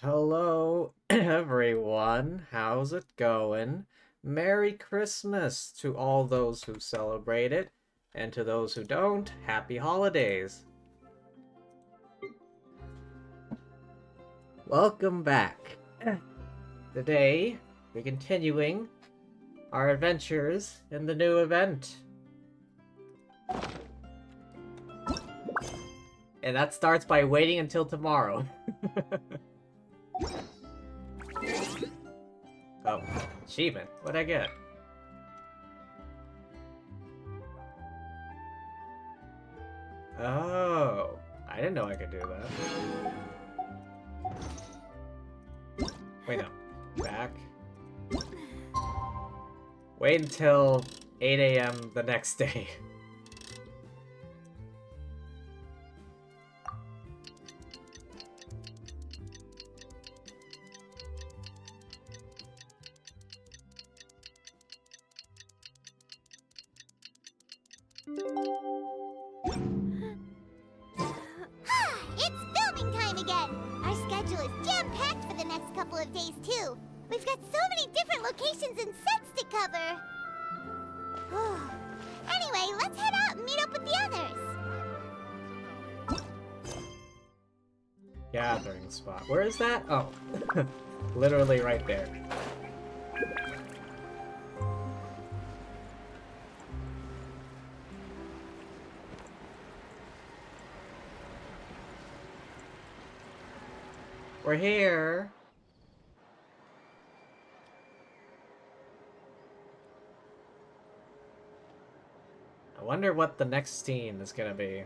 Hello, everyone. How's it going? Merry Christmas to all those who celebrate it, and to those who don't, happy holidays. Welcome back. Today, we're continuing our adventures in the new event. And that starts by waiting until tomorrow. Oh, achievement. What'd I get? Oh, I didn't know I could do that. Wait, no. Back. Wait until 8 a.m. the next day. It's filming time again! Our schedule is jam-packed for the next couple of days, too. We've got so many different locations and sets to cover. Anyway, let's head out and meet up with the others. gathering spot. Where is that? Oh, literally right there. We're here. I wonder what the next scene is gonna be.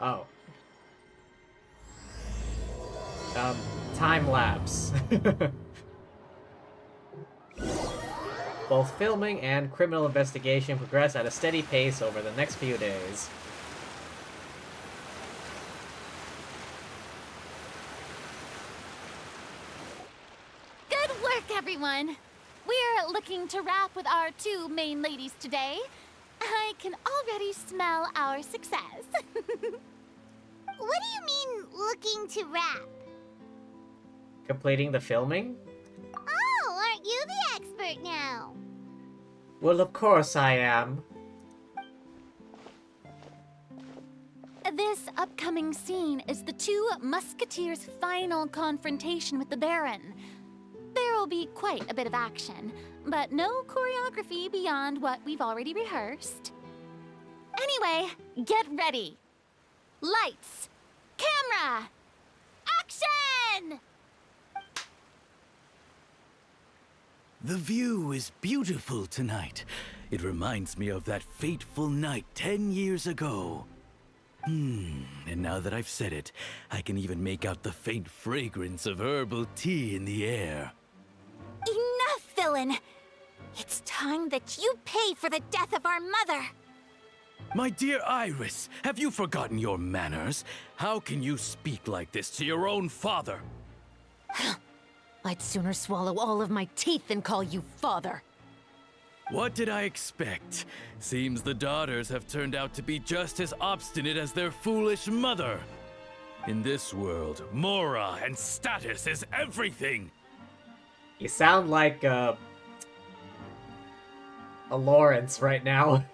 Oh. Time lapse. Both filming and criminal investigation progress at a steady pace over the next few days. Good work, everyone! We're looking to wrap with our two main ladies today. I can already smell our success. What do you mean, looking to wrap? Completing the filming? Oh, aren't you the expert now? Well, of course I am. This upcoming scene is the two musketeers' final confrontation with the Baron. There will be quite a bit of action, but no choreography beyond what we've already rehearsed. Anyway, get ready. Lights, camera, action! The view is beautiful tonight. It reminds me of that fateful night 10 years ago. And now that I've said it, I can even make out the faint fragrance of herbal tea in the air. Enough, villain! It's time that you pay for the death of our mother! My dear Iris, have you forgotten your manners? How can you speak like this to your own father? I'd sooner swallow all of my teeth than call you father. What did I expect? Seems the daughters have turned out to be just as obstinate as their foolish mother. In this world, mora and status is everything! You sound like, a Lawrence right now.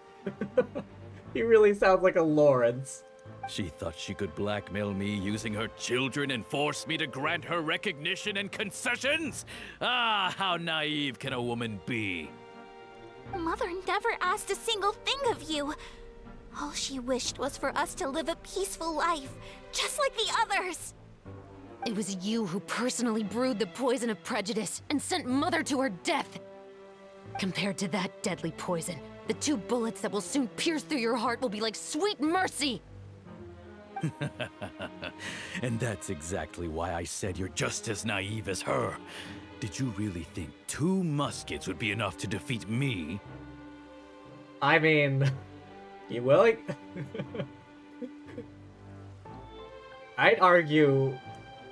He really sounds like a Lawrence. She thought she could blackmail me using her children and force me to grant her recognition and concessions? Ah, how naive can a woman be? Mother never asked a single thing of you. All she wished was for us to live a peaceful life, just like the others. It was you who personally brewed the poison of prejudice and sent Mother to her death. Compared to that deadly poison, the 2 bullets that will soon pierce through your heart will be like sweet mercy. And that's exactly why I said you're just as naive as her. Did you really think 2 muskets would be enough to defeat me? I mean, you willing? I'd argue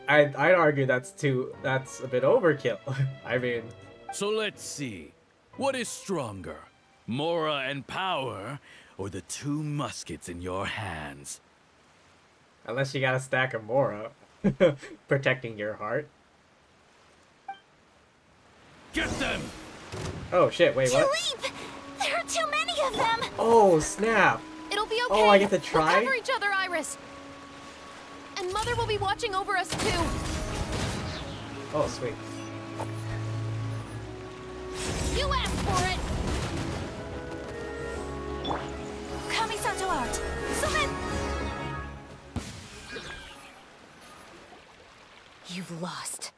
that's a bit overkill. I mean, So let's see. What is stronger? Mora and power, or the 2 muskets in your hands? unless you got a stack of Mora protecting your heart. Get them! Oh shit, wait, what? Philippe! There are too many of them! Oh, snap! It'll be okay. Oh, I get to try? We'll cover each other, Iris. And Mother will be watching over us too. Oh, sweet. You asked for it! Kamisato art! Summon! You've lost.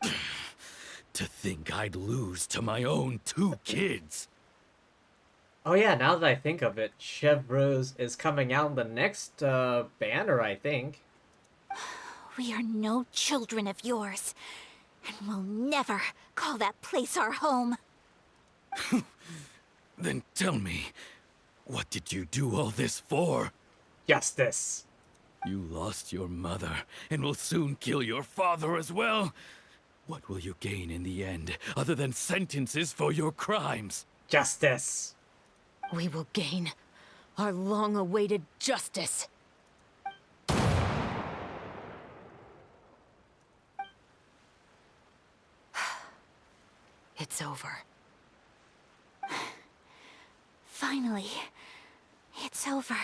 To think I'd lose to my own 2 kids. Oh yeah, now that I think of it, Chevreuse is coming out in the next banner, I think. We are no children of yours, and we'll never call that place our home. Then tell me, what did you do all this for? Justice. You lost your mother, and will soon kill your father as well. What will you gain in the end, other than sentences for your crimes? Justice. We will gain our long-awaited justice. It's over. Finally, it's over.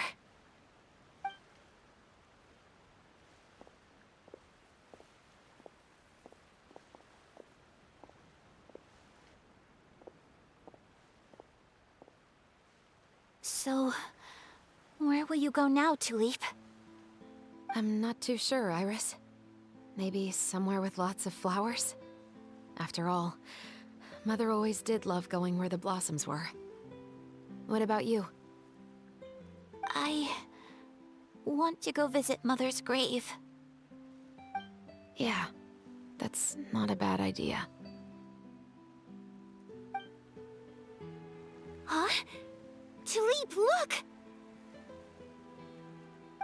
So, where will you go now, Tulip? I'm not too sure, Iris. Maybe somewhere with lots of flowers? After all, Mother always did love going where the blossoms were. What about you? I want to go visit Mother's grave. Yeah, that's not a bad idea. Huh? Tulip, look!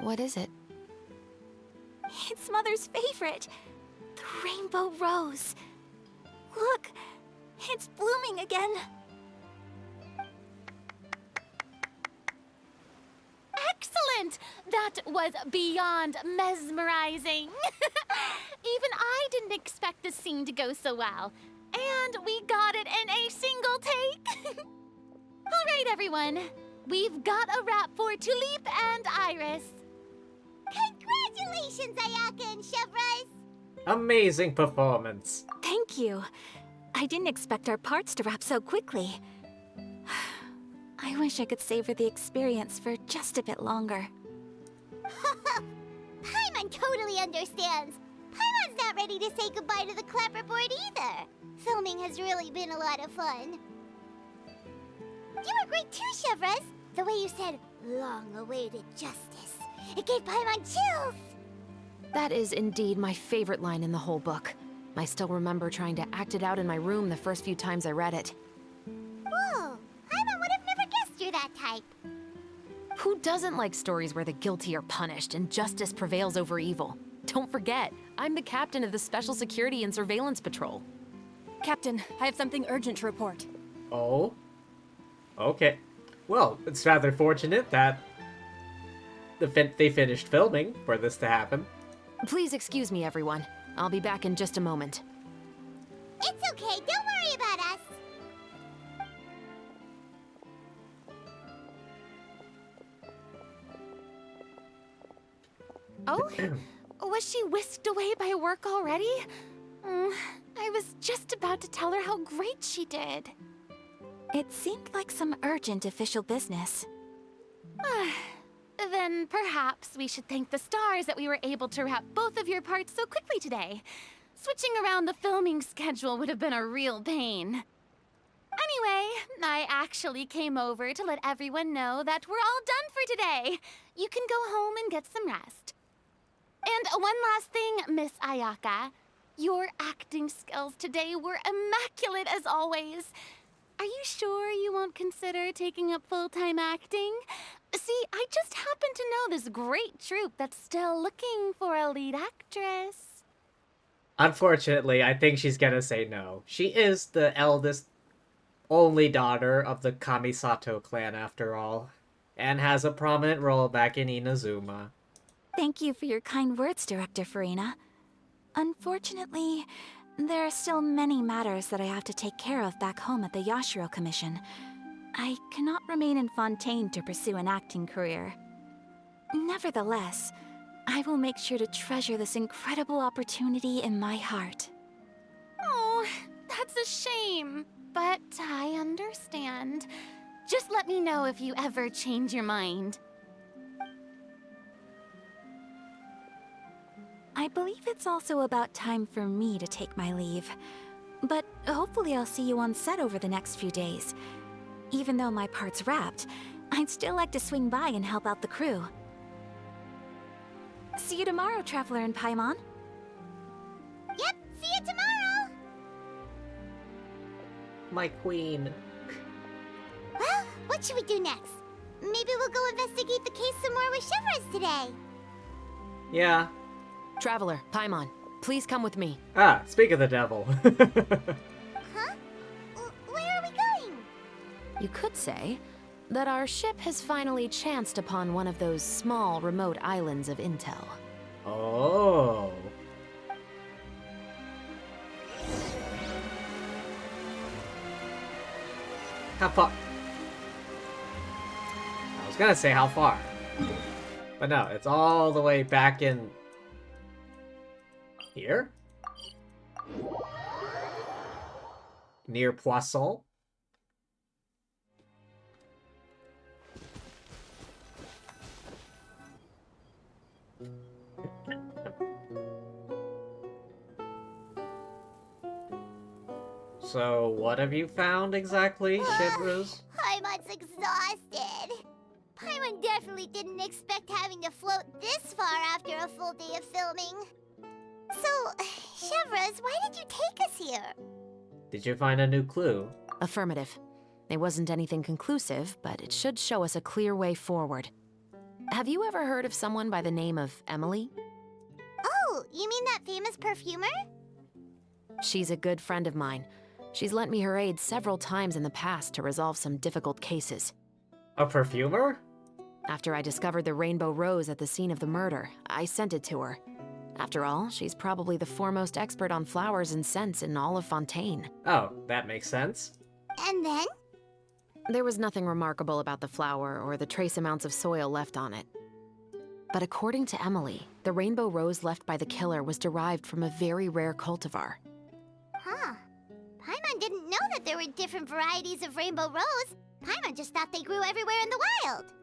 What is it? It's Mother's favorite. The rainbow rose. Look, it's blooming again. Excellent! That was beyond mesmerizing. Even I didn't expect the scene to go so well. And we got it in a single take. All right, everyone. We've got a wrap for Tulip and Iris. Congratulations, Ayaka and Chevres! Amazing performance. Thank you. I didn't expect our parts to wrap so quickly. I wish I could savor the experience for just a bit longer. Paimon totally understands. Paimon's not ready to say goodbye to the clapperboard either. Filming has really been a lot of fun. You were great too, Chevres. The way you said, long-awaited justice. It gave Paimon chills. That is indeed my favorite line in the whole book. I still remember trying to act it out in my room the first few times I read it. Whoa, Paimon would have never guessed you're that type. Who doesn't like stories where the guilty are punished and justice prevails over evil? Don't forget, I'm the captain of the Special Security and Surveillance Patrol. Captain, I have something urgent to report. Oh? Okay. Well, it's rather fortunate that they finished filming for this to happen. Please excuse me, everyone. I'll be back in just a moment. It's okay, don't worry about us. Oh? Was she whisked away by work already? I was just about to tell her how great she did. It seemed like some urgent official business. Then perhaps we should thank the stars that we were able to wrap both of your parts so quickly today. Switching around the filming schedule would have been a real pain. Anyway, I actually came over to let everyone know that we're all done for today. You can go home and get some rest. And one last thing, Miss Ayaka. Your acting skills today were immaculate as always. Are you sure you won't consider taking up full-time acting? See, I just happen to know this great troupe that's still looking for a lead actress. Unfortunately, I think she's gonna say no. She is the eldest, only daughter of the Kamisato clan after all, and has a prominent role back in Inazuma. Thank you for your kind words, Director Farina. Unfortunately, there are still many matters that I have to take care of back home at the Yashiro Commission. I cannot remain in Fontaine to pursue an acting career. Nevertheless, I will make sure to treasure this incredible opportunity in my heart. Oh, that's a shame. But I understand. Just let me know if you ever change your mind. I believe it's also about time for me to take my leave. But hopefully I'll see you on set over the next few days. Even though my part's wrapped, I'd still like to swing by and help out the crew. See you tomorrow, Traveler and Paimon. Yep, see you tomorrow. My queen. Well, what should we do next? Maybe we'll go investigate the case some more with Chevres today. Yeah. Traveler, Paimon, please come with me. Ah, speak of the devil. Huh? Where are we going? You could say that our ship has finally chanced upon one of those small, remote islands of intel. Oh. How far? I was gonna say how far. But no, it's all the way back in... here? Near Poisson? So, what have you found exactly, Shivers? Paimon's exhausted. Paimon definitely didn't expect having to float this far after a full day of filming. So, Chevres, why did you take us here? Did you find a new clue? Affirmative. It wasn't anything conclusive, but it should show us a clear way forward. Have you ever heard of someone by the name of Emily? Oh, you mean that famous perfumer? She's a good friend of mine. She's lent me her aid several times in the past to resolve some difficult cases. A perfumer? After I discovered the rainbow rose at the scene of the murder, I sent it to her. After all, she's probably the foremost expert on flowers and scents in all of Fontaine. Oh, that makes sense. And then? There was nothing remarkable about the flower or the trace amounts of soil left on it. But according to Emily, the rainbow rose left by the killer was derived from a very rare cultivar. Huh. Paimon didn't know that there were different varieties of rainbow rose. Paimon just thought they grew everywhere in the wild.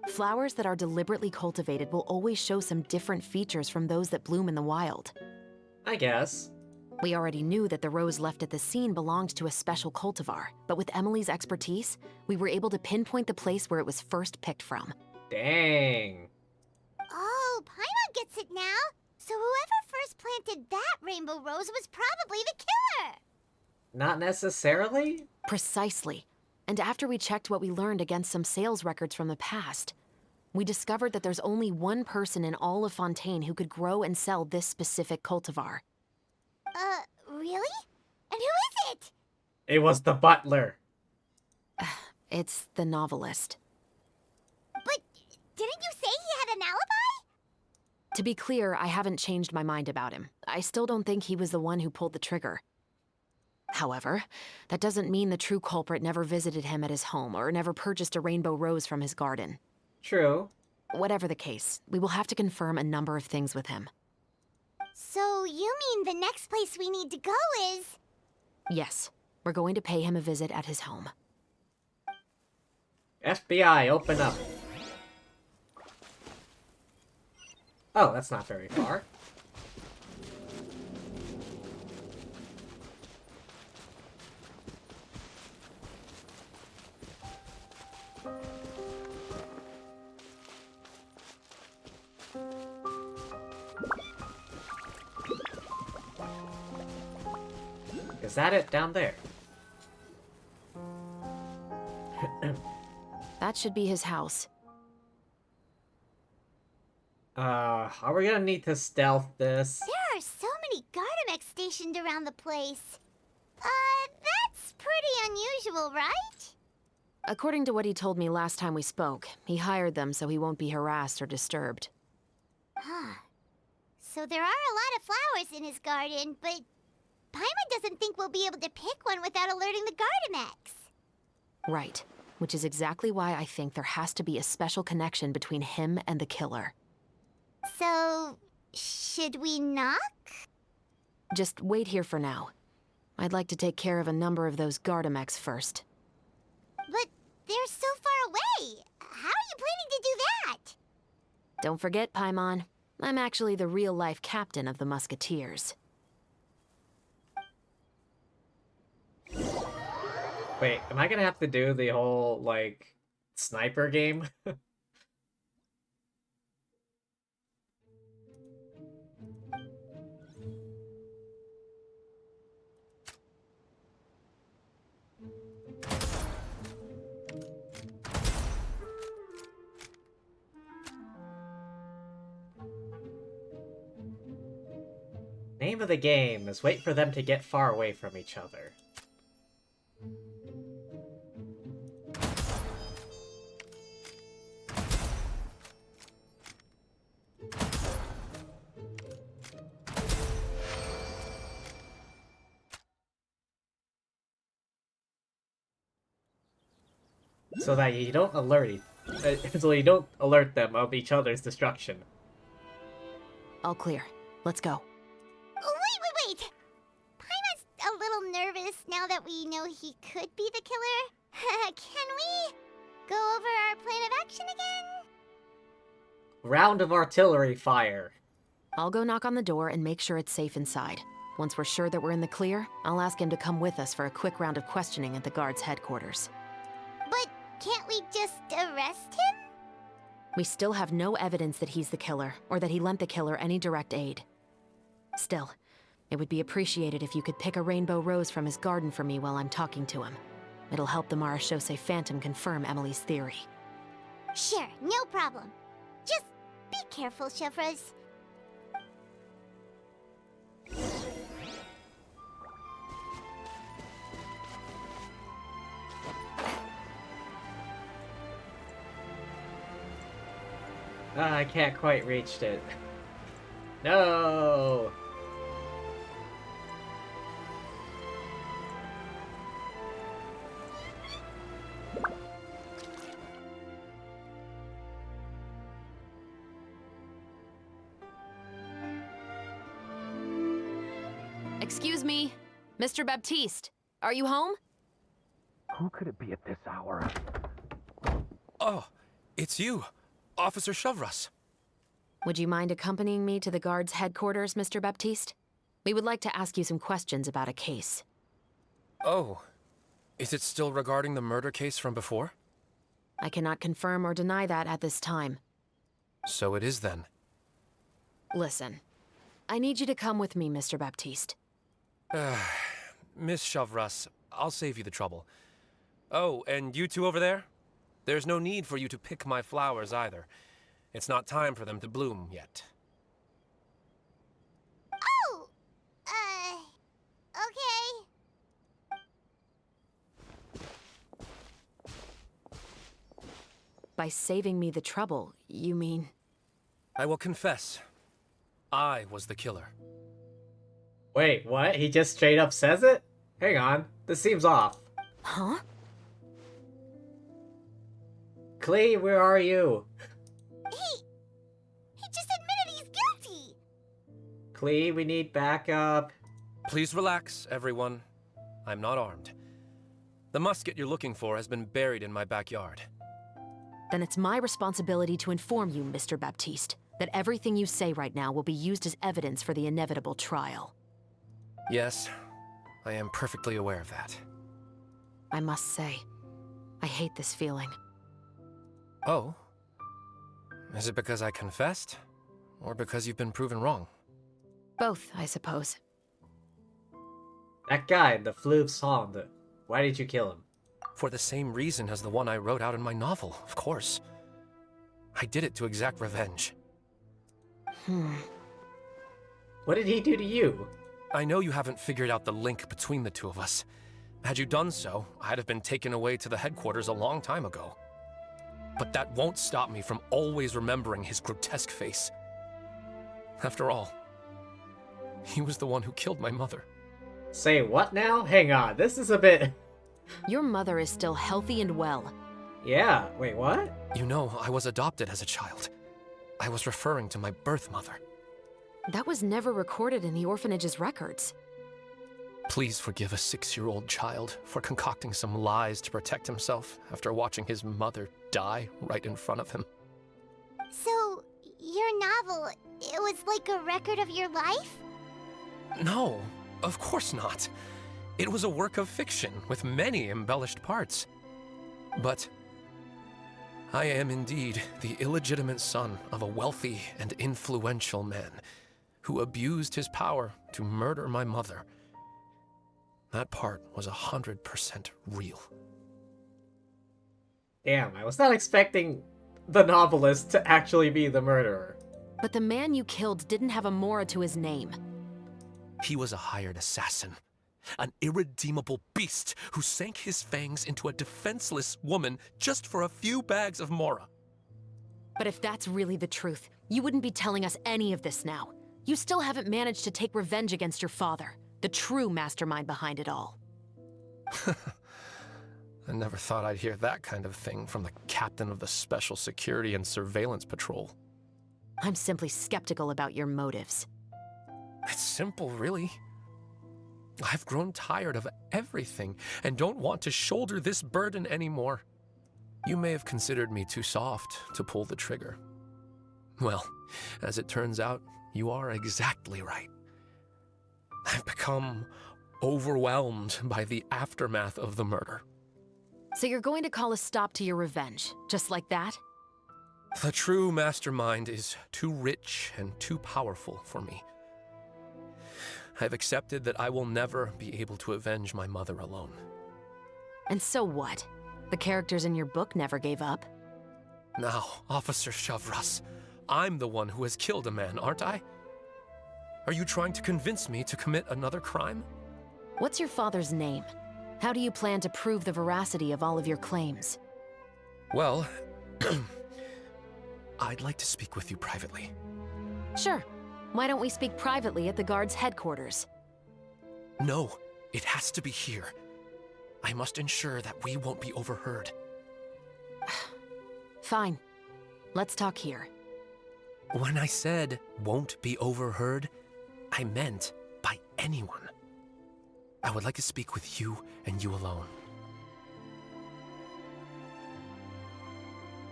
Flowers that are deliberately cultivated will always show some different features from those that bloom in the wild. I guess. We already knew that the rose left at the scene belonged to a special cultivar, but with Emily's expertise, we were able to pinpoint the place where it was first picked from. Dang. Oh, Paimon gets it now. So whoever first planted that rainbow rose was probably the killer. Not necessarily? Precisely. And after we checked what we learned against some sales records from the past, we discovered that there's only one person in all of Fontaine who could grow and sell this specific cultivar. Really? And who is it? It was the butler. It's the novelist. But didn't you say he had an alibi? To be clear, I haven't changed my mind about him. I still don't think he was the one who pulled the trigger. However, that doesn't mean the true culprit never visited him at his home or never purchased a rainbow rose from his garden. True. Whatever the case, we will have to confirm a number of things with him. So you mean the next place we need to go is... Yes, we're going to pay him a visit at his home. FBI, open up. Oh, that's not very far. Is that it down there? That should be his house. Are we gonna need to stealth this? There are so many Gardamex stationed around the place. That's pretty unusual, right? According to what he told me last time we spoke, he hired them so he won't be harassed or disturbed. Huh. So there are a lot of flowers in his garden, but Paimon doesn't think we'll be able to pick one without alerting the Gardamex. Right, which is exactly why I think there has to be a special connection between him and the killer. So, should we knock? Just wait here for now. I'd like to take care of a number of those Gardamex first. But they're so far away. How are you planning to do that? Don't forget, Paimon, I'm actually the real-life captain of the Musketeers. Wait, am I gonna have to do the whole, like, sniper game? Name of the game is wait for them to get far away from each other. So that you don't so you don't alert them of each other's destruction. All clear. Let's go. Oh, wait! Paimon's a little nervous now that we know he could be the killer. Can we go over our plan of action again? Round of artillery fire. I'll go knock on the door and make sure it's safe inside. Once we're sure that we're in the clear, I'll ask him to come with us for a quick round of questioning at the guard's headquarters. But can't we just arrest him? We still have no evidence that he's the killer, or that he lent the killer any direct aid. Still, it would be appreciated if you could pick a rainbow rose from his garden for me while I'm talking to him. It'll help the Marachose Phantom confirm Emily's theory. Sure, no problem. Just be careful, Chevreuse. I can't quite reach it. No! Excuse me, Mr. Baptiste, are you home? Who could it be at this hour? Oh, it's you, Officer Chevreuse. Would you mind accompanying me to the guard's headquarters, Mr. Baptiste? We would like to ask you some questions about a case. Oh, is it still regarding the murder case from before? I cannot confirm or deny that at this time. So it is then. Listen, I need you to come with me, Mr. Baptiste. Miss Chevreuse, I'll save you the trouble. Oh, and you two over there? There's no need for you to pick my flowers either. It's not time for them to bloom yet. Oh! Okay. By saving me the trouble, you mean... I will confess, I was the killer. Wait, what? He just straight up says it? Hang on, this seems off. Huh? Klee, where are you? He just admitted he's guilty! Klee, we need backup. Please relax, everyone. I'm not armed. The musket you're looking for has been buried in my backyard. Then it's my responsibility to inform you, Mr. Baptiste, that everything you say right now will be used as evidence for the inevitable trial. Yes, I am perfectly aware of that. I must say, I hate this feeling. Oh? Is it because I confessed? Or because you've been proven wrong? Both, I suppose. That guy, the fleuve song, why did you kill him? For the same reason as the one I wrote out in my novel, of course. I did it to exact revenge. What did he do to you? I know you haven't figured out the link between the two of us. Had you done so, I'd have been taken away to the headquarters a long time ago. But that won't stop me from always remembering his grotesque face. After all, he was the one who killed my mother. Say what now? Hang on, this is a bit... Your mother is still healthy and well. Yeah, wait, what? You know, I was adopted as a child. I was referring to my birth mother. That was never recorded in the orphanage's records. Please forgive a 6-year-old child for concocting some lies to protect himself after watching his mother die right in front of him. So, your novel, it was like a record of your life? No, of course not. It was a work of fiction with many embellished parts. But I am indeed the illegitimate son of a wealthy and influential man who abused his power to murder my mother. That part was 100% real. Damn, I was not expecting the novelist to actually be the murderer. But the man you killed didn't have a Mora to his name. He was a hired assassin, an irredeemable beast who sank his fangs into a defenseless woman just for a few bags of Mora. But if that's really the truth, you wouldn't be telling us any of this now. You still haven't managed to take revenge against your father, the true mastermind behind it all. I never thought I'd hear that kind of thing from the captain of the Special Security and Surveillance Patrol. I'm simply skeptical about your motives. It's simple, really. I've grown tired of everything and don't want to shoulder this burden anymore. You may have considered me too soft to pull the trigger. Well, as it turns out, you are exactly right. I've become overwhelmed by the aftermath of the murder. So you're going to call a stop to your revenge, just like that? The true mastermind is too rich and too powerful for me. I've accepted that I will never be able to avenge my mother alone. And so what? The characters in your book never gave up. Now, Officer Shavras, I'm the one who has killed a man, aren't I? Are you trying to convince me to commit another crime? What's your father's name? How do you plan to prove the veracity of all of your claims? Well, I'd like to speak with you privately. Sure. Why don't we speak privately at the guard's headquarters? No, it has to be here. I must ensure that we won't be overheard. Fine. Let's talk here. When I said won't be overheard, I meant by anyone. I would like to speak with you and you alone.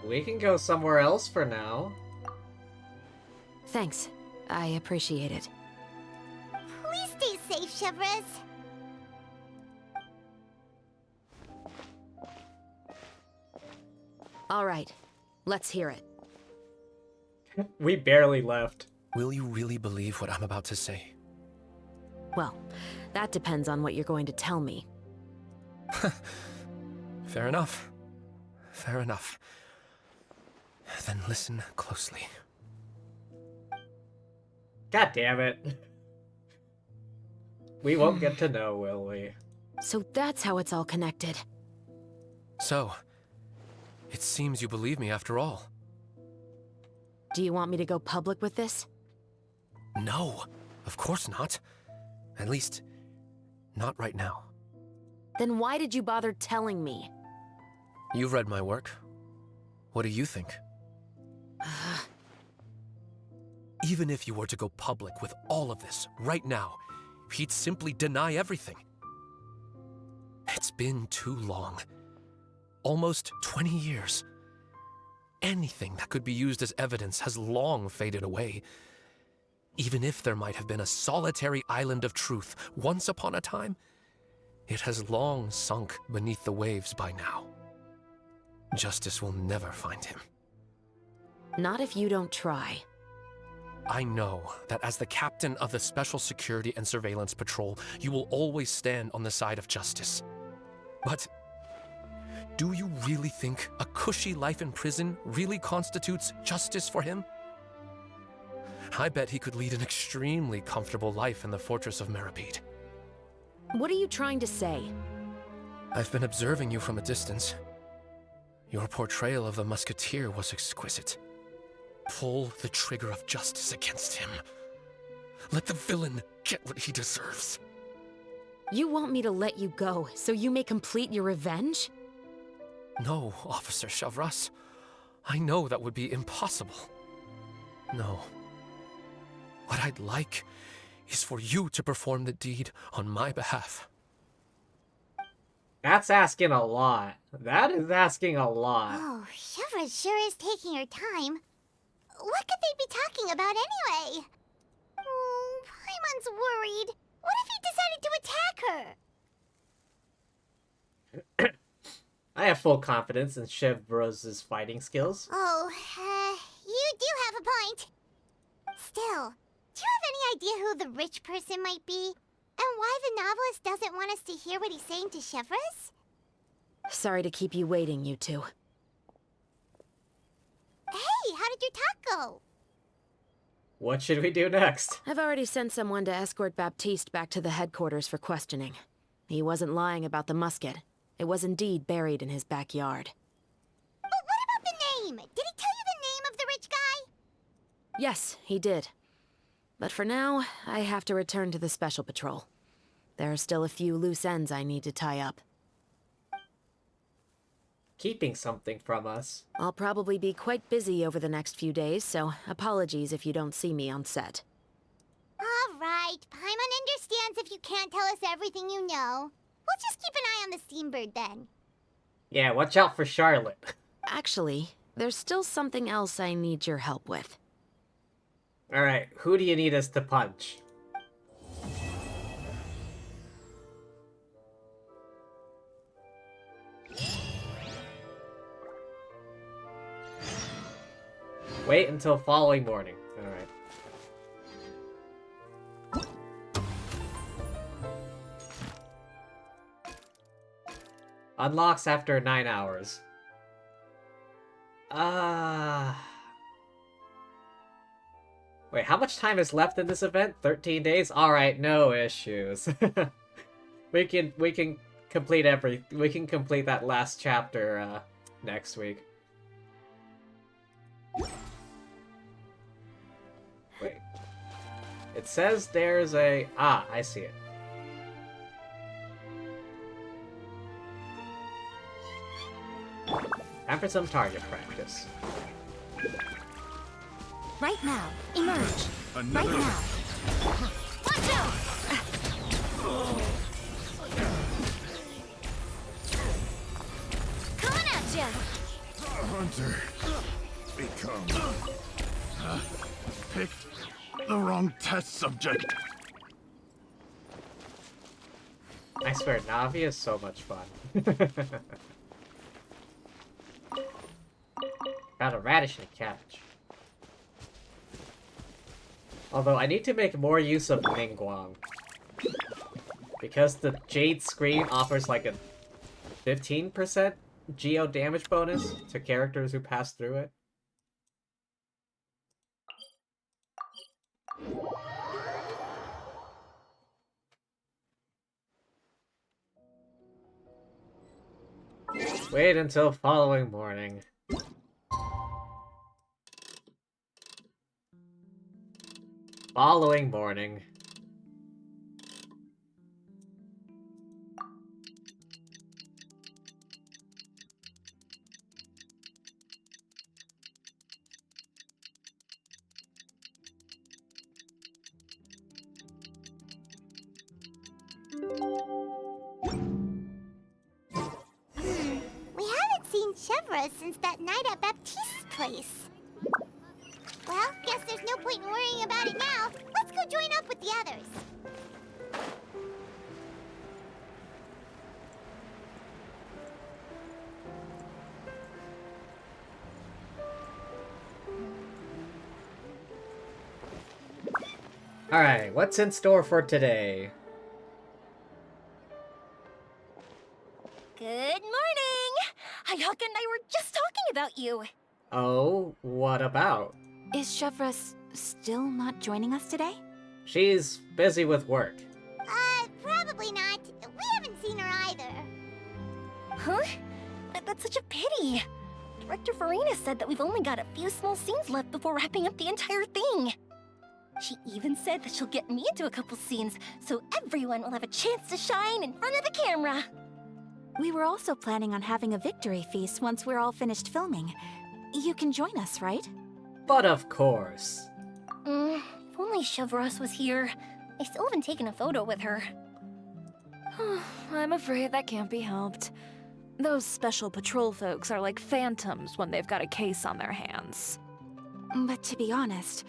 We can go somewhere else for now. Thanks. I appreciate it. Please stay safe, Chevres. All right. Let's hear it. We barely left. Will you really believe what I'm about to say? Well, that depends on what you're going to tell me. Fair enough. Fair enough. Then listen closely. God damn it. We won't get to know, will we? So that's how it's all connected. So, it seems you believe me after all. Do you want me to go public with this? No, of course not. At least, not right now. Then why did you bother telling me? You've read my work. What do you think? Even if you were to go public with all of this right now, he'd simply deny everything. It's been too long. Almost 20 years. Anything that could be used as evidence has long faded away. Even if there might have been a solitary island of truth once upon a time, it has long sunk beneath the waves by now. Justice will never find him. Not if you don't try. I know that as the captain of the Special Security and Surveillance Patrol, you will always stand on the side of justice. But do you really think a cushy life in prison really constitutes justice for him? I bet he could lead an extremely comfortable life in the fortress of Meripede. What are you trying to say? I've been observing you from a distance. Your portrayal of the musketeer was exquisite. Pull the trigger of justice against him. Let the villain get what he deserves. You want me to let you go so you may complete your revenge? No, Officer Shavras. I know that would be impossible. No. What I'd like is for you to perform the deed on my behalf. That's asking a lot. That is asking a lot. Oh, Chevres sure is taking her time. What could they be talking about anyway? Oh, Paimon's worried. What if he decided to attack her? I have full confidence in Chevre's fighting skills. Oh, you do have a point. Still, do you have any idea who the rich person might be? And why the novelist doesn't want us to hear what he's saying to Chevres? Sorry to keep you waiting, you two. Hey, how did your talk go? What should we do next? I've already sent someone to escort Baptiste back to the headquarters for questioning. He wasn't lying about the musket. It was indeed buried in his backyard. But what about the name? Did he tell you the name of the rich guy? Yes, he did. But for now, I have to return to the Special Patrol. There are still a few loose ends I need to tie up. Keeping something from us. I'll probably be quite busy over the next few days, so apologies if you don't see me on set. All right, Paimon understands if you can't tell us everything you know. We'll just keep an eye on the Steambird then. Yeah, watch out for Charlotte. Actually, there's still something else I need your help with. Alright, who do you need us to punch? Wait until following morning. Alright. Unlocks after 9 hours. Wait, how much time is left in this event? 13 days? Alright, no issues. we can complete we can complete that last chapter next week. Wait. It says there's a... Ah, I see it. Time for some target practice. Right now, emerge. Right now. Watch out! Coming at ya! Hunter, become. Picked the wrong test subject. I swear, Navi is so much fun. Got a radish and a cabbage. Although I need to make more use of Ningguang. Because the Jade Screen offers like a 15% geo damage bonus to characters who pass through it. Wait until following morning. Following morning. We haven't seen Chevra since that night at Baptiste's place. Well, guess there's no point in worrying about it now. Let's go join up with the others. Alright, what's in store for today? Good morning! Hayaka and I were just talking about you. Oh, what about? Is Chevra still not joining us today? She's busy with work. Probably not. We haven't seen her either. Huh? That's such a pity. Director Farina said that we've only got a few small scenes left before wrapping up the entire thing. She even said that she'll get me into a couple scenes, so everyone will have a chance to shine in front of the camera. We were also planning on having a victory feast once we're all finished filming. You can join us, right? But of course. If only Chevros was here. I still haven't taken a photo with her. I'm afraid that can't be helped. Those special patrol folks are like phantoms when they've got a case on their hands. But to be honest,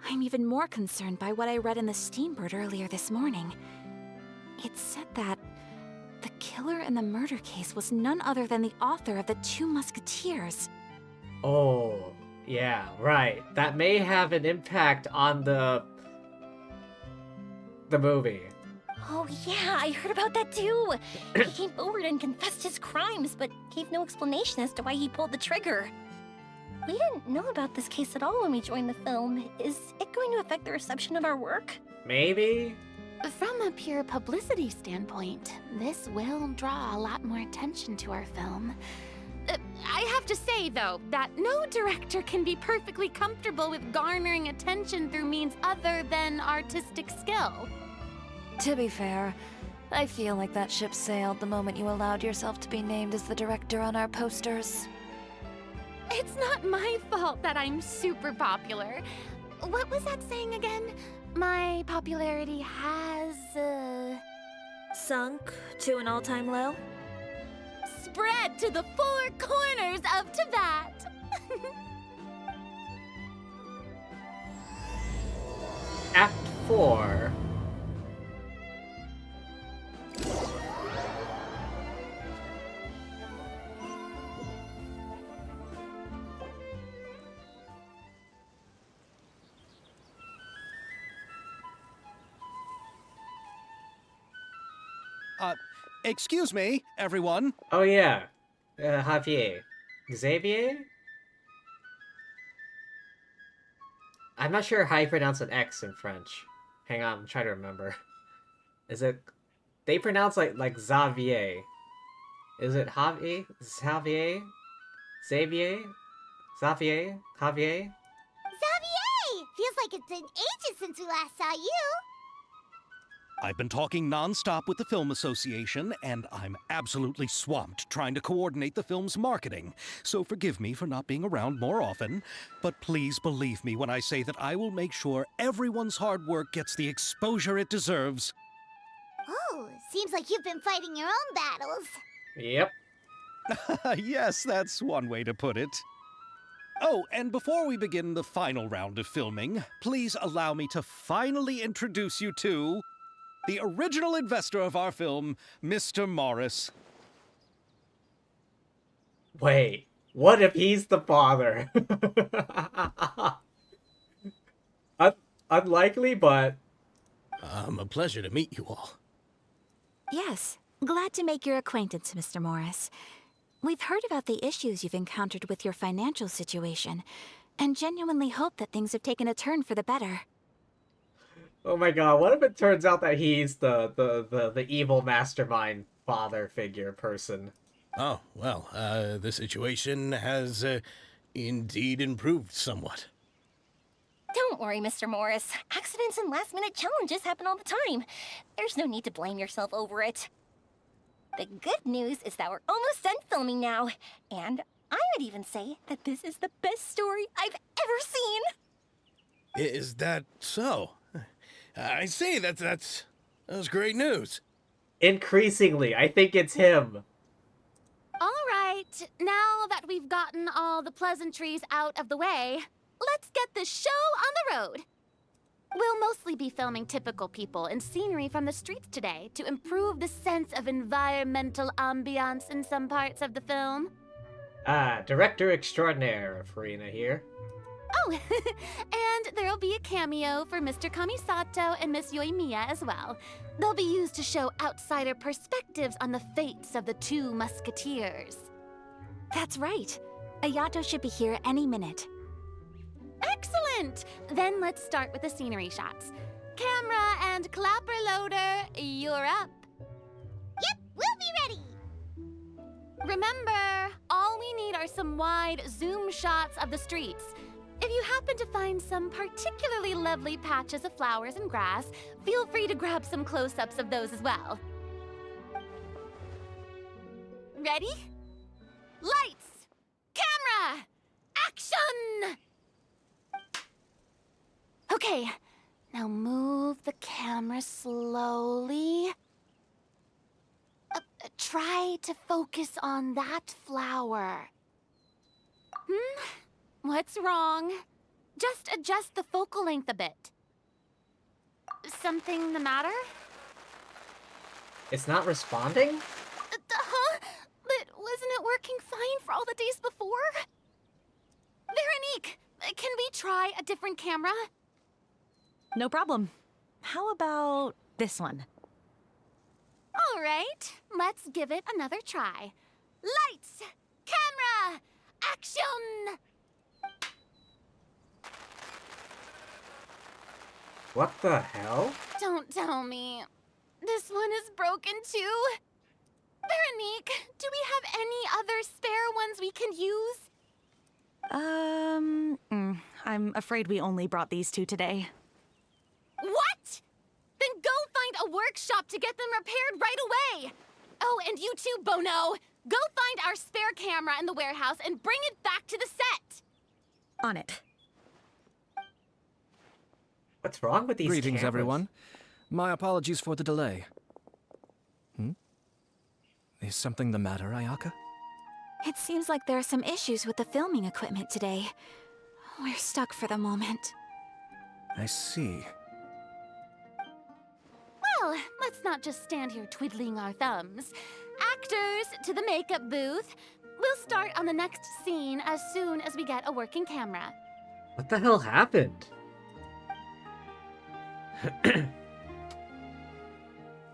I'm even more concerned by what I read in the Steambird earlier this morning. It said that the killer in the murder case was none other than the author of the Two Musketeers. Oh, yeah, right. That may have an impact on the movie. Oh yeah, I heard about that too. He came forward and confessed his crimes, but gave no explanation as to why he pulled the trigger. We didn't know about this case at all when we joined the film. Is it going to affect the reception of our work? Maybe? From a pure publicity standpoint, this will draw a lot more attention to our film. I have to say, though, that no director can be perfectly comfortable with garnering attention through means other than artistic skill. To be fair, I feel like that ship sailed the moment you allowed yourself to be named as the director on our posters. It's not my fault that I'm super popular. What was that saying again? My popularity has, Sunk to an all-time low? spread to the four corners of Tibet. Act 4. Excuse me, everyone. Oh yeah, Javier. Xavier? I'm not sure how you pronounce an X in French. Hang on, I'm trying to remember. Is it... They pronounce like Xavier. Is it Javier? Xavier? Xavier? Xavier? Javier? Xavier! Feels like it's been ages since we last saw you. I've been talking non-stop with the Film Association, and I'm absolutely swamped trying to coordinate the film's marketing. So forgive me for not being around more often, but please believe me when I say that I will make sure everyone's hard work gets the exposure it deserves. Oh, seems like you've been fighting your own battles. Yep. Yes, that's one way to put it. Oh, and before we begin the final round of filming, please allow me to finally introduce you to the original investor of our film, Mr. Morris. Wait, what if he's the father? Unlikely, but... A pleasure to meet you all. Yes, glad to make your acquaintance, Mr. Morris. We've heard about the issues you've encountered with your financial situation, and genuinely hope that things have taken a turn for the better. Oh my god, what if it turns out that he's the evil mastermind father figure person? Oh, well, the situation has indeed improved somewhat. Don't worry, Mr. Morris. Accidents and last-minute challenges happen all the time. There's no need to blame yourself over it. The good news is that we're almost done filming now. And I would even say that this is the best story I've ever seen. Is that so? I see, that's great news. Increasingly, I think it's him. All right, now that we've gotten all the pleasantries out of the way, let's get this show on the road. We'll mostly be filming typical people and scenery from the streets today to improve the sense of environmental ambiance in some parts of the film. Director extraordinaire, Farina here. Oh, and there'll be a cameo for Mr. Kamisato and Miss Yoimiya as well. They'll be used to show outsider perspectives on the fates of the two musketeers. That's right. Ayato should be here any minute. Excellent! Then let's start with the scenery shots. Camera and clapper loader, you're up. Yep, we'll be ready. Remember, all we need are some wide zoom shots of the streets. If you happen to find some particularly lovely patches of flowers and grass, feel free to grab some close-ups of those as well. Ready? Lights! Camera! Action! Okay, now move the camera slowly. Try to focus on that flower. What's wrong? Just adjust the focal length a bit. Something the matter? It's not responding? Huh? But wasn't it working fine for all the days before? Veronique, can we try a different camera? No problem. How about this one? All right, let's give it another try. Lights! Camera! Action! What the hell? Don't tell me. This one is broken too? Veronique, do we have any other spare ones we can use? I'm afraid we only brought these two today. What? Then go find a workshop to get them repaired right away! Oh, and you too, Bono! Go find our spare camera in the warehouse and bring it back to the set! On it. What's wrong with these Greetings, cameras? everyone. My apologies for the delay. Is something the matter, Ayaka? It seems like there are some issues with the filming equipment today. We're stuck for the moment. I see. Well, let's not just stand here twiddling our thumbs. Actors, to the makeup booth. We'll start on the next scene as soon as we get a working camera. What the hell happened?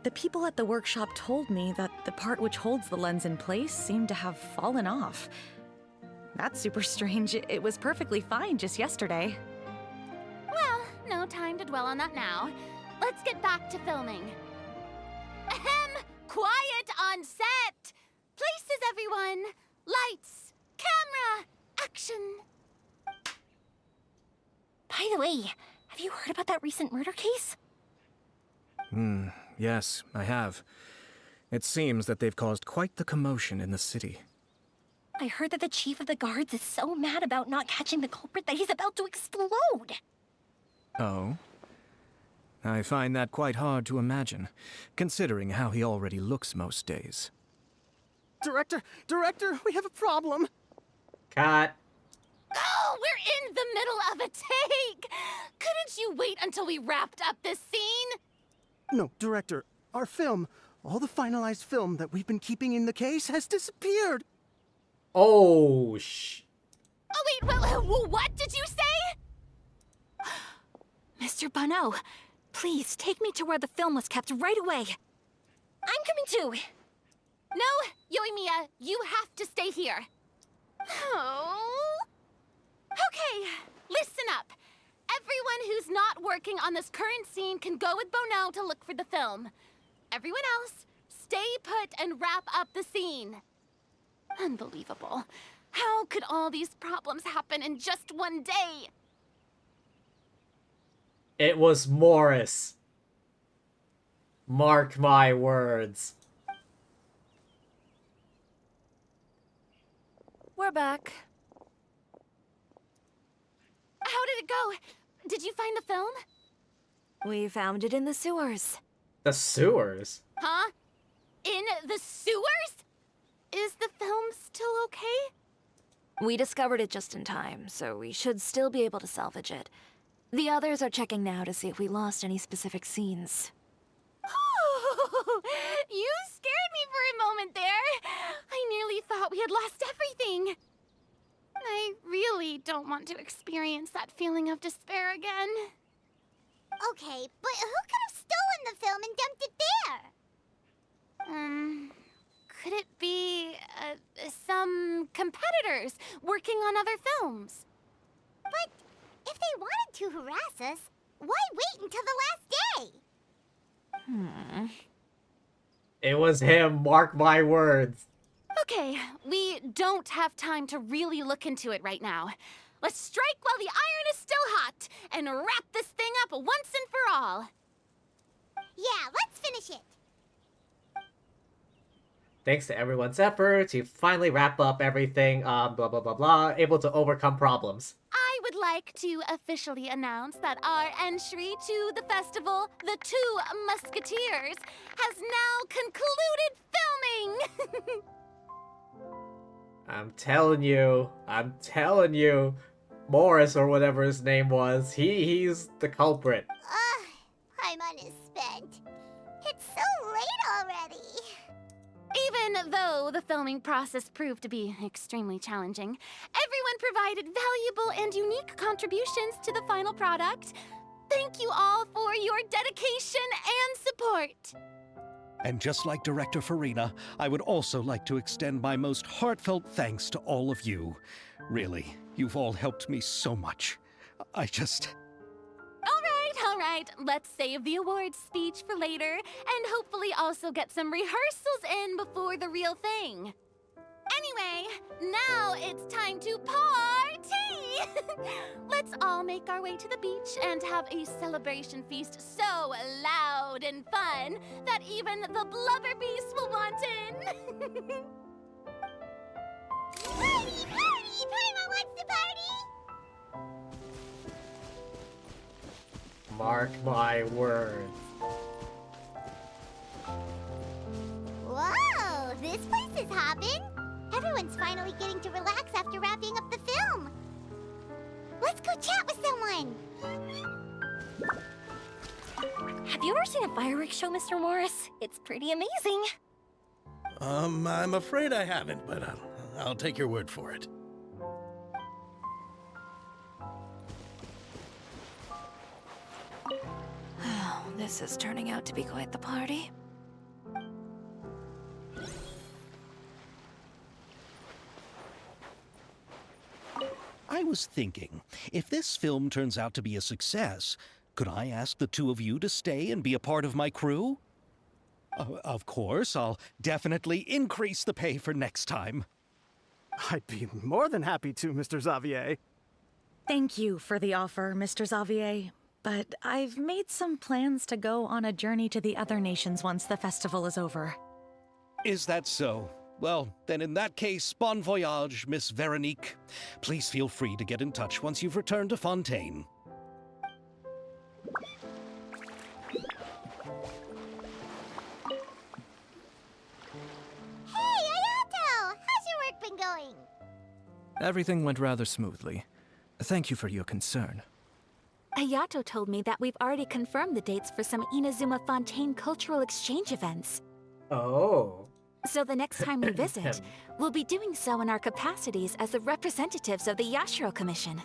The people at the workshop told me that the part which holds the lens in place seemed to have fallen off. That's super strange. It was perfectly fine just yesterday. Well, no time to dwell on that now. Let's get back to filming. Ahem! Quiet on set! Places, everyone! Lights! Camera! Action! By the way, have you heard about that recent murder case? Yes, I have. It seems that they've caused quite the commotion in the city. I heard that the chief of the guards is so mad about not catching the culprit that he's about to explode. Oh? I find that quite hard to imagine, considering how he already looks most days. Director, we have a problem. Cut. Oh, we're in the middle of a take! Couldn't you wait until we wrapped up this scene? No, Director, our film, all the finalized film that we've been keeping in the case has disappeared. Oh, Oh, wait, what did you say? Mr. Bonneau, please take me to where the film was kept right away. I'm coming too. No, Yoimiya, you have to stay here. Oh. Okay, listen up. Everyone who's not working on this current scene can go with Bonneau to look for the film. Everyone else, stay put and wrap up the scene. Unbelievable. How could all these problems happen in just one day? it was Morris. Mark my words. We're back. How did it go? Did you find the film? We found it in the sewers. The sewers? Huh? In the sewers? Is the film still okay? We discovered it just in time, so we should still be able to salvage it. The others are checking now to see if we lost any specific scenes. You scared me for a moment there. I nearly thought we had lost everything. I really don't want to experience that feeling of despair again. Okay, but who could have stolen the film and dumped it there? Could it be, some competitors working on other films? But if they wanted to harass us, why wait until the last day? It was him, mark my words. Okay, we don't have time to really look into it right now. Let's strike while the iron is still hot and wrap this thing up once and for all. Yeah, let's finish it. Thanks to everyone's efforts, you finally wrap up everything, blah blah blah blah, able to overcome problems. I would like to officially announce that our entry to the festival, The Two Musketeers, has now concluded filming! I'm telling you, Morris or whatever his name was, he's the culprit. Paimon is spent. It's so late already. Even though the filming process proved to be extremely challenging, everyone provided valuable and unique contributions to the final product. Thank you all for your dedication and support. And just like Director Farina, I would also like to extend my most heartfelt thanks to all of you. Really, you've all helped me so much. All right, let's save the awards speech for later, and hopefully also get some rehearsals in before the real thing. Anyway, now it's time to party! Let's all make our way to the beach and have a celebration feast so loud and fun that even the blubber beast will want in. Party! Paimon wants to party! Mark my words. Whoa, this place is hopping. Everyone's finally getting to relax after wrapping up the film. Let's go chat with someone. Have you ever seen a fireworks show, Mr. Morris? It's pretty amazing. I'm afraid I haven't, but I'll take your word for it. This is turning out to be quite the party. was thinking, if this film turns out to be a success, could I ask the two of you to stay and be a part of my crew? Of course, I'll definitely increase the pay for next time. I'd be more than happy to, Mr. Xavier. Thank you for the offer, Mr. Xavier. But I've made some plans to go on a journey to the other nations once the festival is over. Is that so? Well, then in that case, bon voyage, Miss Veronique. Please feel free to get in touch once you've returned to Fontaine. Hey, Ayato! How's your work been going? Everything went rather smoothly. Thank you for your concern. Ayato told me that we've already confirmed the dates for some Inazuma Fontaine cultural exchange events. Oh. So the next time we visit, we'll be doing so in our capacities as the representatives of the Yashiro Commission.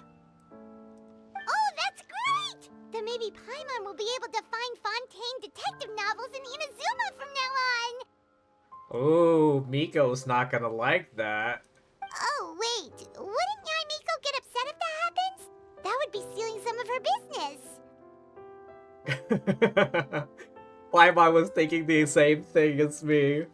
Oh, that's great! Then maybe Paimon will be able to find Fontaine detective novels in Inazuma from now on! Oh, Miko's not gonna like that. Oh, wait. Wouldn't Yai Miko get upset if that happens? That would be stealing some of her business. Paimon was thinking the same thing as me.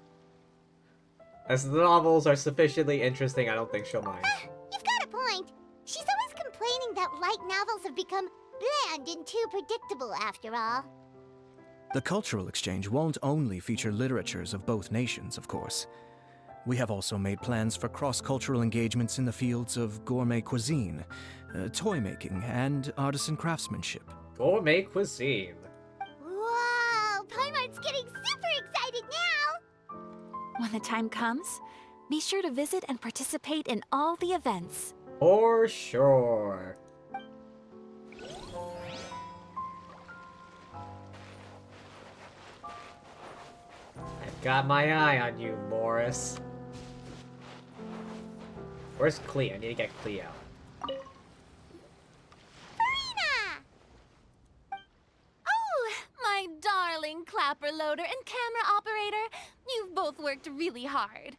As the novels are sufficiently interesting, I don't think she'll mind. You've got a point. She's always complaining that light novels have become bland and too predictable after all. The cultural exchange won't only feature literatures of both nations, of course. We have also made plans for cross-cultural engagements in the fields of gourmet cuisine, toy making, and artisan craftsmanship. Gourmet cuisine. Wow, Paimon's getting super excited now! When the time comes, be sure to visit and participate in all the events. For sure. I've got my eye on you, Morris. Where's Klee? I need to get Klee out. Oh, my darling clapper loader and camera operator. You've both worked really hard.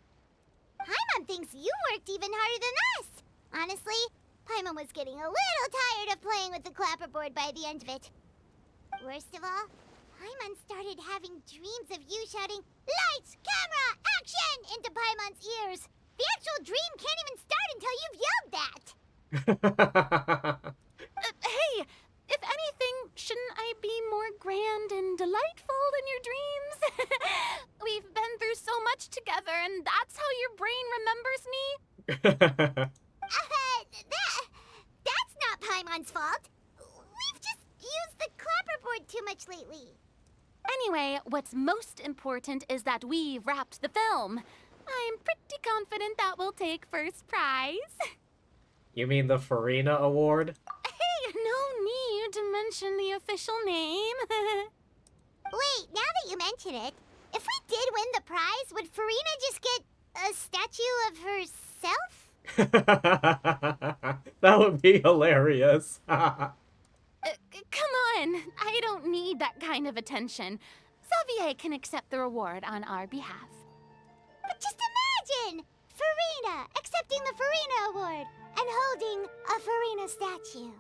Paimon thinks you worked even harder than us. Honestly, Paimon was getting a little tired of playing with the clapperboard by the end of it. Worst of all, Paimon started having dreams of you shouting, "Lights, camera, action!" into Paimon's ears. The actual dream can't even start until you've yelled that. Hey, if anything, shouldn't I be more grand and delightful than your dreams? We've been through so much together, and that's how your brain remembers me? That's not Paimon's fault. We've just used the clapperboard too much lately. Anyway, what's most important is that we've wrapped the film. I'm pretty confident that we'll take first prize. You mean the Farina Award? Hey, no need to mention the official name. Wait, now that you mention it, if we did win the prize, would Farina just get a statue of herself? That would be hilarious. Come on, I don't need that kind of attention. Xavier can accept the reward on our behalf. But just imagine! Farina accepting the Farina Award and holding a Farina statue.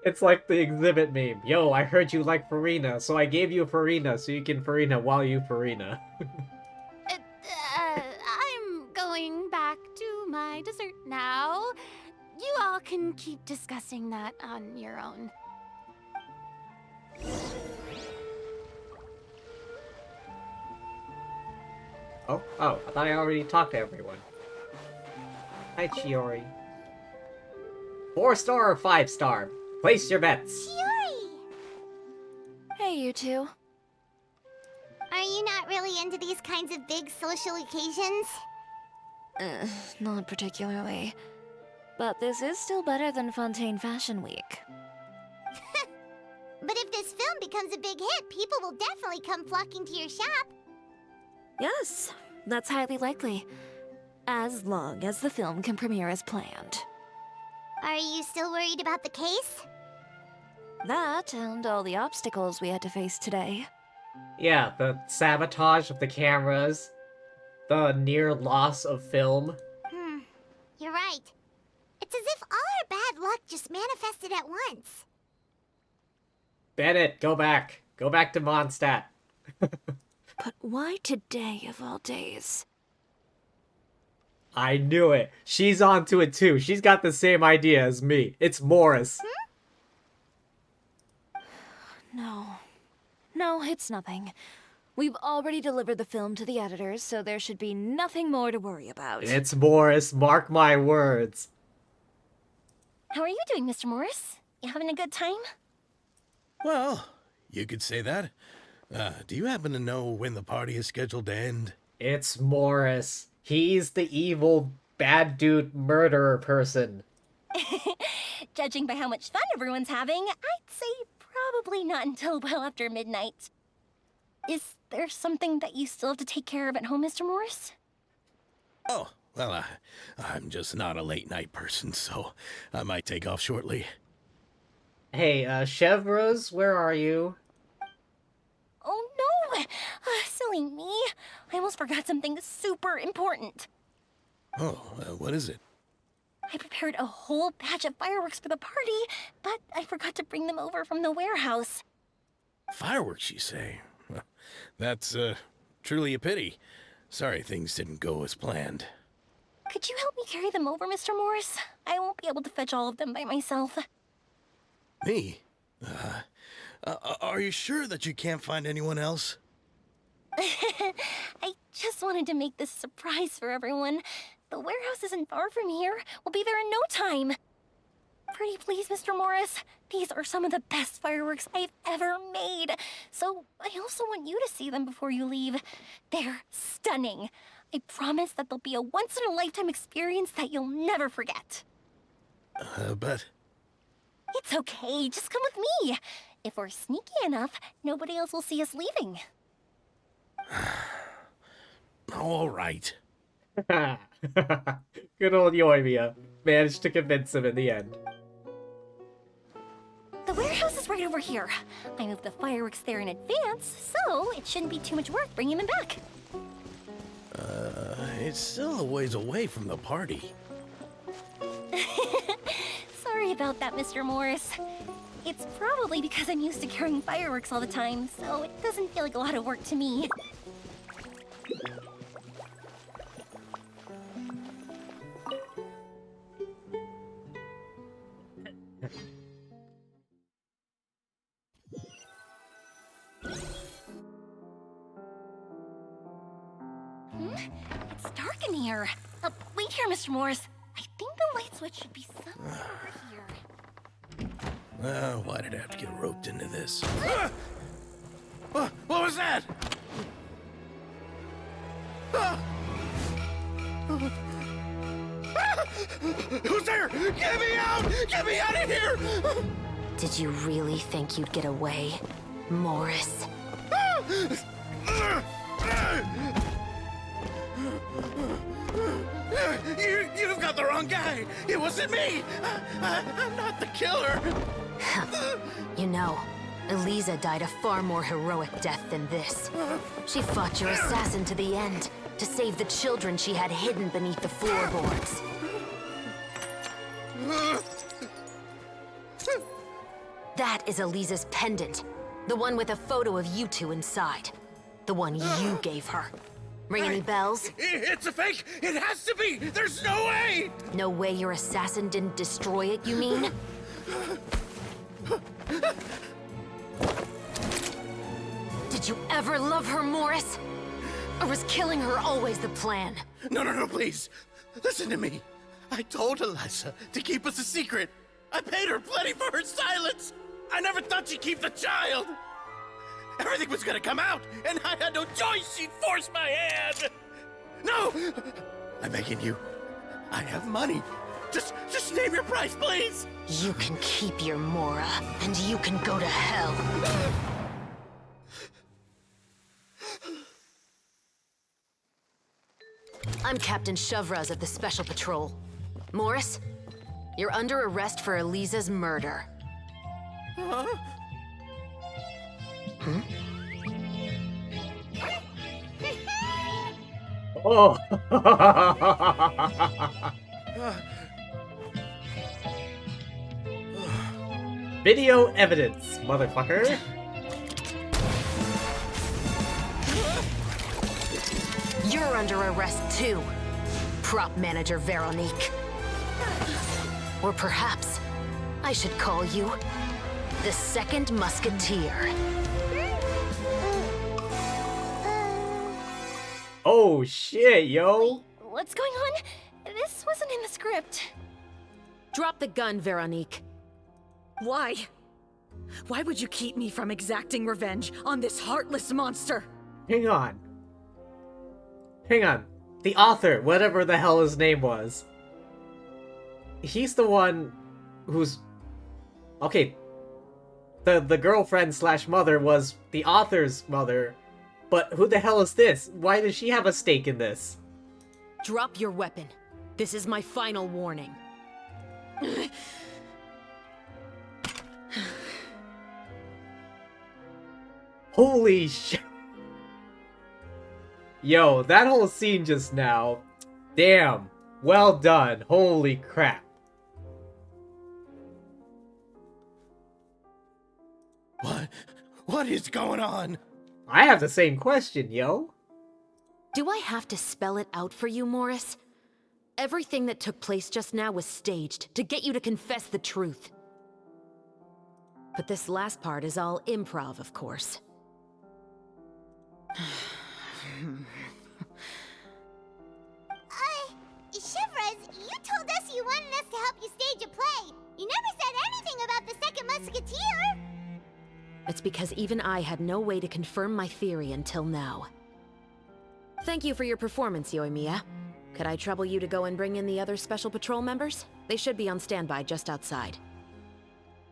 It's like the exhibit meme. Yo, I heard you like Farina, so I gave you Farina so you can Farina while you Farina. I'm going back to my dessert now. You all can keep discussing that on your own. Oh, I thought I already talked to everyone. Hi, Chiori. 4-star or 5-star? Place your bets. Chiori! Hey, you two. Are you not really into these kinds of big social occasions? Not particularly. But this is still better than Fontaine Fashion Week. But if this film becomes a big hit, people will definitely come flocking to your shop. Yes, that's highly likely. As long as the film can premiere as planned. Are you still worried about the case? That and all the obstacles we had to face today. Yeah, the sabotage of the cameras, the near loss of film. You're right. It's It's as if all our bad luck just manifested at once. Bennett, go back. Go back to Mondstadt. But why today of all days? I knew it. She's onto it too. She's got the same idea as me. It's Morris. No. No, it's nothing. We've already delivered the film to the editors, so there should be nothing more to worry about. It's Morris. Mark my words. How are you doing, Mr. Morris? You having a good time? Well, you could say that. Do you happen to know when the party is scheduled to end? It's Morris. He's the evil, bad dude murderer person. Judging by how much fun everyone's having, I'd say probably not until well after midnight. Is there something that you still have to take care of at home, Mr. Morris? Oh, well, I'm just not a late night person, so I might take off shortly. Hey, Chevreuse, where are you? Oh no! Silly me. I almost forgot something super important. Oh, what is it? I prepared a whole batch of fireworks for the party, but I forgot to bring them over from the warehouse. Fireworks, you say? Well, that's, truly a pity. Sorry things didn't go as planned. Could you help me carry them over, Mr. Morris? I won't be able to fetch all of them by myself. Me? Are you sure that you can't find anyone else? I just wanted to make this a surprise for everyone. The warehouse isn't far from here. We'll be there in no time. Pretty please, Mr. Morris. These are some of the best fireworks I've ever made. So I also want you to see them before you leave. They're stunning. I promise that they'll be a once-in-a-lifetime experience that you'll never forget. But... It's okay. Just come with me. If we're sneaky enough, nobody else will see us leaving. All right. Good old Yoimiya. Managed to convince him in the end. The warehouse is right over here. I moved the fireworks there in advance, so it shouldn't be too much work bringing them back. It's still a ways away from the party. Sorry about that, Mr. Morris. It's probably because I'm used to carrying fireworks all the time, so it doesn't feel like a lot of work to me. It's dark in here. Wait here, Mr. Morris. I think the light switch should be somewhere over here. Why did I have to get roped into this? What was that? Who's there? Get me out! Get me out of here! Did you really think you'd get away, Morris? You've got the wrong guy. It wasn't me. I'm not the killer. You know, Eliza died a far more heroic death than this. She fought your assassin to the end, to save the children she had hidden beneath the floorboards. That is Eliza's pendant. The one with a photo of you two inside. The one you gave her. Ring any bells? It's a fake! It has to be! There's no way! No way your assassin didn't destroy it, you mean? Did you ever love her, Morris? Or was killing her always the plan? No, please. Listen to me. I told Eliza to keep us a secret. I paid her plenty for her silence. I never thought she'd keep the child. Everything was gonna come out, and I had no choice. She'd force my hand. No! I'm begging you. I have money. Just name your price, please. You can keep your Mora, and you can go to hell. I'm Captain Chevreuse of the Special Patrol. Morris, you're under arrest for Eliza's murder. Huh? Hmm? Oh! Video evidence, motherfucker. You're under arrest too, prop manager Veronique. Or perhaps I should call you the Second Musketeer. Oh shit, yo. What's going on? This wasn't in the script. Drop the gun, Veronique. Why? Why would you keep me from exacting revenge on this heartless monster? Hang on. Hang on. The author, whatever the hell his name was. He's the one who's... Okay. The girlfriend slash mother was the author's mother. But who the hell is this? Why does she have a stake in this? Drop your weapon. This is my final warning. Holy shit. Yo, that whole scene just now. Damn. Well done. Holy crap. What is going on? I have the same question, yo. Do I have to spell it out for you, Morris? Everything that took place just now was staged to get you to confess the truth. But this last part is all improv, of course. Chevres, you told us you wanted us to help you stage a play. You never said anything about the Second Musketeer. It's because even I had no way to confirm my theory until now. Thank you for your performance, Yoimiya. Could I trouble you to go and bring in the other Special Patrol members? They should be on standby just outside.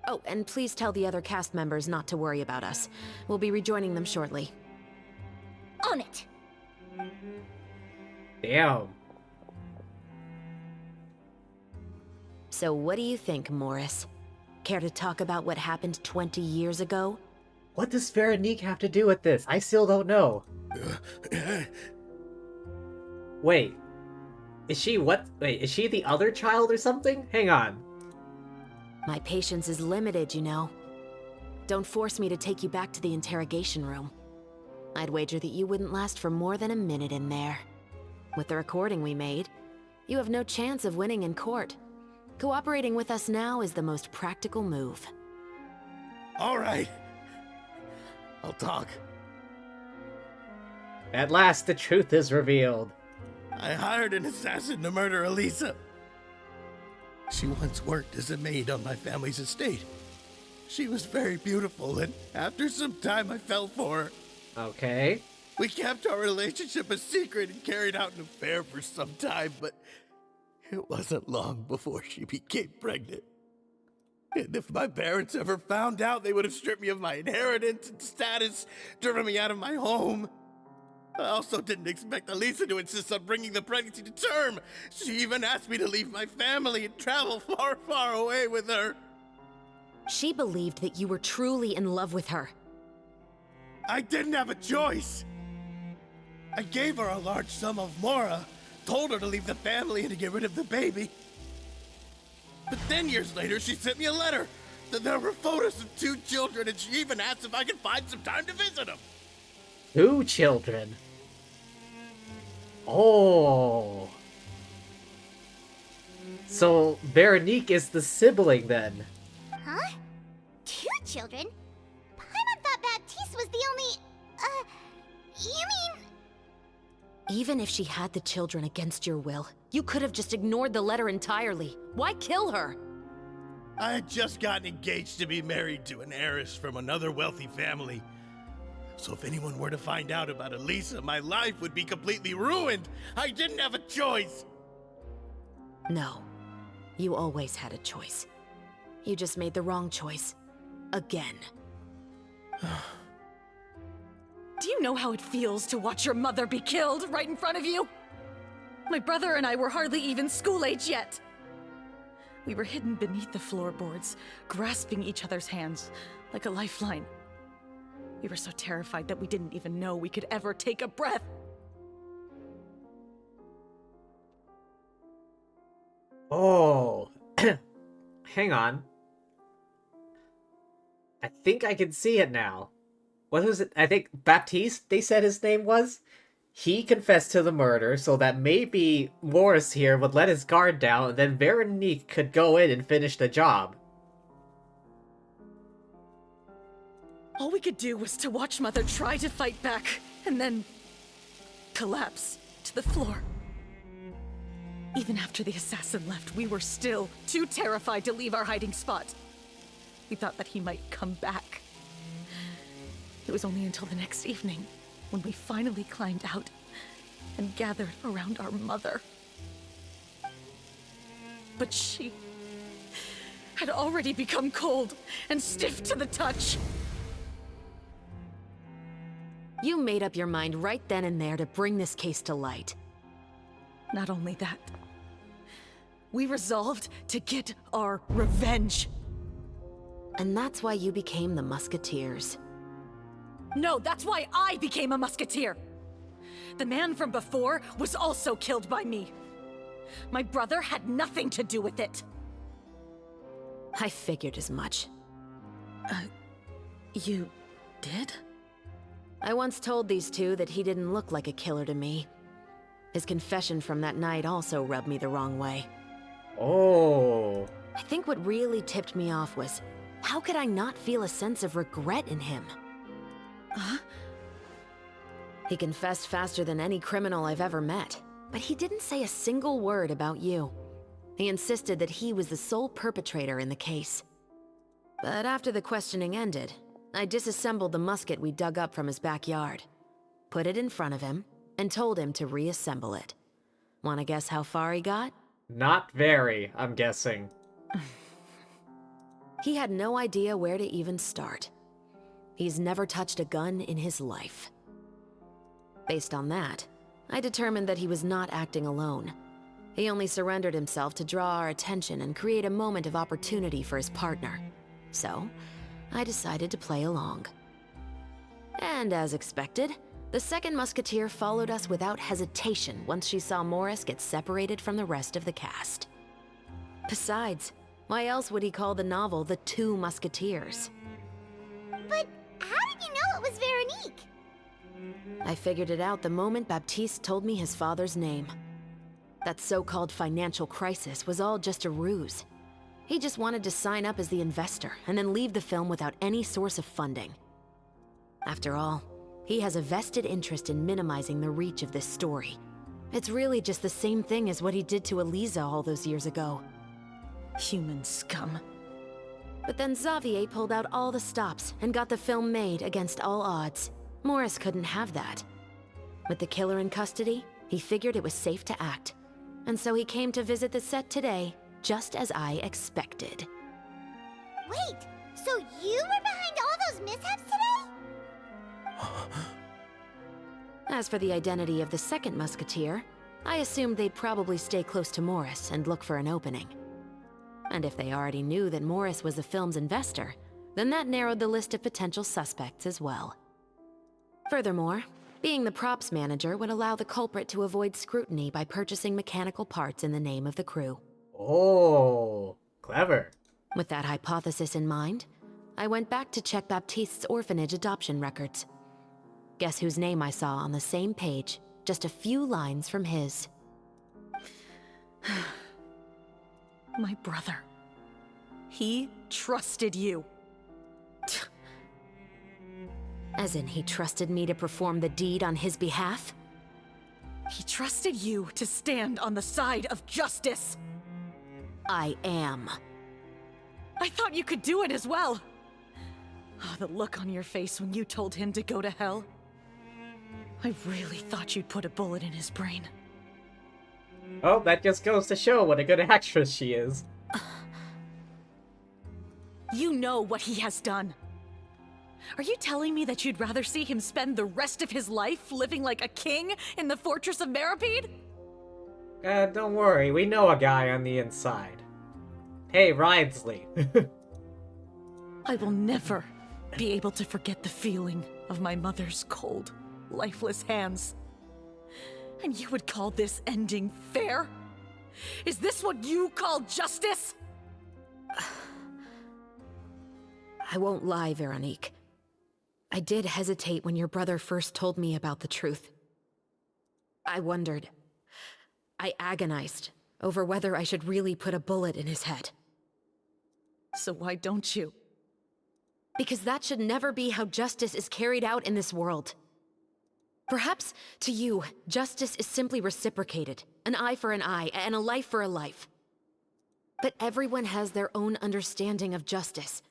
Oh, and please tell the other cast members not to worry about us. We'll be rejoining them shortly. On it. Damn. So what do you think, Morris? Care to talk about what happened 20 years ago? What does Veronique have to do with this? I still don't know. Wait. Is she what? Wait, is she the other child or something? Hang on. My patience is limited, you know. Don't force me to take you back to the interrogation room. I'd wager that you wouldn't last for more than a minute in there. With the recording we made, you have no chance of winning in court. Cooperating with us now is the most practical move. All right. I'll talk. At last, the truth is revealed. I hired an assassin to murder Elisa. She once worked as a maid on my family's estate. She was very beautiful, and after some time I fell for her. Okay. We kept our relationship a secret and carried out an affair for some time, but it wasn't long before she became pregnant. And if my parents ever found out, they would have stripped me of my inheritance and status, driven me out of my home. I also didn't expect Elisa to insist on bringing the pregnancy to term. She even asked me to leave my family and travel far, far away with her. She believed that you were truly in love with her. I didn't have a choice. I gave her a large sum of mora, told her to leave the family and to get rid of the baby. But then years later, she sent me a letter. There were photos of 2 children, and she even asked if I could find some time to visit them. 2 children. Oh. So, Veronique is the sibling then. Huh? 2 children? Paimon thought Baptiste was the only... you mean... Even if she had the children against your will, you could have just ignored the letter entirely. Why kill her? I had just gotten engaged to be married to an heiress from another wealthy family. So if anyone were to find out about Elisa, my life would be completely ruined. I didn't have a choice. No. You always had a choice. You just made the wrong choice. Again. Do you know how it feels to watch your mother be killed right in front of you? My brother and I were hardly even school age yet. We were hidden beneath the floorboards, grasping each other's hands like a lifeline. We were so terrified that we didn't even know we could ever take a breath. Oh. Hang on. I think I can see it now. What was it? I think Baptiste, they said his name was? He confessed to the murder so that maybe Morris here would let his guard down and then Veronique could go in and finish the job. All we could do was to watch Mother try to fight back, and then collapse to the floor. Even after the assassin left, we were still too terrified to leave our hiding spot. We thought that he might come back. It was only until the next evening when we finally climbed out and gathered around our mother. But she had already become cold and stiff to the touch. You made up your mind right then and there to bring this case to light. Not only that, we resolved to get our revenge. And that's why you became the Musketeers. No, that's why I became a musketeer. The man from before was also killed by me. My brother had nothing to do with it. I figured as much. You did? I once told these two that he didn't look like a killer to me. His confession from that night also rubbed me the wrong way. Oh. I think what really tipped me off was, how could I not feel a sense of regret in him? Huh? He confessed faster than any criminal I've ever met, but he didn't say a single word about you. He insisted that he was the sole perpetrator in the case. But after the questioning ended, I disassembled the musket we dug up from his backyard, put it in front of him, and told him to reassemble it. Wanna guess how far he got? Not very, I'm guessing. He had no idea where to even start. He's never touched a gun in his life. Based on that, I determined that he was not acting alone. He only surrendered himself to draw our attention and create a moment of opportunity for his partner. So, I decided to play along. And as expected, the second musketeer followed us without hesitation once she saw Morris get separated from the rest of the cast. Besides, why else would he call the novel The Two Musketeers? But how did you know it was Veronique? I figured it out the moment Baptiste told me his father's name. That so-called financial crisis was all just a ruse. He just wanted to sign up as the investor and then leave the film without any source of funding. After all, he has a vested interest in minimizing the reach of this story. It's really just the same thing as what he did to Eliza all those years ago. Human scum. But then Xavier pulled out all the stops and got the film made against all odds. Morris couldn't have that. With the killer in custody, he figured it was safe to act. And so he came to visit the set today, just as I expected. Wait, so you were behind all those mishaps today? As for the identity of the second musketeer, I assumed they'd probably stay close to Morris and look for an opening. And if they already knew that Morris was the film's investor, then that narrowed the list of potential suspects as well. Furthermore, being the props manager would allow the culprit to avoid scrutiny by purchasing mechanical parts in the name of the crew. Oh, clever. With that hypothesis in mind, I went back to check Baptiste's orphanage adoption records. Guess whose name I saw on the same page, just a few lines from his. My brother. He trusted you. As in, he trusted me to perform the deed on his behalf? He trusted you to stand on the side of justice. I am. I thought you could do it as well. Oh, the look on your face when you told him to go to hell. I really thought you'd put a bullet in his brain. Oh, that just goes to show what a good actress she is. You know what he has done. Are you telling me that you'd rather see him spend the rest of his life living like a king in the fortress of Meripede? Don't worry, we know a guy on the inside. Hey, Ridesley. I will never be able to forget the feeling of my mother's cold, lifeless hands. And you would call this ending fair? Is this what you call justice? I won't lie, Veronique. I did hesitate when your brother first told me about the truth. I wondered. I agonized over whether I should really put a bullet in his head. So why don't you? Because that should never be how justice is carried out in this world. Perhaps, to you, justice is simply reciprocated. An eye for an eye, and a life for a life. But everyone has their own understanding of justice.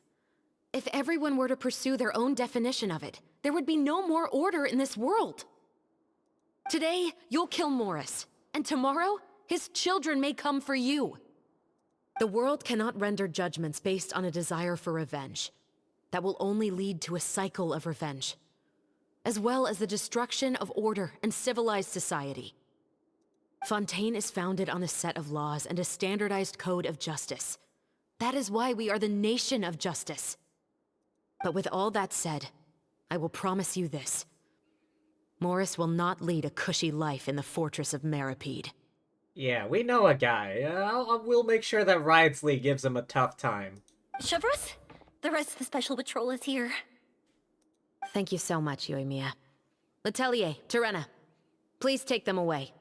If everyone were to pursue their own definition of it, there would be no more order in this world. Today, you'll kill Morris, and tomorrow, his children may come for you. The world cannot render judgments based on a desire for revenge. That will only lead to a cycle of revenge, as well as the destruction of order and civilized society. Fontaine is founded on a set of laws and a standardized code of justice. That is why we are the nation of justice. But with all that said, I will promise you this. Morris will not lead a cushy life in the fortress of Meripede. Yeah, we know a guy. We'll make sure that Wriothesley gives him a tough time. Chevreuse? The rest of the Special Patrol is here. Thank you so much, Yoimiya. Letelier, Terena, please take them away.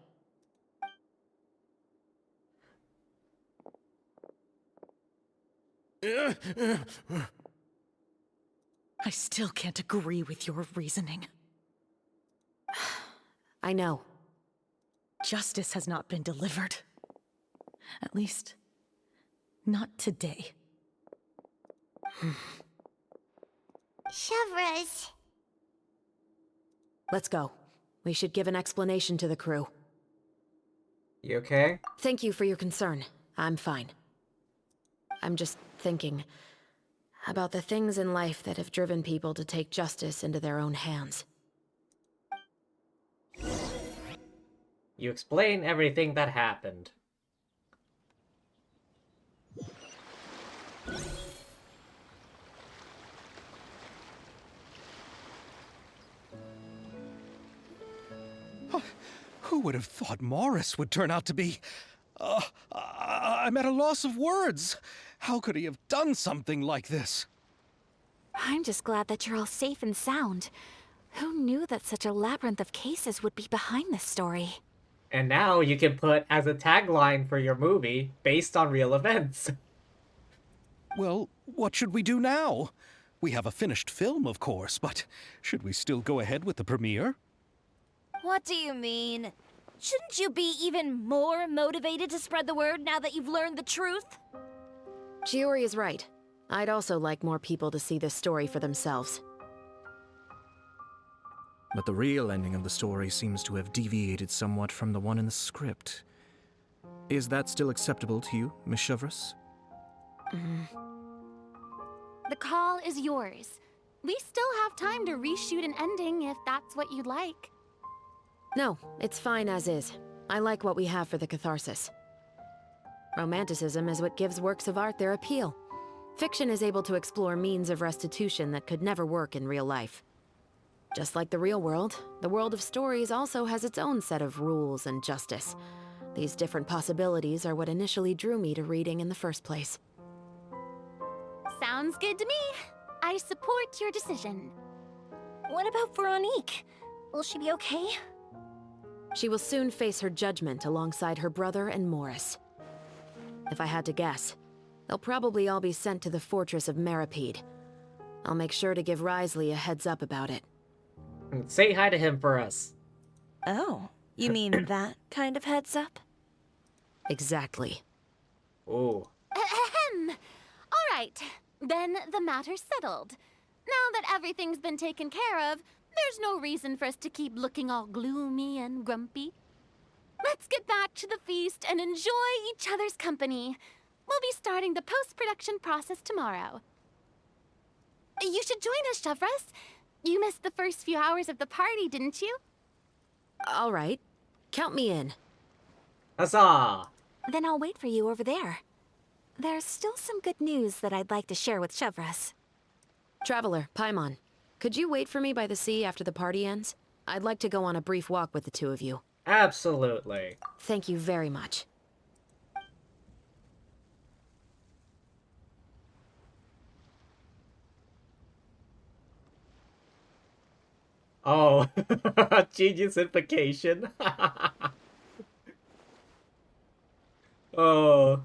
I still can't agree with your reasoning. I know. Justice has not been delivered. At least, not today. Chevreuse. Let's go. We should give an explanation to the crew. You okay? Thank you for your concern. I'm fine. I'm just thinking about the things in life that have driven people to take justice into their own hands. You explain everything that happened. Who would have thought Morris would turn out to be... I'm at a loss of words. How could he have done something like this? I'm just glad that you're all safe and sound. Who knew that such a labyrinth of cases would be behind this story? And now you can put as a tagline for your movie, based on real events. Well, what should we do now? We have a finished film, of course, but should we still go ahead with the premiere? What do you mean? Shouldn't you be even more motivated to spread the word now that you've learned the truth? Chiori is right. I'd also like more people to see this story for themselves. But the real ending of the story seems to have deviated somewhat from the one in the script. Is that still acceptable to you, Miss Chevreuse? The call is yours. We still have time to reshoot an ending if that's what you'd like. No, it's fine as is. I like what we have for the catharsis. Romanticism is what gives works of art their appeal. Fiction is able to explore means of restitution that could never work in real life. Just like the real world, the world of stories also has its own set of rules and justice. These different possibilities are what initially drew me to reading in the first place. Sounds good to me. I support your decision. What about Veronique? Will she be okay? She will soon face her judgment alongside her brother and Morris. If I had to guess, they'll probably all be sent to the fortress of Meripede. I'll make sure to give Wriothesley a heads up about it. Say hi to him for us. Oh, you mean that kind of heads up? Exactly. Ooh. Ahem. All right, then the matter's settled. Now that everything's been taken care of, there's no reason for us to keep looking all gloomy and grumpy. Let's get back to the feast and enjoy each other's company. We'll be starting the post-production process tomorrow. You should join us, Chevreuse. You missed the first few hours of the party, didn't you? All right. Count me in. Huzzah! Then I'll wait for you over there. There's still some good news that I'd like to share with Chevreuse. Traveler, Paimon, could you wait for me by the sea after the party ends? I'd like to go on a brief walk with the two of you. Absolutely. Thank you very much. Oh, genius implication. Oh.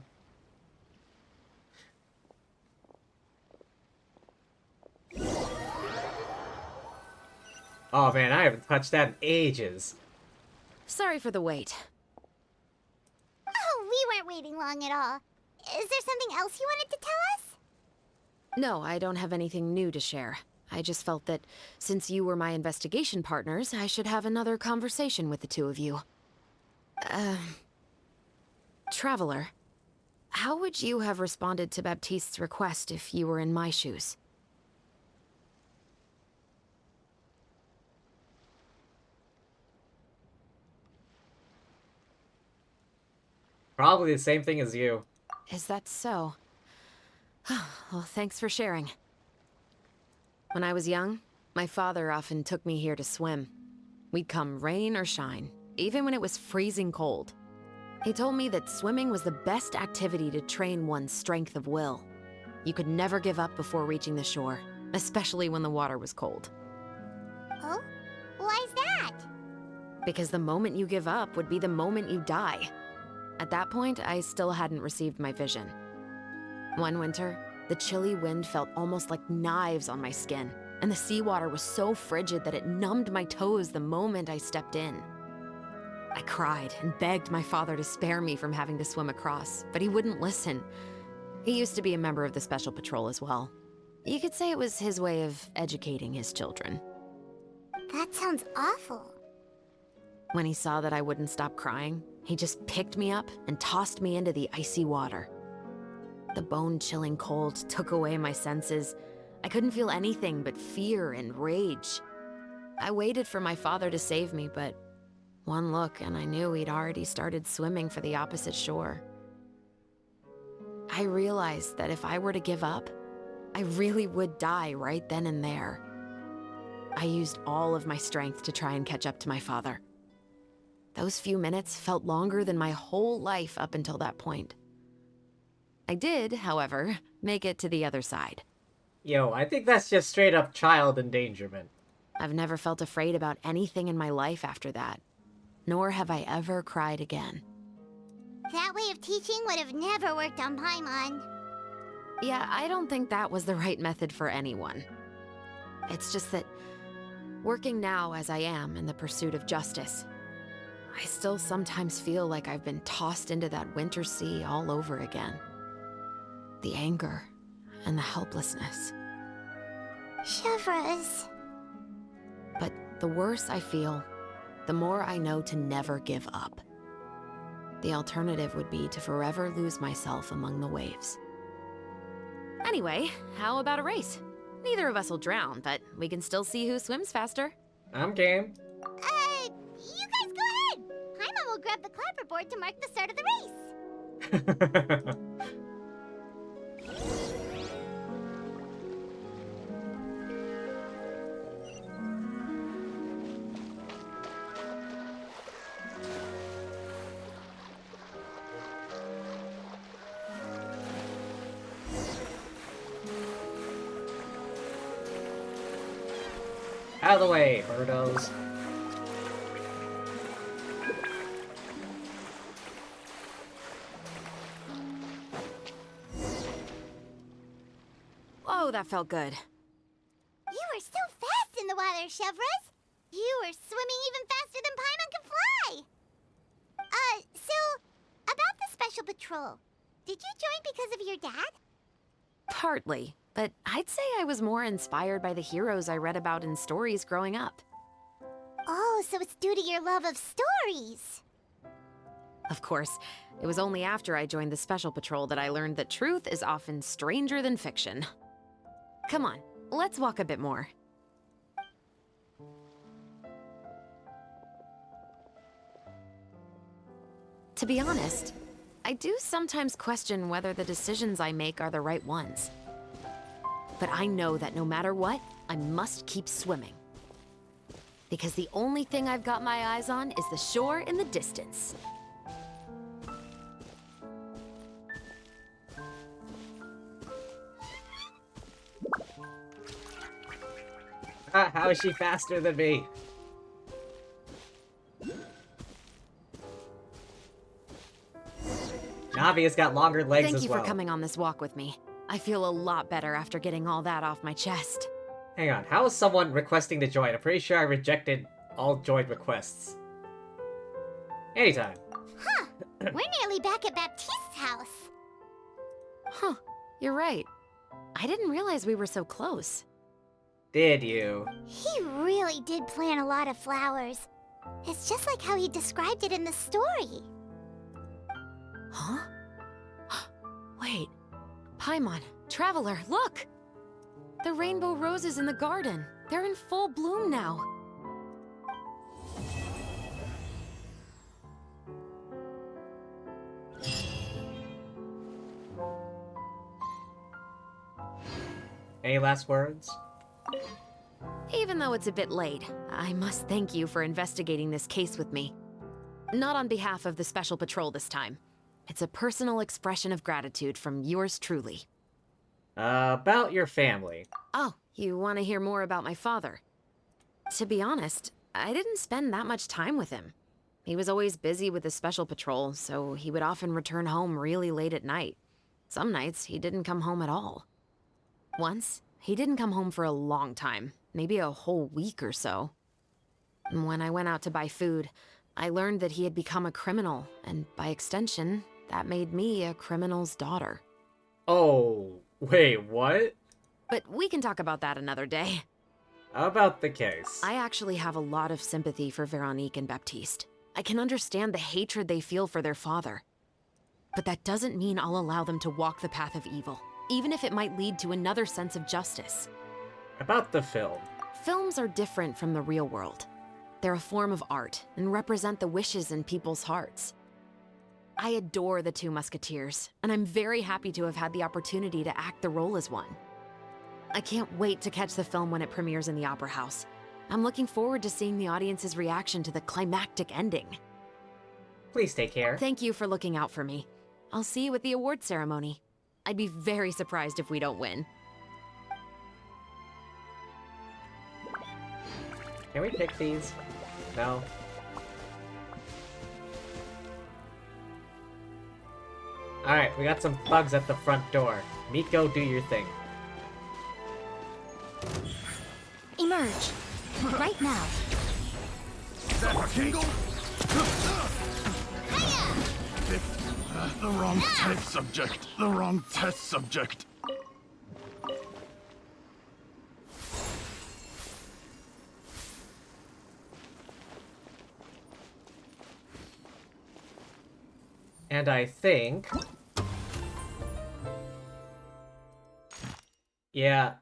Oh man, I haven't touched that in ages. Sorry for the wait. Oh, we weren't waiting long at all. Is there something else you wanted to tell us? No, I don't have anything new to share. I just felt that since you were my investigation partners, I should have another conversation with the two of you. Traveler, how would you have responded to Baptiste's request if you were in my shoes? Probably the same thing as you. Is that so? Well, thanks for sharing. When I was young, my father often took me here to swim. We'd come rain or shine, even when it was freezing cold. He told me that swimming was the best activity to train one's strength of will. You could never give up before reaching the shore, especially when the water was cold. Oh? Why's that? Because the moment you give up would be the moment you die. At that point, I still hadn't received my vision. One winter, the chilly wind felt almost like knives on my skin, and the seawater was so frigid that it numbed my toes the moment I stepped in. I cried and begged my father to spare me from having to swim across, but he wouldn't listen. He used to be a member of the Special Patrol as well. You could say it was his way of educating his children. That sounds awful. When he saw that I wouldn't stop crying, he just picked me up and tossed me into the icy water. The bone-chilling cold took away my senses. I couldn't feel anything but fear and rage. I waited for my father to save me, but one look and I knew he'd already started swimming for the opposite shore. I realized that if I were to give up, I really would die right then and there. I used all of my strength to try and catch up to my father. Those few minutes felt longer than my whole life up until that point. I did, however, make it to the other side. Yo, I think that's just straight up child endangerment. I've never felt afraid about anything in my life after that, nor have I ever cried again. That way of teaching would have never worked on Paimon. Yeah, I don't think that was the right method for anyone. It's just that, working now as I am in the pursuit of justice, I still sometimes feel like I've been tossed into that winter sea all over again. The anger and the helplessness. Chevres. But the worse I feel, the more I know to never give up. The alternative would be to forever lose myself among the waves. Anyway, how about a race? Neither of us will drown, but we can still see who swims faster. I'm game. You guys go ahead! Paimon will grab the clapperboard to mark the start of the race. Out of the way, birdos. Whoa, that felt good. You were so fast in the water, Chevres. You were swimming even faster than Paimon can fly. So, about the Special Patrol, did you join because of your dad? Partly, but I'd say I was more inspired by the heroes I read about in stories growing up. Oh, so it's due to your love of stories. Of course, it was only after I joined the Special Patrol that I learned that truth is often stranger than fiction. Come on, let's walk a bit more. To be honest, I do sometimes question whether the decisions I make are the right ones. But I know that no matter what, I must keep swimming. Because the only thing I've got my eyes on is the shore in the distance. How is she faster than me? Navia's got longer legs Thank as you well. for coming on this walk with me. I feel a lot better after getting all that off my chest. Hang on, how is someone requesting to join? I'm pretty sure I rejected all join requests. Anytime. Huh. We're nearly back at Baptiste's house. Huh, you're right. I didn't realize we were so close. Did you? He really did plant a lot of flowers. It's just like how he described it in the story. Huh? Wait. Paimon, Traveler, look! The rainbow roses in the garden. They're in full bloom now. Any last words? Even though it's a bit late, I must thank you for investigating this case with me. Not on behalf of the Special Patrol this time. It's a personal expression of gratitude from yours truly. About your family. Oh, you want to hear more about my father? To be honest, I didn't spend that much time with him. He was always busy with the Special Patrol, so he would often return home really late at night. Some nights, he didn't come home at all. Once, he didn't come home for a long time, maybe a whole week or so. When I went out to buy food, I learned that he had become a criminal, and by extension, that made me a criminal's daughter. Oh, wait, what? But we can talk about that another day. How about the case? I actually have a lot of sympathy for Veronique and Baptiste. I can understand the hatred they feel for their father. But that doesn't mean I'll allow them to walk the path of evil, even if it might lead to another sense of justice. About the film. Films are different from the real world. They're a form of art and represent the wishes in people's hearts. I adore the Two Musketeers, and I'm very happy to have had the opportunity to act the role as one. I can't wait to catch the film when it premieres in the Opera House. I'm looking forward to seeing the audience's reaction to the climactic ending. Please take care. Thank you for looking out for me. I'll see you at the award ceremony. I'd be very surprised if we don't win. Can we pick these? No. Alright, we got some thugs at the front door. Miko, do your thing. Emerge. Right now. That tingle? The wrong test subject. The wrong test subject. And I think... yeah.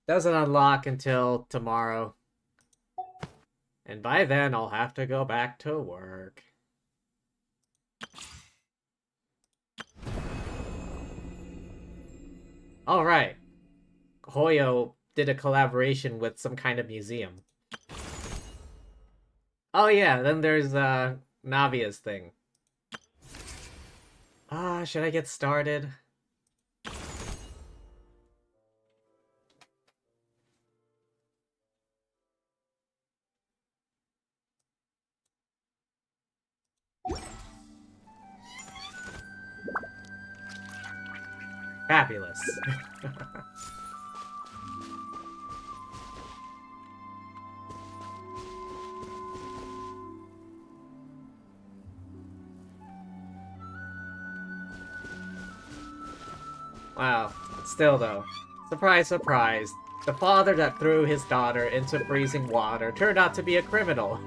Doesn't unlock until tomorrow. And by then, I'll have to go back to work. Alright. Hoyo did a collaboration with some kind of museum. Oh yeah, then there's Navia's thing. Should I get started? Fabulous. Wow. Still though. Surprise, surprise. The father that threw his daughter into freezing water turned out to be a criminal.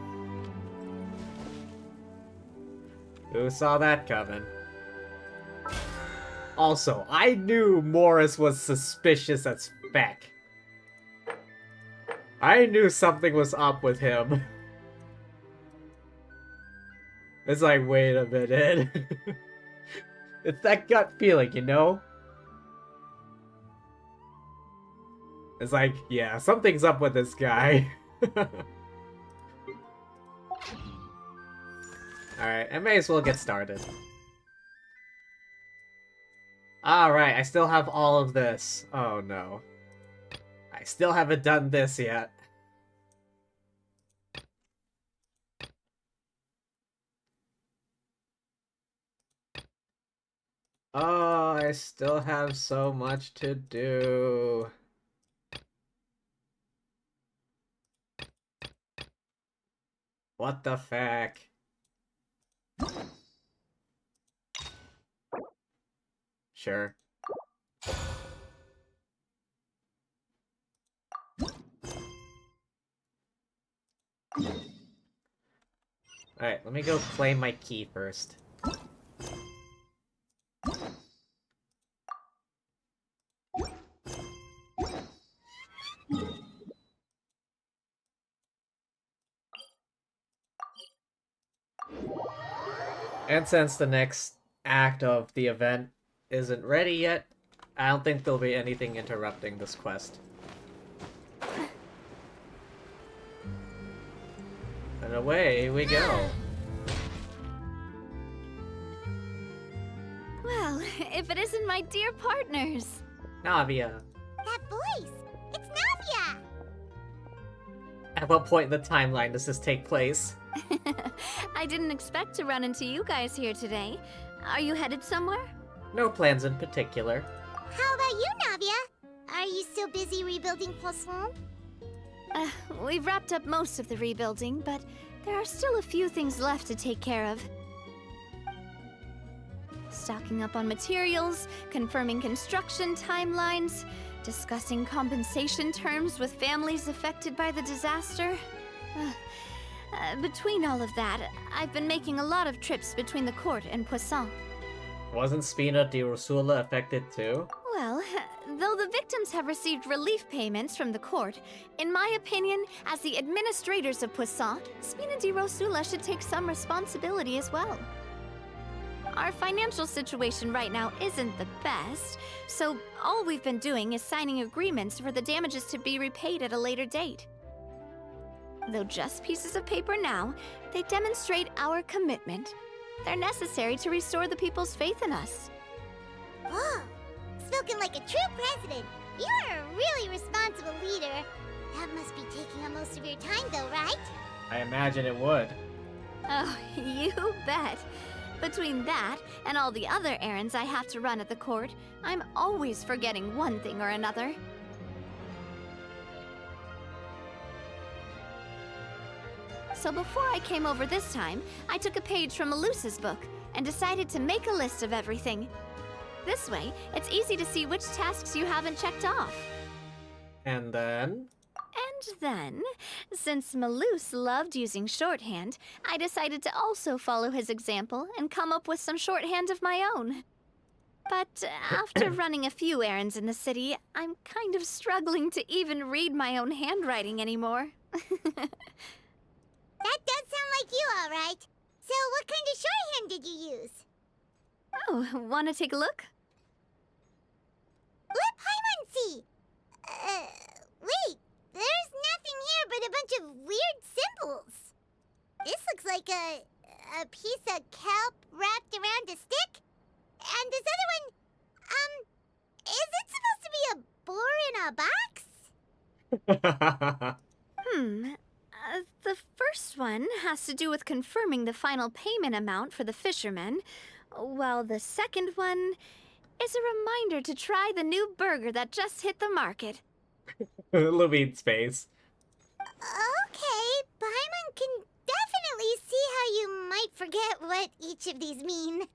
Who saw that coming? Also, I knew Morris was suspicious as feck. I knew something was up with him. It's like, wait a minute. It's that gut feeling, you know? It's like, yeah, something's up with this guy. Alright, I may as well get started. Alright, I still have all of this. Oh no. I still haven't done this yet. Oh, I still have so much to do. What the fuck? Sure. Alright, let me go claim my key first. And since the next act of the event isn't ready yet, I don't think there'll be anything interrupting this quest. And away we go. Well, if it isn't my dear partners. Navia. That voice! It's Navia! At what point in the timeline does this take place? I didn't expect to run into you guys here today. Are you headed somewhere? No plans in particular. How about you, Navia? Are you still busy rebuilding Poisson? We've wrapped up most of the rebuilding, but there are still a few things left to take care of. Stocking up on materials, confirming construction timelines, discussing compensation terms with families affected by the disaster. Between all of that, I've been making a lot of trips between the court and Poisson. Wasn't Spina di Rosula affected too? Well, though the victims have received relief payments from the court, in my opinion, as the administrators of Poisson, Spina di Rosula should take some responsibility as well. Our financial situation right now isn't the best, so all we've been doing is signing agreements for the damages to be repaid at a later date. Though just pieces of paper now, they demonstrate our commitment. They're necessary to restore the people's faith in us. Whoa! Spoken like a true president. You're a really responsible leader. That must be taking up most of your time, though, right? I imagine it would. Oh, you bet. Between that and all the other errands I have to run at the court, I'm always forgetting one thing or another. So before I came over this time, I took a page from Melusa's book and decided to make a list of everything. This way, it's easy to see which tasks you haven't checked off. And then? And then, since Melus loved using shorthand, I decided to also follow his example and come up with some shorthand of my own. But after running a few errands in the city, I'm kind of struggling to even read my own handwriting anymore. That does sound like you, all right. So what kind of shorthand did you use? Oh, wanna take a look? Let Paimon see! Wait, there's nothing here but a bunch of weird symbols. This looks like a piece of kelp wrapped around a stick. And this other one, is it supposed to be a boar in a box? The first one has to do with confirming the final payment amount for the fishermen, while the second one is a reminder to try the new burger that just hit the market. Levine's face. Okay, Paimon can definitely see how you might forget what each of these mean.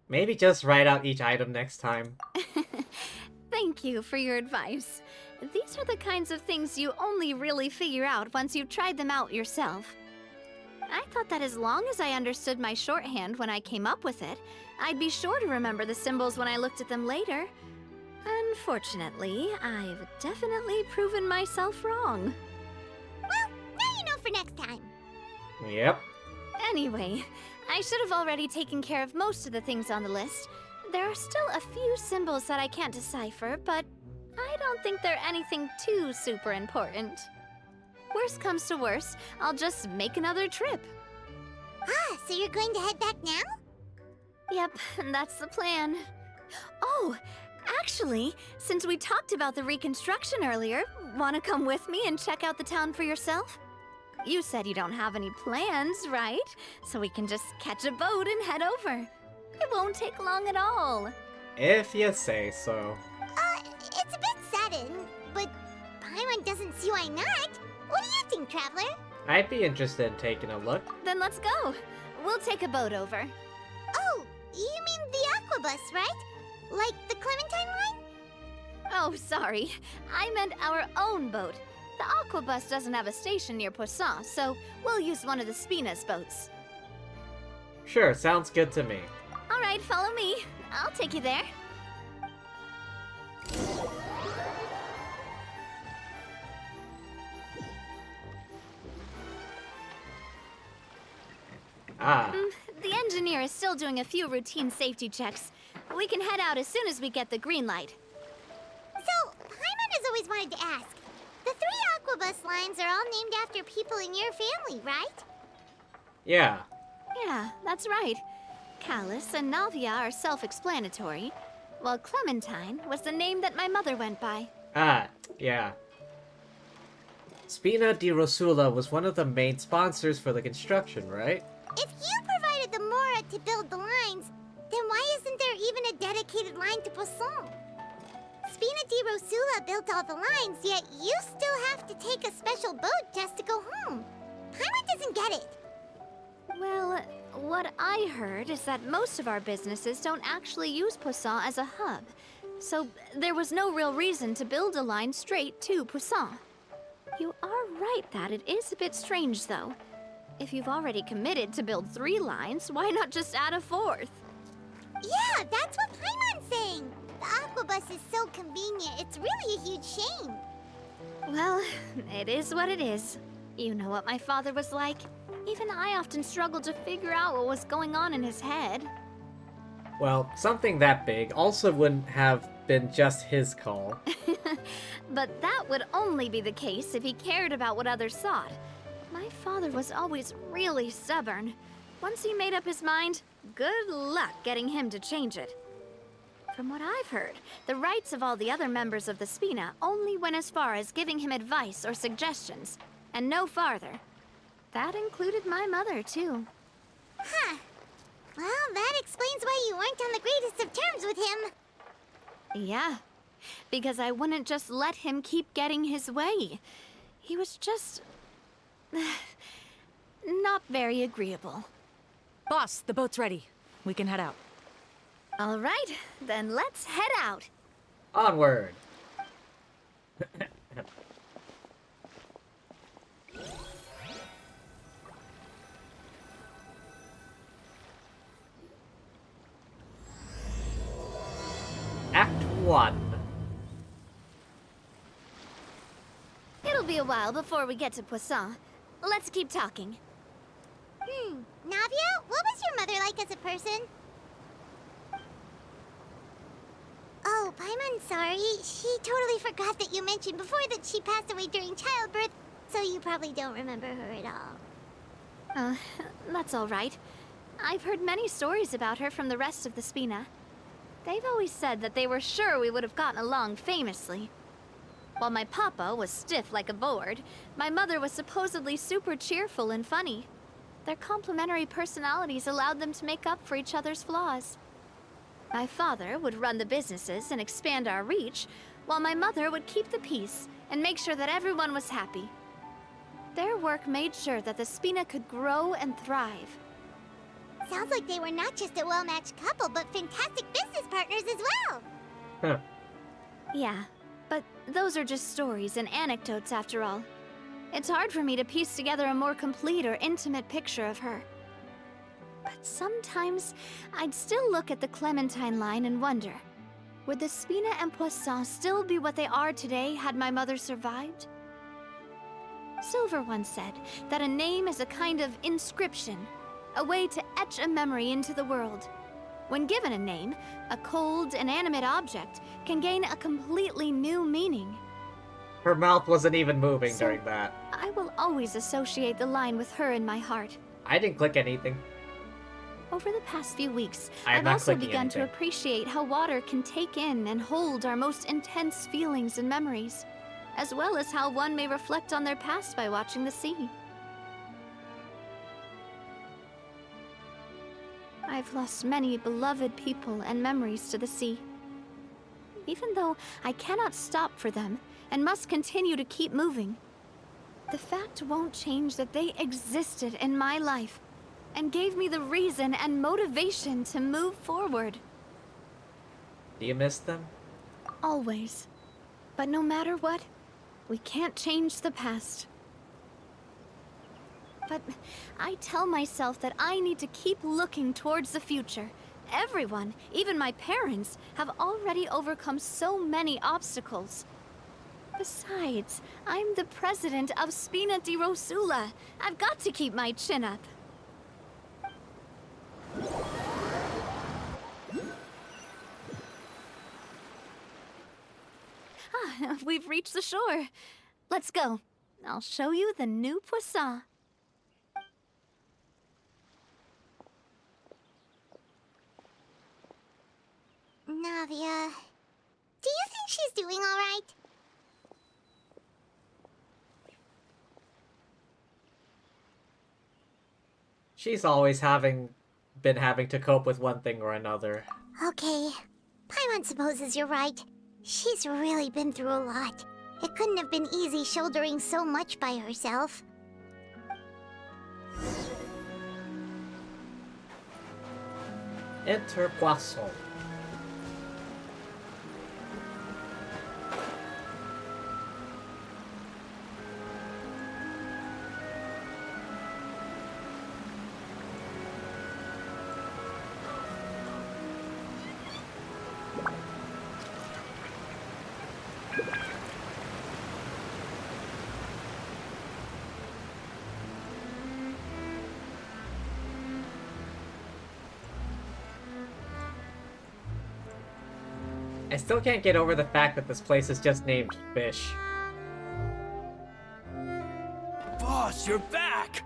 Maybe just write out each item next time. Thank you for your advice. These are the kinds of things you only really figure out once you've tried them out yourself. I thought that as long as I understood my shorthand when I came up with it, I'd be sure to remember the symbols when I looked at them later. Unfortunately, I've definitely proven myself wrong. Well, now you know for next time. Yep. Anyway, I should have already taken care of most of the things on the list. There are still a few symbols that I can't decipher, but I don't think they're anything too super important. Worst comes to worst, I'll just make another trip. Ah, so you're going to head back now? Yep, that's the plan. Oh, Actually, since we talked about the reconstruction earlier, wanna come with me and check out the town for yourself? You said you don't have any plans, right? So we can just catch a boat and head over. It won't take long at all. If you say so. It's a bit sudden, but Paimon doesn't see why not. What do you think, Traveler? I'd be interested in taking a look. Then let's go. We'll take a boat over. Oh, you mean the Aquabus, right? Like the Clementine line? Oh, sorry. I meant our own boat. The Aquabus doesn't have a station near Poisson, so we'll use one of the Spina's boats. Sure, sounds good to me. All right, follow me. I'll take you there. The engineer is still doing a few routine safety checks. We can head out as soon as we get the green light. So, Paimon has always wanted to ask. The 3 Aquabus lines are all named after people in your family, right? Yeah. Yeah, that's right. Callus and Navia are self-explanatory, while Clementine was the name that my mother went by. Yeah. Spina di Rosula was one of the main sponsors for the construction, right? If you provided the Mora to build the lines, then why isn't there even a dedicated line to Poisson? Spina di Rosula built all the lines, yet you still have to take a special boat just to go home. Paimon doesn't get it. Well, what I heard is that most of our businesses don't actually use Poisson as a hub, so there was no real reason to build a line straight to Poisson. You are right that it is a bit strange, though. If you've already committed to build 3 lines, why not just add a 4th? Yeah, that's what Paimon's saying. The Aquabus is so convenient, it's really a huge shame. Well, it is what it is. You know what my father was like. Even I often struggled to figure out what was going on in his head. Well, something that big also wouldn't have been just his call. But that would only be the case if he cared about what others thought. My father was always really stubborn. Once he made up his mind, good luck getting him to change it. From what I've heard, the rights of all the other members of the Spina only went as far as giving him advice or suggestions, and no farther. That included my mother, too. Huh. Well, that explains why you weren't on the greatest of terms with him. Yeah, because I wouldn't just let him keep getting his way. He was just... not very agreeable. Boss, the boat's ready. We can head out. All right, then let's head out. Onward. Act 1. It'll be a while before we get to Poisson. Let's keep talking. Navia, what was your mother like as a person? Oh, Paimon, sorry. She totally forgot that you mentioned before that she passed away during childbirth, so you probably don't remember her at all. That's all right. I've heard many stories about her from the rest of the Spina. They've always said that they were sure we would have gotten along famously. While my papa was stiff like a board, my mother was supposedly super cheerful and funny. Their complementary personalities allowed them to make up for each other's flaws. My father would run the businesses and expand our reach, while my mother would keep the peace and make sure that everyone was happy. Their work made sure that the Spina could grow and thrive. Sounds like they were not just a well-matched couple, but fantastic business partners as well. Huh. Yeah, but those are just stories and anecdotes after all. It's hard for me to piece together a more complete or intimate picture of her. But sometimes, I'd still look at the Clementine line and wonder, would the Spina and Poisson still be what they are today had my mother survived? Silver once said that a name is a kind of inscription, a way to etch a memory into the world. When given a name, a cold, inanimate object can gain a completely new meaning. Her mouth wasn't even moving during that. I will always associate the line with her in my heart. I didn't click anything. Over the past few weeks, I'm I've not also clicking begun to anything. appreciate how water can take in and hold our most intense feelings and memories, as well as how one may reflect on their past by watching the sea. I've lost many beloved people and memories to the sea. Even though I cannot stop for them and must continue to keep moving, the fact won't change that they existed in my life and gave me the reason and motivation to move forward. Do you miss them? Always. But no matter what, we can't change the past. But I tell myself that I need to keep looking towards the future. Everyone, even my parents, have already overcome so many obstacles. Besides, I'm the president of Spina di Rosula. I've got to keep my chin up. Ah, we've reached the shore. Let's go. I'll show you the new poisson. Navia, do you think she's doing all right? She's always been having to cope with one thing or another. Okay, Paimon supposes you're right. She's really been through a lot. It couldn't have been easy shouldering so much by herself. Enter Poisson. I still can't get over the fact that this place is just named Fish. Boss, you're back!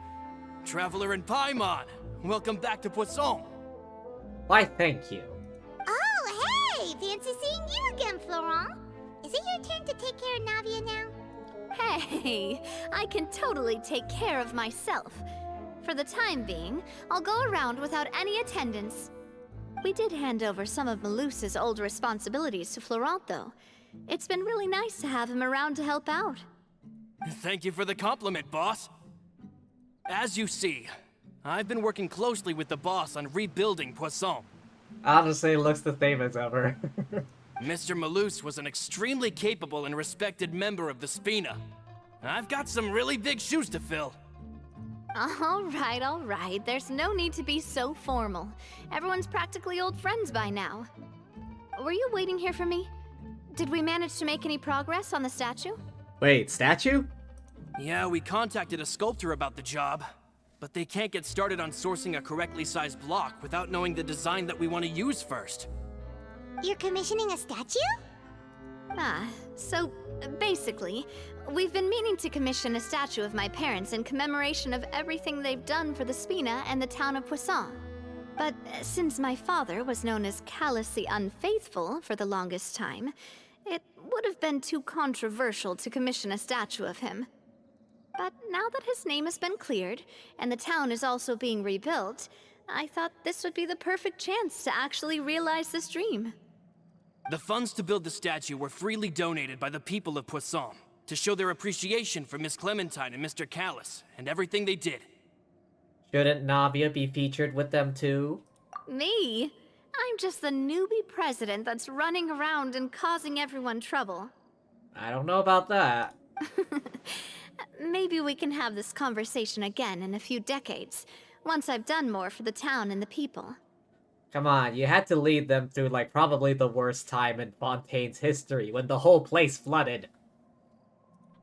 Traveler in Paimon, welcome back to Poisson. Why, thank you. Oh, hey! Fancy seeing you again, Florent. Is it your turn to take care of Navia now? Hey, I can totally take care of myself. For the time being, I'll go around without any attendance. We did hand over some of Malus's old responsibilities to Florent, though. It's been really nice to have him around to help out. Thank you for the compliment, boss. As you see, I've been working closely with the boss on rebuilding Poisson. Honestly, it looks the same as ever. Mr. Malus was an extremely capable and respected member of the Spina. I've got some really big shoes to fill. All right. There's no need to be so formal. Everyone's practically old friends by now. Were you waiting here for me? Did we manage to make any progress on the statue? Wait, statue? Yeah, we contacted a sculptor about the job, but they can't get started on sourcing a correctly sized block without knowing the design that we want to use first. You're commissioning a statue? So basically, we've been meaning to commission a statue of my parents in commemoration of everything they've done for the Spina and the town of Poisson. But since my father was known as Callus the Unfaithful for the longest time, it would have been too controversial to commission a statue of him. But now that his name has been cleared, and the town is also being rebuilt, I thought this would be the perfect chance to actually realize this dream. The funds to build the statue were freely donated by the people of Poisson to show their appreciation for Miss Clementine and Mr. Callus and everything they did. Shouldn't Navia be featured with them too? Me? I'm just the newbie president that's running around and causing everyone trouble. I don't know about that. Maybe we can have this conversation again in a few decades, once I've done more for the town and the people. Come on, you had to lead them through, like, probably the worst time in Fontaine's history, when the whole place flooded.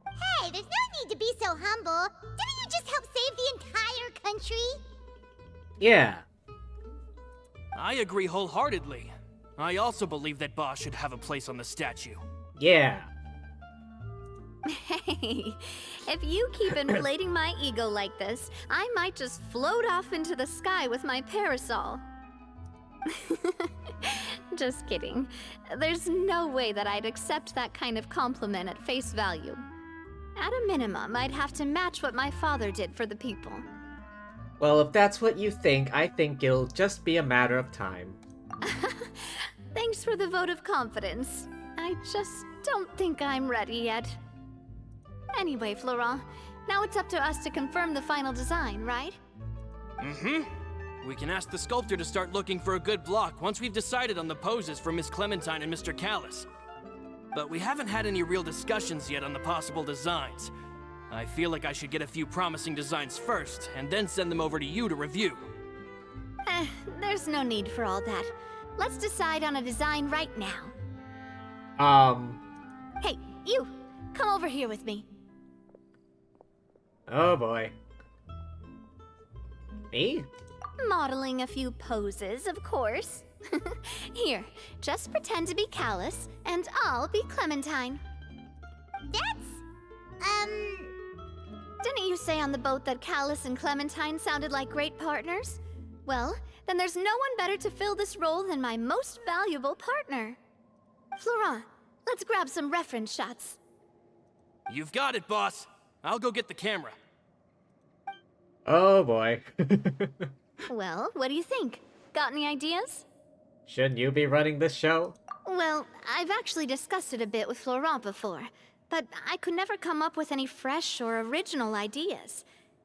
Hey, there's no need to be so humble. Didn't you just help save the entire country? Yeah. I agree wholeheartedly. I also believe that Boss should have a place on the statue. Yeah. Hey, if you keep inflating my ego like this, I might just float off into the sky with my parasol. Just kidding. There's no way that I'd accept that kind of compliment at face value. At a minimum, I'd have to match what my father did for the people. Well, if that's what you think, I think it'll just be a matter of time. Thanks for the vote of confidence. I just don't think I'm ready yet. Anyway, Florent, now it's up to us to confirm the final design, right? We can ask the sculptor to start looking for a good block once we've decided on the poses for Miss Clementine and Mr. Callis. But we haven't had any real discussions yet on the possible designs. I feel like I should get a few promising designs first, and then send them over to you to review. There's no need for all that. Let's decide on a design right now. Hey, you! Come over here with me. Oh boy. Me? Modeling a few poses, of course. Here, just pretend to be Callis, and I'll be Clementine. Didn't you say on the boat that Callis and Clementine sounded like great partners? Well, then there's no one better to fill this role than my most valuable partner. Florent, let's grab some reference shots. You've got it, boss. I'll go get the camera. Oh boy. Well, what do you think? Got any ideas? Shouldn't you be running this show? Well, I've actually discussed it a bit with Florent before, but I could never come up with any fresh or original ideas.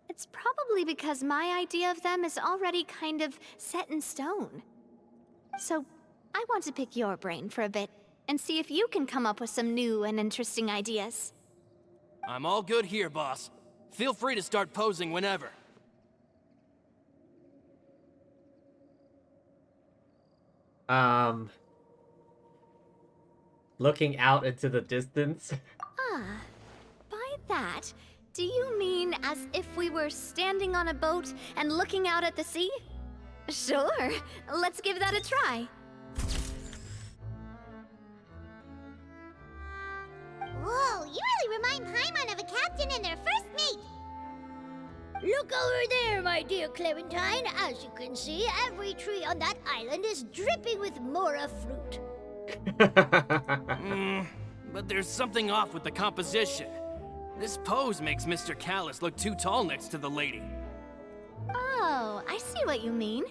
It's probably because my idea of them is already kind of set in stone. So, I want to pick your brain for a bit, and see if you can come up with some new and interesting ideas. I'm all good here, boss. Feel free to start posing whenever. Looking out into the distance. By that, do you mean as if we were standing on a boat and looking out at the sea? Sure, let's give that a try. Whoa, you really remind Paimon of a captain and their first mate. Look over there, my dear Clementine. As you can see, every tree on that island is dripping with mora fruit. But there's something off with the composition. This pose makes Mr. Callis look too tall next to the lady. Oh, I see what you mean.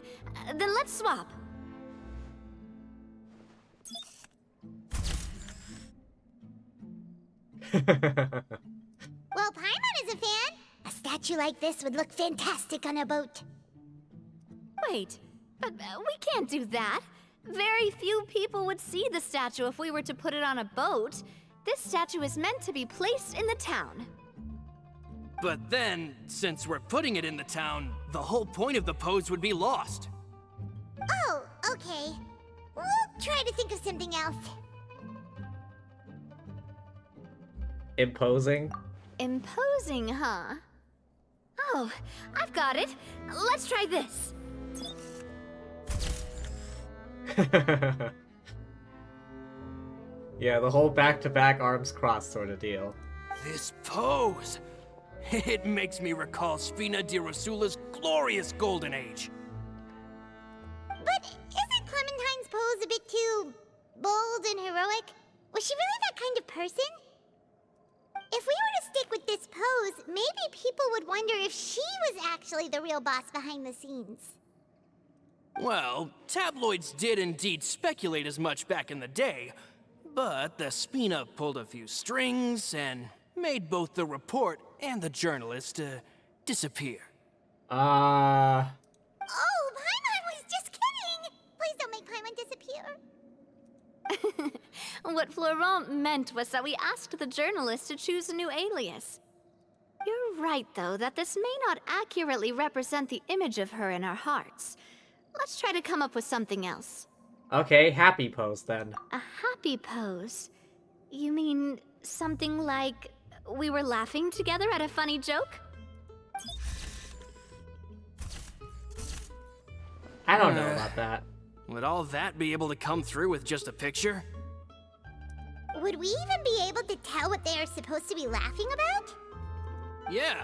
Then let's swap. Well, Paimon is a fan. A statue like this would look fantastic on a boat. Wait, but we can't do that. Very few people would see the statue if we were to put it on a boat. This statue is meant to be placed in the town. But then, since we're putting it in the town, the whole point of the pose would be lost. Oh, okay. We'll try to think of something else. Imposing? Imposing, huh? Oh, I've got it. Let's try this. Yeah, the whole back-to-back arms crossed sort of deal. This pose! It makes me recall Spina di Rosula's glorious golden age. But isn't Clementine's pose a bit too bold and heroic? Was she really that kind of person? If we were to stick with this pose, maybe people would wonder if she was actually the real boss behind the scenes. Well, tabloids did indeed speculate as much back in the day, but the Spina pulled a few strings and made both the report and the journalist disappear. Oh, Paimon was just kidding! Please don't make Paimon disappear. What Florent meant was that we asked the journalist to choose a new alias. You're right, though, that this may not accurately represent the image of her in our hearts. Let's try to come up with something else. Okay, happy pose then. A happy pose? You mean something like we were laughing together at a funny joke? I don't know about that. Would all that be able to come through with just a picture? Would we even be able to tell what they are supposed to be laughing about? Yeah,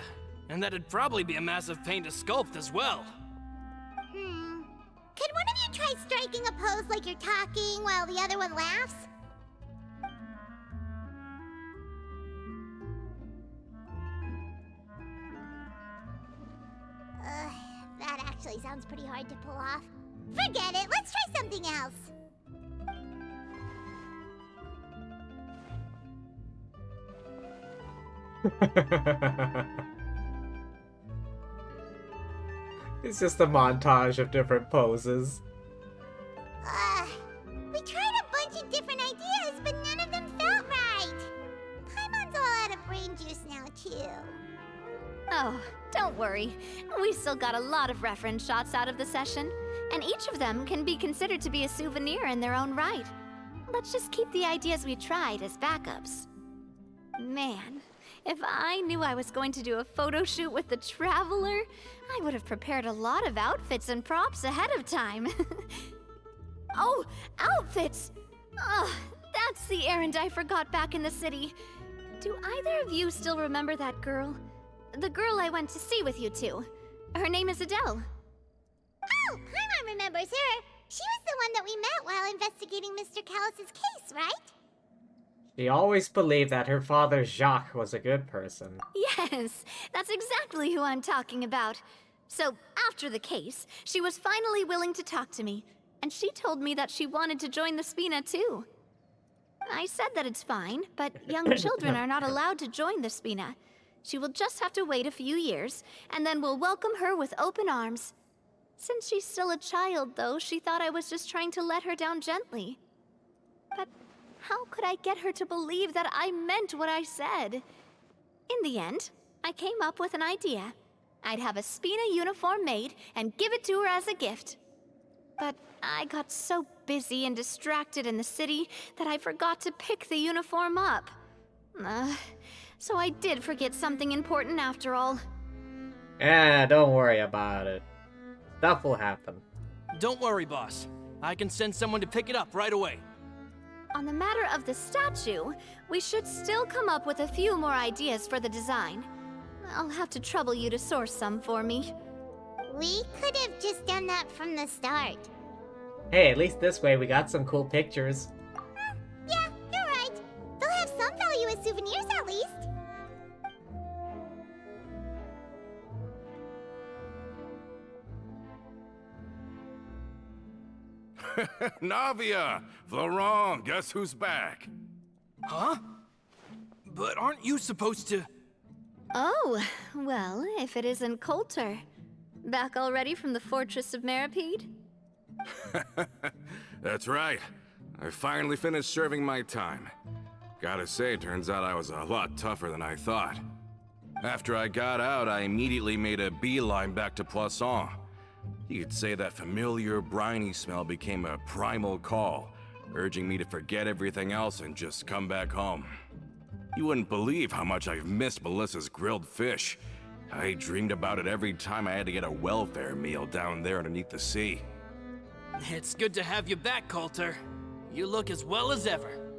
and that'd probably be a massive pain to sculpt as well. Could one of you try striking a pose like you're talking while the other one laughs? That actually sounds pretty hard to pull off. Forget it, let's try something else. It's just a montage of different poses. We tried a bunch of different ideas, but none of them felt right. Paimon's all out of brain juice now, too. Oh, don't worry. We still got a lot of reference shots out of the session, and each of them can be considered to be a souvenir in their own right. Let's just keep the ideas we tried as backups. Man, if I knew I was going to do a photo shoot with the Traveler, I would have prepared a lot of outfits and props ahead of time. Oh, outfits! Ugh, that's the errand I forgot back in the city. Do either of you still remember that girl? The girl I went to see with you two. Her name is Adele. Oh, Paimon remembers her. She was the one that we met while investigating Mr. Callus's case, right? She always believed that her father Jacques was a good person. Yes, that's exactly who I'm talking about. So, after the case, she was finally willing to talk to me, and she told me that she wanted to join the Spina too. I said that it's fine, but young children are not allowed to join the Spina. She will just have to wait a few years, and then we'll welcome her with open arms. Since she's still a child, though, she thought I was just trying to let her down gently. But how could I get her to believe that I meant what I said? In the end, I came up with an idea. I'd have a Spina uniform made and give it to her as a gift. But I got so busy and distracted in the city that I forgot to pick the uniform up. So I did forget something important after all. Don't worry about it. Stuff will happen. Don't worry, boss. I can send someone to pick it up right away. On the matter of the statue, we should still come up with a few more ideas for the design. I'll have to trouble you to source some for me. We could have just done that from the start. Hey, at least this way we got some cool pictures. Yeah, you're right. They'll have some value as souvenirs at least. Navia! Florent, guess who's back? Huh? But aren't you supposed to... Oh, well, if it isn't Coulter. Back already from the Fortress of Meripede? That's right. I finally finished serving my time. Gotta say, turns out I was a lot tougher than I thought. After I got out, I immediately made a beeline back to Poisson. You could say that familiar briny smell became a primal call, urging me to forget everything else and just come back home. You wouldn't believe how much I've missed Melissa's grilled fish. I dreamed about it every time I had to get a welfare meal down there underneath the sea. It's good to have you back, Coulter. You look as well as ever.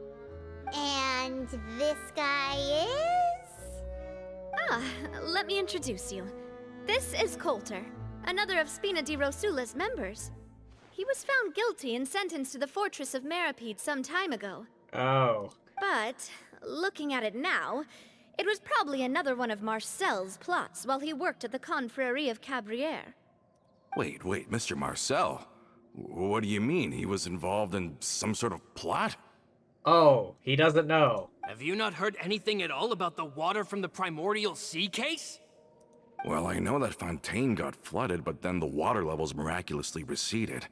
And this guy is? Let me introduce you. This is Coulter, another of Spina di Rosula's members. He was found guilty and sentenced to the Fortress of Meripede some time ago. Oh. But, looking at it now, it was probably another one of Marcel's plots while he worked at the Confrérie of Cabrières. Wait, Mr. Marcel? What do you mean? He was involved in some sort of plot? Oh, he doesn't know. Have you not heard anything at all about the water from the primordial sea case? Well, I know that Fontaine got flooded, but then the water levels miraculously receded.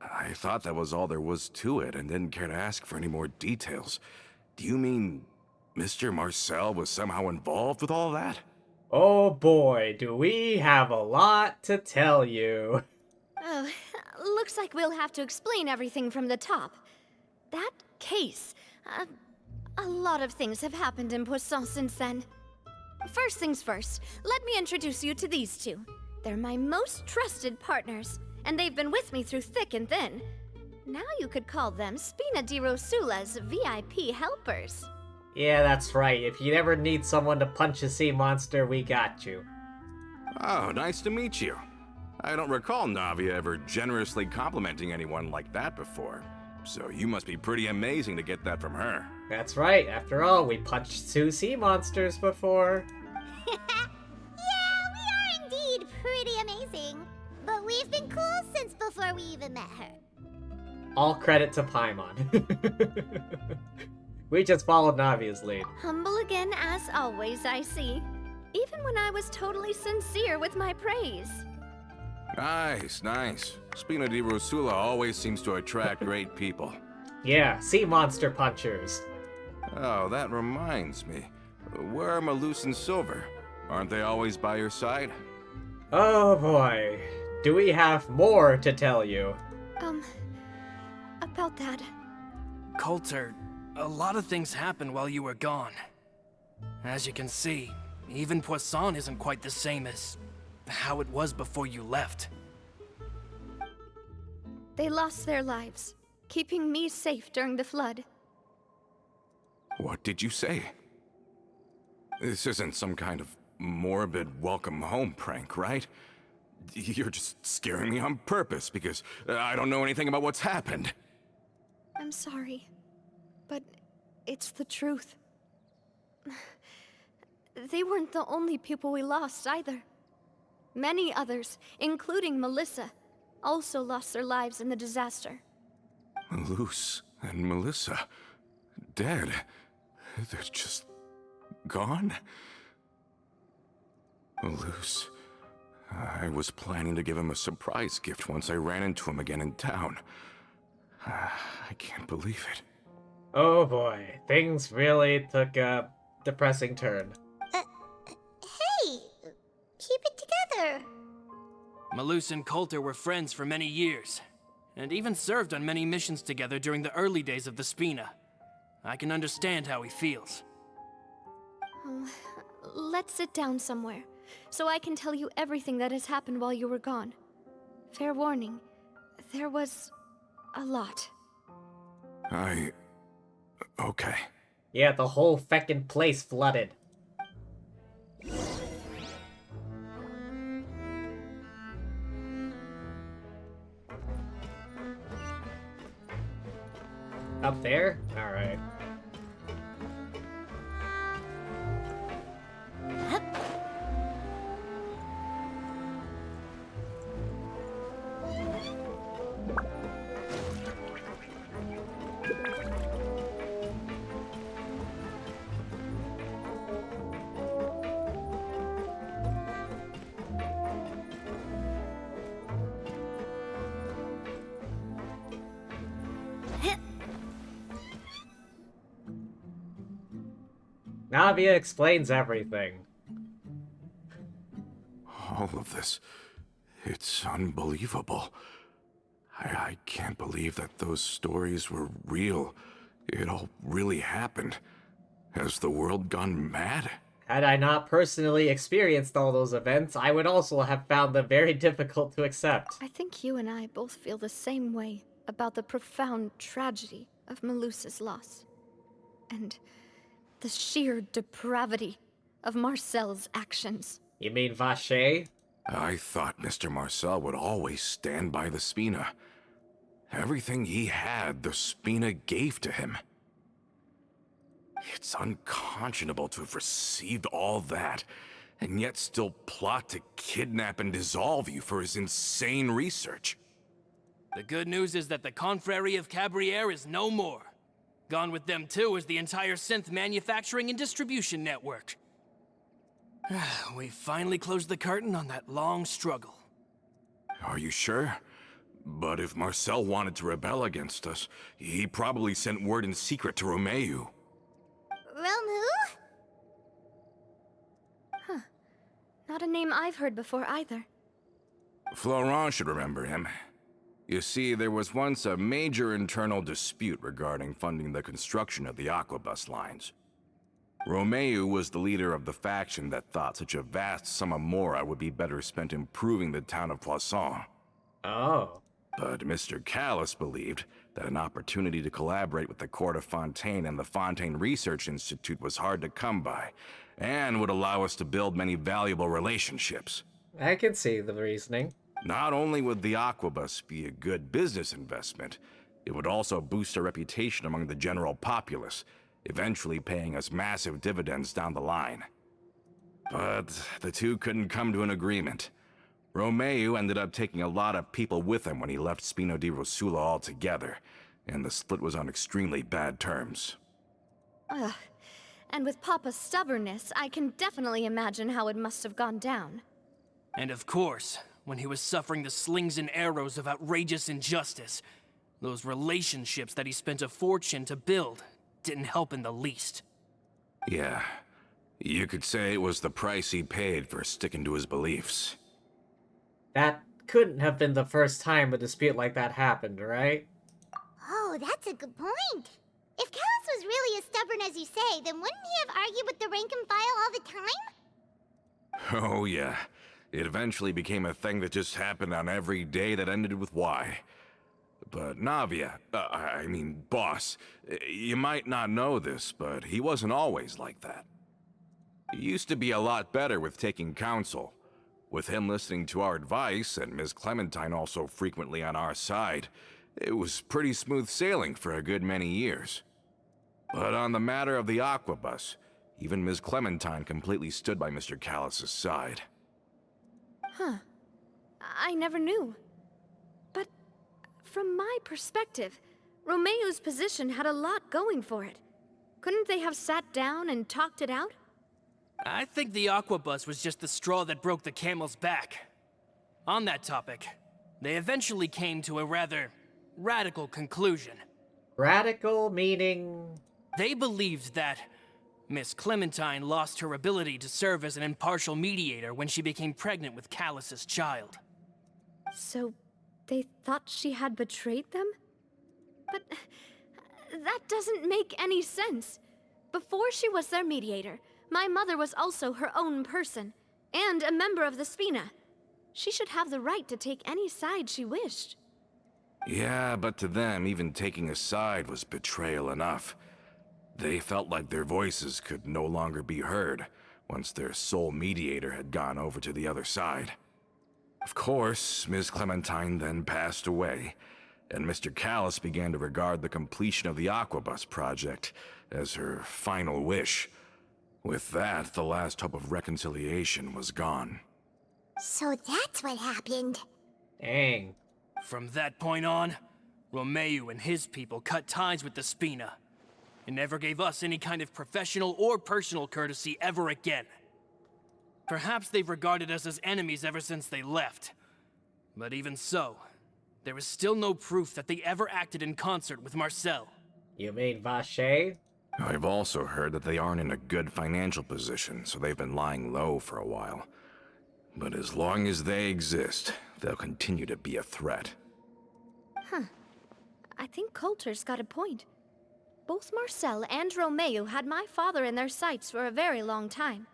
I thought that was all there was to it and didn't care to ask for any more details. Do you mean Mr. Marcel was somehow involved with all that? Oh boy, do we have a lot to tell you. Oh, looks like we'll have to explain everything from the top. That case, a lot of things have happened in Poisson since then. First things first, let me introduce you to these two. They're my most trusted partners, and they've been with me through thick and thin. Now you could call them Spina di Rosula's VIP helpers. Yeah, that's right. If you ever need someone to punch a sea monster, we got you. Oh, nice to meet you. I don't recall Navia ever generously complimenting anyone like that before. So you must be pretty amazing to get that from her. That's right. After all, we punched 2 sea monsters before. Yeah, we are indeed pretty amazing. But we've been cool since before we even met her. All credit to Paimon. We just followed Navia's lead. Humble again as always, I see. Even when I was totally sincere with my praise. Nice, nice. Spina di Rosula always seems to attract great people. Yeah, sea monster punchers. Oh, that reminds me. Where are Malus and Silver? Aren't they always by your side? Oh boy. Do we have more to tell you? About that. Coulter, a lot of things happened while you were gone. As you can see, even Poisson isn't quite the same as how it was before you left. They lost their lives, keeping me safe during the flood. What did you say? This isn't some kind of morbid welcome home prank, right? You're just scaring me on purpose because I don't know anything about what's happened. I'm sorry, but it's the truth. They weren't the only people we lost either. Many others, including Melissa, also lost their lives in the disaster. Malus and Melissa, dead. They're just gone? Malus, I was planning to give him a surprise gift once I ran into him again in town. I can't believe it. Oh boy, things really took a depressing turn. Hey, keep it together. Malus and Coulter were friends for many years, and even served on many missions together during the early days of the Spina. I can understand how he feels. Let's sit down somewhere, so I can tell you everything that has happened while you were gone. Fair warning, there was a lot. Okay. Yeah, the whole feckin' place flooded. Up there? Alright. Navia explains everything. All of this, it's unbelievable. I can't believe that those stories were real. It all really happened. Has the world gone mad? Had I not personally experienced all those events, I would also have found them very difficult to accept. I think you and I both feel the same way about the profound tragedy of Melusa's loss. And the sheer depravity of Marcel's actions. You mean Vacher? I thought Mr. Marcel would always stand by the Spina. Everything he had, the Spina gave to him. It's unconscionable to have received all that, and yet still plot to kidnap and dissolve you for his insane research. The good news is that the Confrérie of Cabriere is no more. Gone with them too is the entire synth manufacturing and distribution network. We finally closed the curtain on that long struggle. Are you sure? But if Marcel wanted to rebel against us, he probably sent word in secret to Romeu. Romu? Huh. Not a name I've heard before either. Florent should remember him. You see, there was once a major internal dispute regarding funding the construction of the Aquabus lines. Romeu was the leader of the faction that thought such a vast sum of mora would be better spent improving the town of Poisson. Oh. But Mr. Callis believed that an opportunity to collaborate with the court of Fontaine and the Fontaine Research Institute was hard to come by, and would allow us to build many valuable relationships. I can see the reasoning. Not only would the Aquabus be a good business investment, it would also boost our reputation among the general populace, eventually paying us massive dividends down the line. But the two couldn't come to an agreement. Romeu ended up taking a lot of people with him when he left Spino di Rosula altogether, and the split was on extremely bad terms. Ugh. And with Papa's stubbornness, I can definitely imagine how it must have gone down. And of course, when he was suffering the slings and arrows of outrageous injustice, those relationships that he spent a fortune to build didn't help in the least. Yeah, you could say it was the price he paid for sticking to his beliefs. That couldn't have been the first time a dispute like that happened, right? Oh, that's a good point. If Callus was really as stubborn as you say, then wouldn't he have argued with the rank and file all the time? Oh yeah, it eventually became a thing that just happened on every day that ended with Y. But Navia, boss, you might not know this, but he wasn't always like that. He used to be a lot better with taking counsel. With him listening to our advice, and Ms. Clementine also frequently on our side, it was pretty smooth sailing for a good many years. But on the matter of the Aquabus, even Ms. Clementine completely stood by Mr. Callus's side. Huh. I never knew. But from my perspective, Romeu's position had a lot going for it. Couldn't they have sat down and talked it out? I think the Aquabus was just the straw that broke the camel's back. On that topic, they eventually came to a rather radical conclusion. Radical meaning? They believed that Miss Clementine lost her ability to serve as an impartial mediator when she became pregnant with Callus's child. So, they thought she had betrayed them? But that doesn't make any sense. Before she was their mediator, my mother was also her own person, and a member of the Spina. She should have the right to take any side she wished. Yeah, but to them, even taking a side was betrayal enough. They felt like their voices could no longer be heard once their sole mediator had gone over to the other side. Of course, Ms. Clementine then passed away, and Mr. Callus began to regard the completion of the Aquabus project as her final wish. With that, the last hope of reconciliation was gone. So that's what happened. Dang. From that point on, Romeu and his people cut ties with the Spina, and never gave us any kind of professional or personal courtesy ever again. Perhaps they've regarded us as enemies ever since they left. But even so, there is still no proof that they ever acted in concert with Marcel. You mean Vache? I've also heard that they aren't in a good financial position, so they've been lying low for a while. But as long as they exist, they'll continue to be a threat. Huh. I think Coulter's got a point. Both Marcel and Romeu had my father in their sights for a very long time.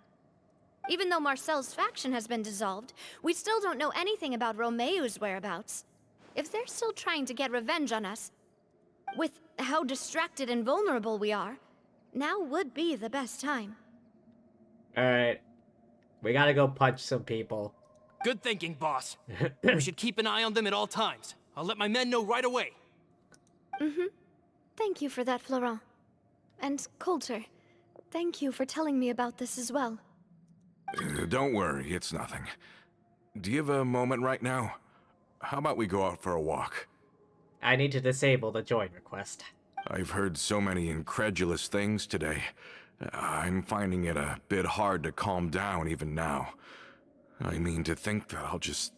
Even though Marcel's faction has been dissolved, we still don't know anything about Romeu's whereabouts. If they're still trying to get revenge on us, with how distracted and vulnerable we are, now would be the best time. Alright. We gotta go punch some people. Good thinking, boss. We should keep an eye on them at all times. I'll let my men know right away. Mm-hmm. Thank you for that, Florent. And Coulter, thank you for telling me about this as well. Don't worry, it's nothing. Do you have a moment right now? How about we go out for a walk? I need to disable the join request. I've heard so many incredulous things today. I'm finding it a bit hard to calm down even now. I mean, to think that I'll just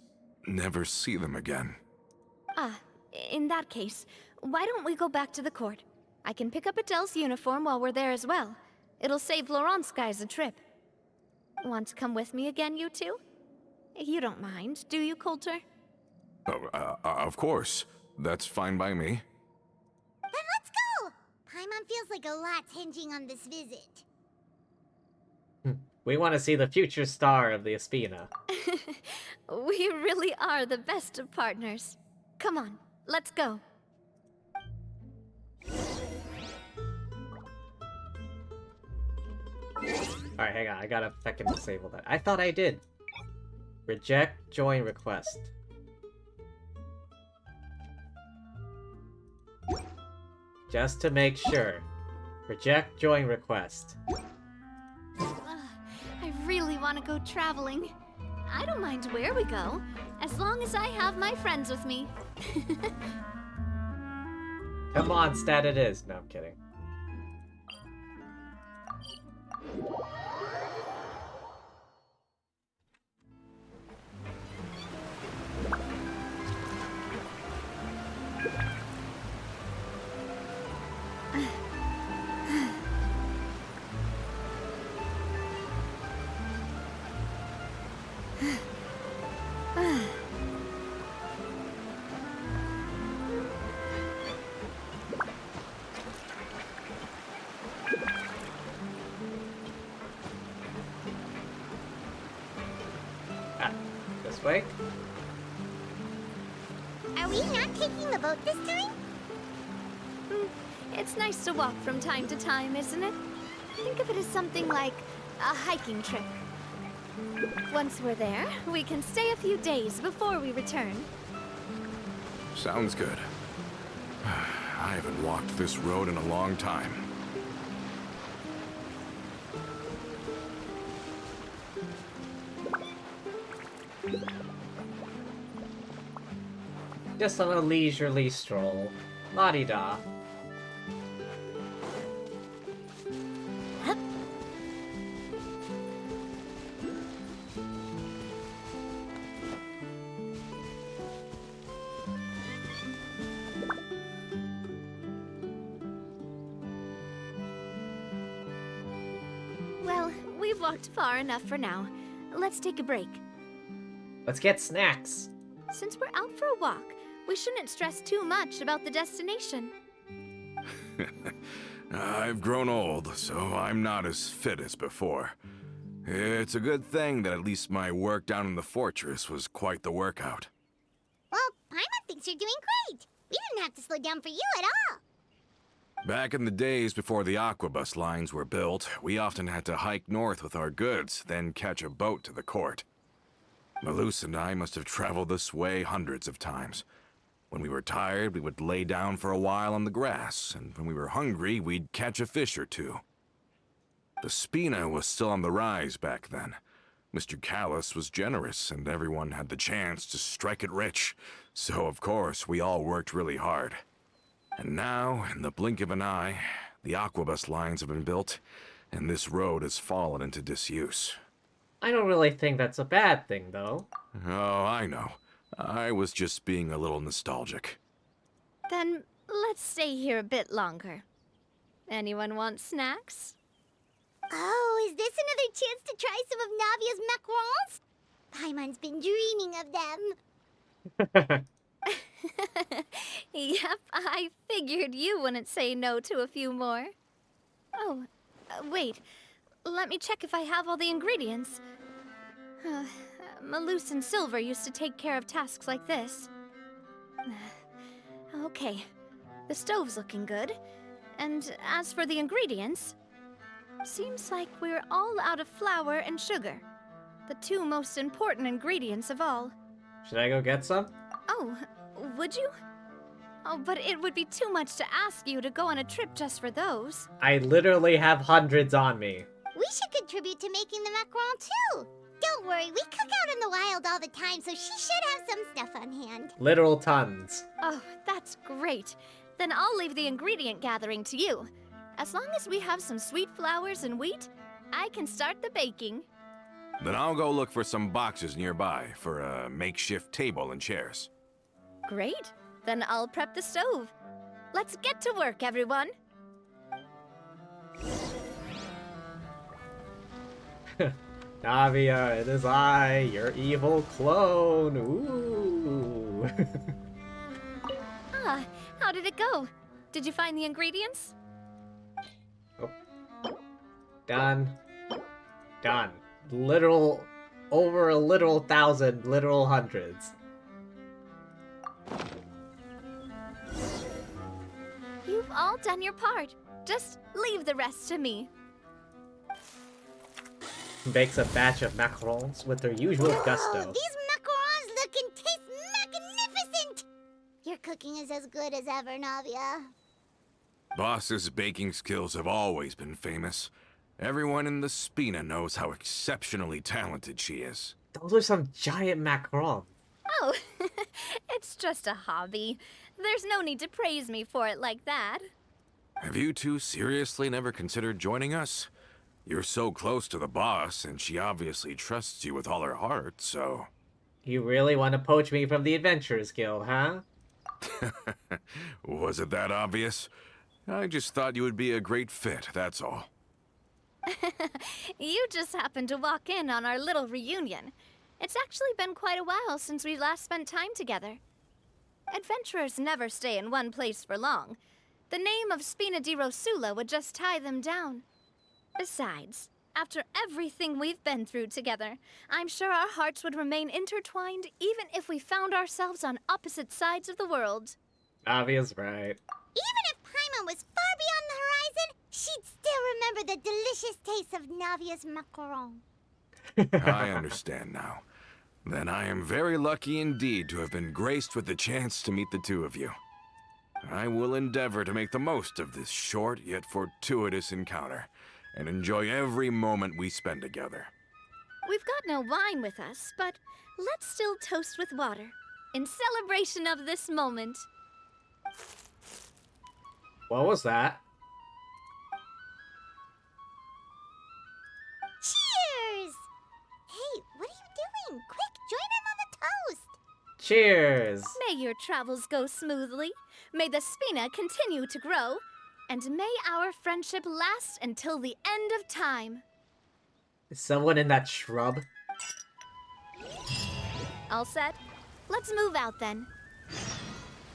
never see them again. Ah, in that case, why don't we go back to the court? I can pick up Adele's uniform while we're there as well. It'll save Laurent's guys a trip. Want to come with me again, you two? You don't mind, do you, Coulter? Of course. That's fine by me. Then let's go! Paimon feels like a lot's hinging on this visit. We want to see the future star of the Espina. We really are the best of partners. Come on, let's go. Alright, hang on. I gotta fucking disable that. I thought I did. Reject join request. Just to make sure. Reject join request. I really want to go traveling. I don't mind where we go, as long as I have my friends with me. Come on, stat it is. No, I'm kidding. This way? Are we not taking the boat this time? It's nice to walk from time to time, isn't it? Think of it as something like a hiking trip. Once we're there, we can stay a few days before we return. Sounds good. I haven't walked this road in a long time. Just on a leisurely stroll. La-di-da. Well, we've walked far enough for now. Let's take a break. Let's get snacks. Since we're out for a walk, we shouldn't stress too much about the destination. I've grown old, so I'm not as fit as before. It's a good thing that at least my work down in the fortress was quite the workout. Well, Paimon thinks you're doing great. We didn't have to slow down for you at all. Back in the days before the aquabus lines were built, we often had to hike north with our goods, then catch a boat to the court. Malus and I must have traveled this way hundreds of times. When we were tired, we would lay down for a while on the grass, and when we were hungry, we'd catch a fish or two. The Spina was still on the rise back then. Mr. Callis was generous, and everyone had the chance to strike it rich. So, of course, we all worked really hard. And now, in the blink of an eye, the aquabus lines have been built, and this road has fallen into disuse. I don't really think that's a bad thing, though. Oh, I know. I was just being a little nostalgic. Then let's stay here a bit longer. Anyone want snacks? Oh, is this another chance to try some of Navia's macarons? Paimon's been dreaming of them. Yep, I figured you wouldn't say no to a few more. Oh, wait. Let me check if I have all the ingredients. Malus and Silver used to take care of tasks like this. Okay, the stove's looking good. And as for the ingredients, seems like we're all out of flour and sugar. The two most important ingredients of all. Should I go get some? Oh, would you? Oh, but it would be too much to ask you to go on a trip just for those. I literally have hundreds on me. We should contribute to making the macaron too. Don't worry, we cook out in the wild all the time, so she should have some stuff on hand. Literal tons. Oh, that's great. Then I'll leave the ingredient gathering to you. As long as we have some sweet flours and wheat, I can start the baking. Then I'll go look for some boxes nearby for a makeshift table and chairs. Great. Then I'll prep the stove. Let's get to work, everyone. Navia, it is I, your evil clone. Ooh. How did it go? Did you find the ingredients? Oh. Done. Done. Literal, over a literal 1,000, literal hundreds. You've all done your part. Just leave the rest to me. Bakes a batch of macarons with her usual gusto. These macarons look and taste magnificent! Your cooking is as good as ever, Navia. Boss's baking skills have always been famous. Everyone in the Spina knows how exceptionally talented she is. Those are some giant macarons. Oh, it's just a hobby. There's no need to praise me for it like that. Have you two seriously never considered joining us? You're so close to the boss, and she obviously trusts you with all her heart, so... You really want to poach me from the Adventurers Guild, huh? Was it that obvious? I just thought you would be a great fit, that's all. You just happened to walk in on our little reunion. It's actually been quite a while since we last spent time together. Adventurers never stay in one place for long. The name of Spina di Rosula would just tie them down. Besides, after everything we've been through together, I'm sure our hearts would remain intertwined even if we found ourselves on opposite sides of the world. Navia's right. Even if Paimon was far beyond the horizon, she'd still remember the delicious taste of Navia's macaron. I understand now. Then I am very lucky indeed to have been graced with the chance to meet the two of you. I will endeavor to make the most of this short yet fortuitous encounter, and enjoy every moment we spend together. We've got no wine with us, but let's still toast with water, in celebration of this moment. What was that? Cheers! Hey, what are you doing? Quick, join in on the toast! Cheers! May your travels go smoothly, may the Spina continue to grow, and may our friendship last until the end of time. Is someone in that shrub? All set? Let's move out then.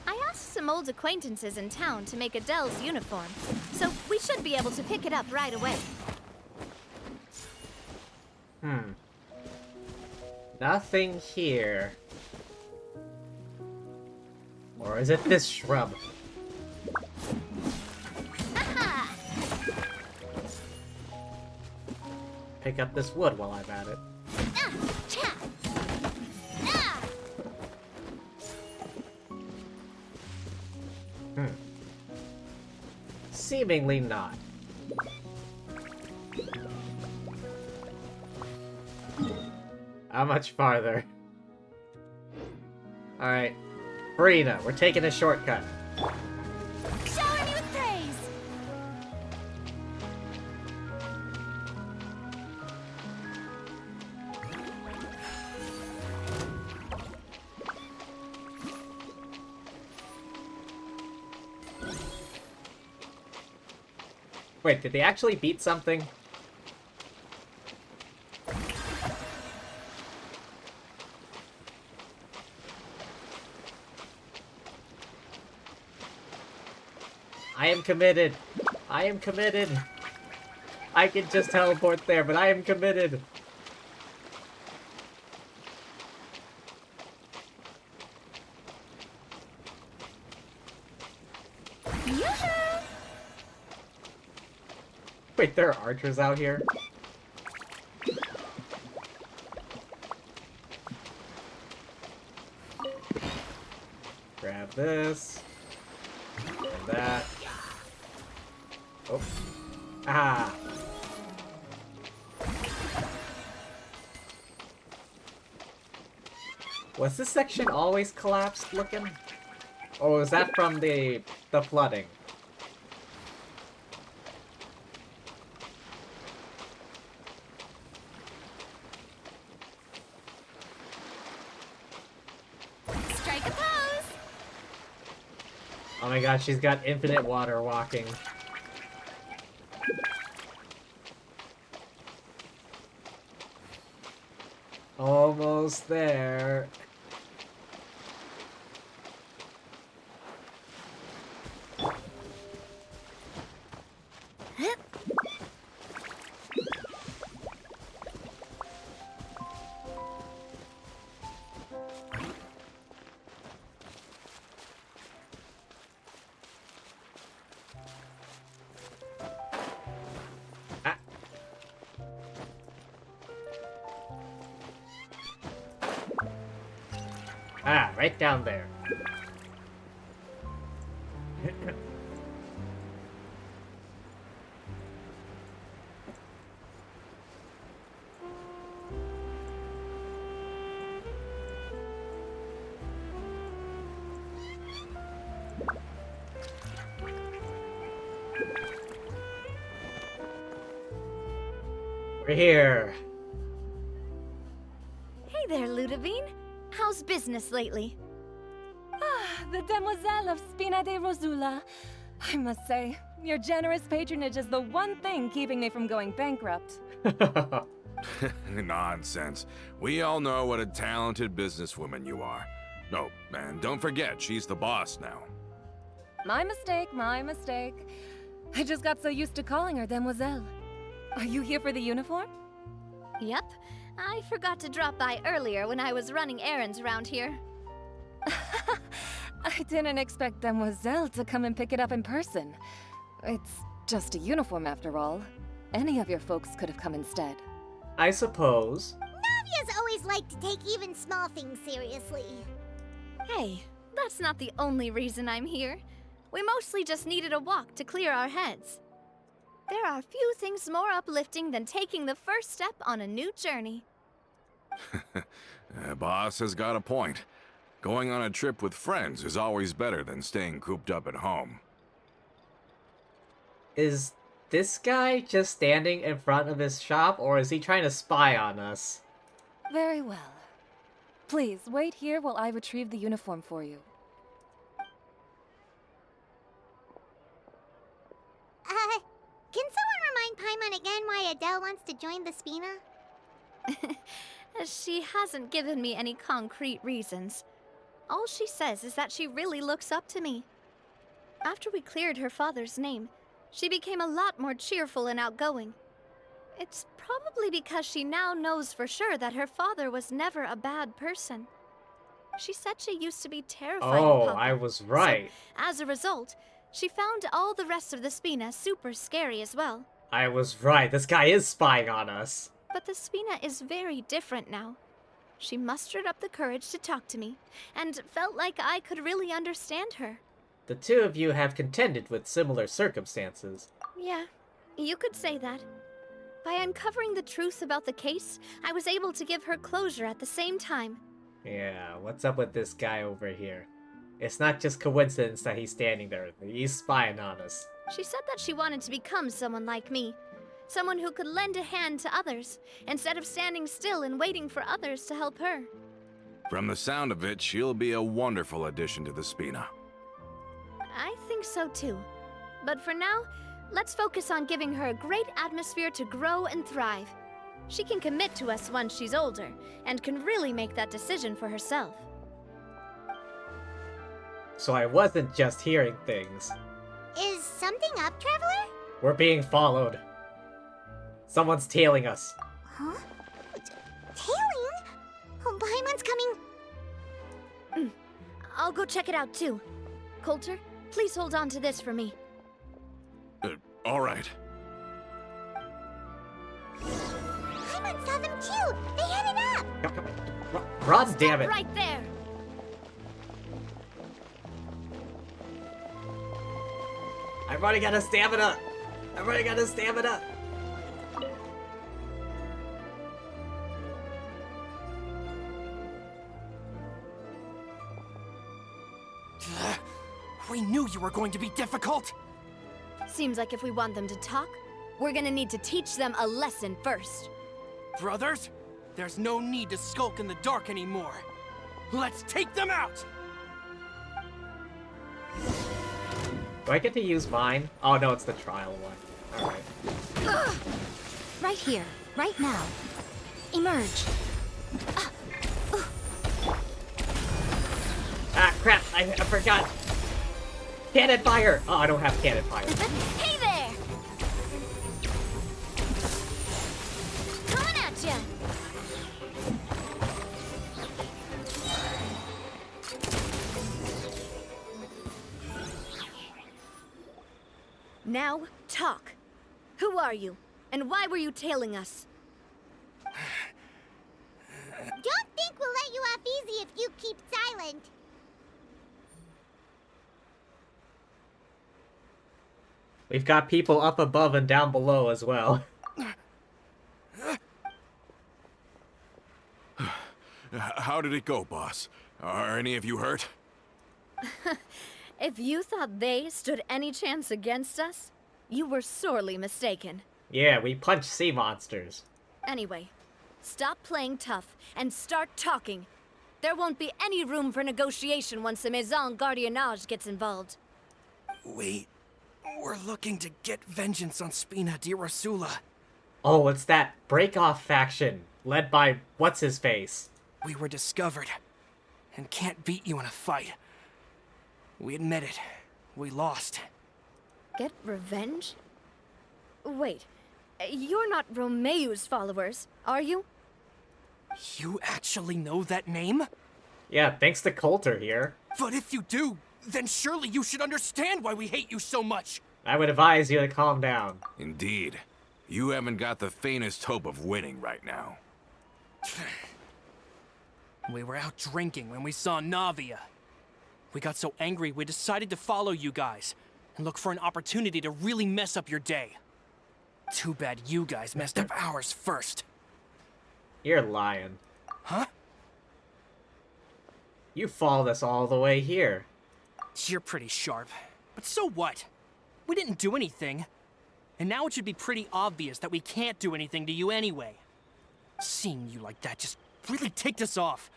I asked some old acquaintances in town to make Adele's uniform, so we should be able to pick it up right away. Nothing here. Or is it this shrub? Pick up this wood while I'm at it. Seemingly not. How much farther? Alright. Brina, we're taking a shortcut. Shower me with praise! Wait, did they actually beat something? I am committed. I am committed. I can just teleport there, but I am committed. Wait, there are archers out here? Grab this. And that. Oh. Ah. Was this section always collapsed looking? Or was that from the flooding? Strike a pose! Oh my god, she's got infinite water walking. Almost there. Ah, right down there. We're here. Hey there, Ludovine. How's business lately? Ah, the Demoiselle of Spina de Rosula. I must say, your generous patronage is the one thing keeping me from going bankrupt. Nonsense. We all know what a talented businesswoman you are. Oh, and don't forget, she's the boss now. My mistake, my mistake. I just got so used to calling her Demoiselle. Are you here for the uniform? Yep. I forgot to drop by earlier when I was running errands around here. I didn't expect Demoiselle to come and pick it up in person. It's just a uniform after all. Any of your folks could have come instead. I suppose. Navia's always liked to take even small things seriously. Hey, that's not the only reason I'm here. We mostly just needed a walk to clear our heads. There are few things more uplifting than taking the first step on a new journey. Boss has got a point. Going on a trip with friends is always better than staying cooped up at home. Is this guy just standing in front of his shop, or is he trying to spy on us? Very well. Please, wait here while I retrieve the uniform for you. Can someone remind Paimon again why Adele wants to join the Spina? She hasn't given me any concrete reasons. All she says is that she really looks up to me. After we cleared her father's name, she became a lot more cheerful and outgoing. It's probably because she now knows for sure that her father was never a bad person. She said she used to be terrified of Papa. I was right. So, as a result, she found all the rest of the Spina super scary as well. I was right. This guy is spying on us. But the Spina is very different now. She mustered up the courage to talk to me, and felt like I could really understand her. The two of you have contended with similar circumstances. Yeah, you could say that. By uncovering the truth about the case, I was able to give her closure at the same time. Yeah, what's up with this guy over here? It's not just coincidence that he's standing there. He's spying on us. She said that she wanted to become someone like me. Someone who could lend a hand to others, instead of standing still and waiting for others to help her. From the sound of it, she'll be a wonderful addition to the Spina. I think so too. But for now, let's focus on giving her a great atmosphere to grow and thrive. She can commit to us once she's older, and can really make that decision for herself. So I wasn't just hearing things. Is something up, Traveler? We're being followed. Someone's tailing us. Huh? Tailing? Oh, Paimon's coming. I'll go check it out too. Coulter, please hold on to this for me. All right. Paimon saw them too! They headed up! Rod, damn it! Right there! I've already got a stamina! I've already got a stamina! We knew you were going to be difficult! Seems like if we want them to talk, we're gonna need to teach them a lesson first. Brothers, there's no need to skulk in the dark anymore. Let's take them out! Do I get to use mine? Oh no, it's the trial one. Alright. Right here, right now. Emerge. Ah, crap! I forgot! Cannon fire! Oh, I don't have cannon fire. Hey there! Coming at ya! Now, talk. Who are you? And why were you tailing us? Don't think we'll let you off easy if you keep silent. Excellent. We've got people up above and down below as well. How did it go, boss? Are any of you hurt? If you thought they stood any chance against us, you were sorely mistaken. Yeah, we punch sea monsters. Anyway, stop playing tough and start talking. There won't be any room for negotiation once the Maison Gardiennage gets involved. We're looking to get vengeance on Spina di Rosula. Oh, it's that break-off faction, led by what's-his-face. We were discovered, and can't beat you in a fight. We admit it. We lost. Get revenge? Wait, you're not Romeu's followers, are you? You actually know that name? Yeah, thanks to Coulter here. But if you do, then surely you should understand why we hate you so much. I would advise you to calm down. Indeed. You haven't got the faintest hope of winning right now. We were out drinking when we saw Navia. We got so angry we decided to follow you guys and look for an opportunity to really mess up your day. Too bad you guys messed up ours first. You're lying. Huh? You followed us all the way here. You're pretty sharp. But so what? We didn't do anything. And now it should be pretty obvious that we can't do anything to you anyway. Seeing you like that just really ticked us off.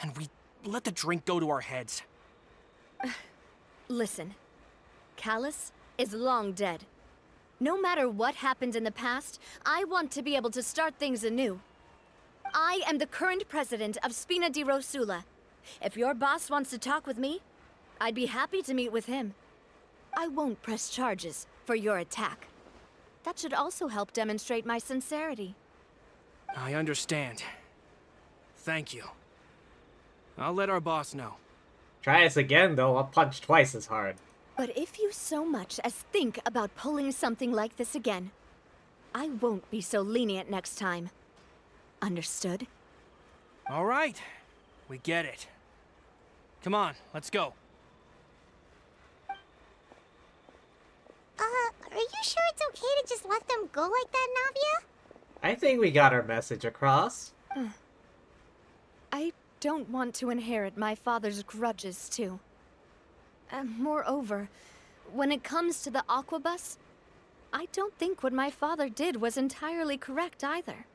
And we let the drink go to our heads. Listen, Callus is long dead. No matter what happened in the past, I want to be able to start things anew. I am the current president of Spina di Rosula. If your boss wants to talk with me, I'd be happy to meet with him. I won't press charges for your attack. That should also help demonstrate my sincerity. I understand. Thank you. I'll let our boss know. Try us again, though. I'll punch twice as hard. But if you so much as think about pulling something like this again, I won't be so lenient next time. Understood? All right. We get it. Come on, let's go. Are you sure it's okay to just let them go like that, Navia? I think we got our message across. I don't want to inherit my father's grudges, too. Moreover, when it comes to the Aquabus, I don't think what my father did was entirely correct either.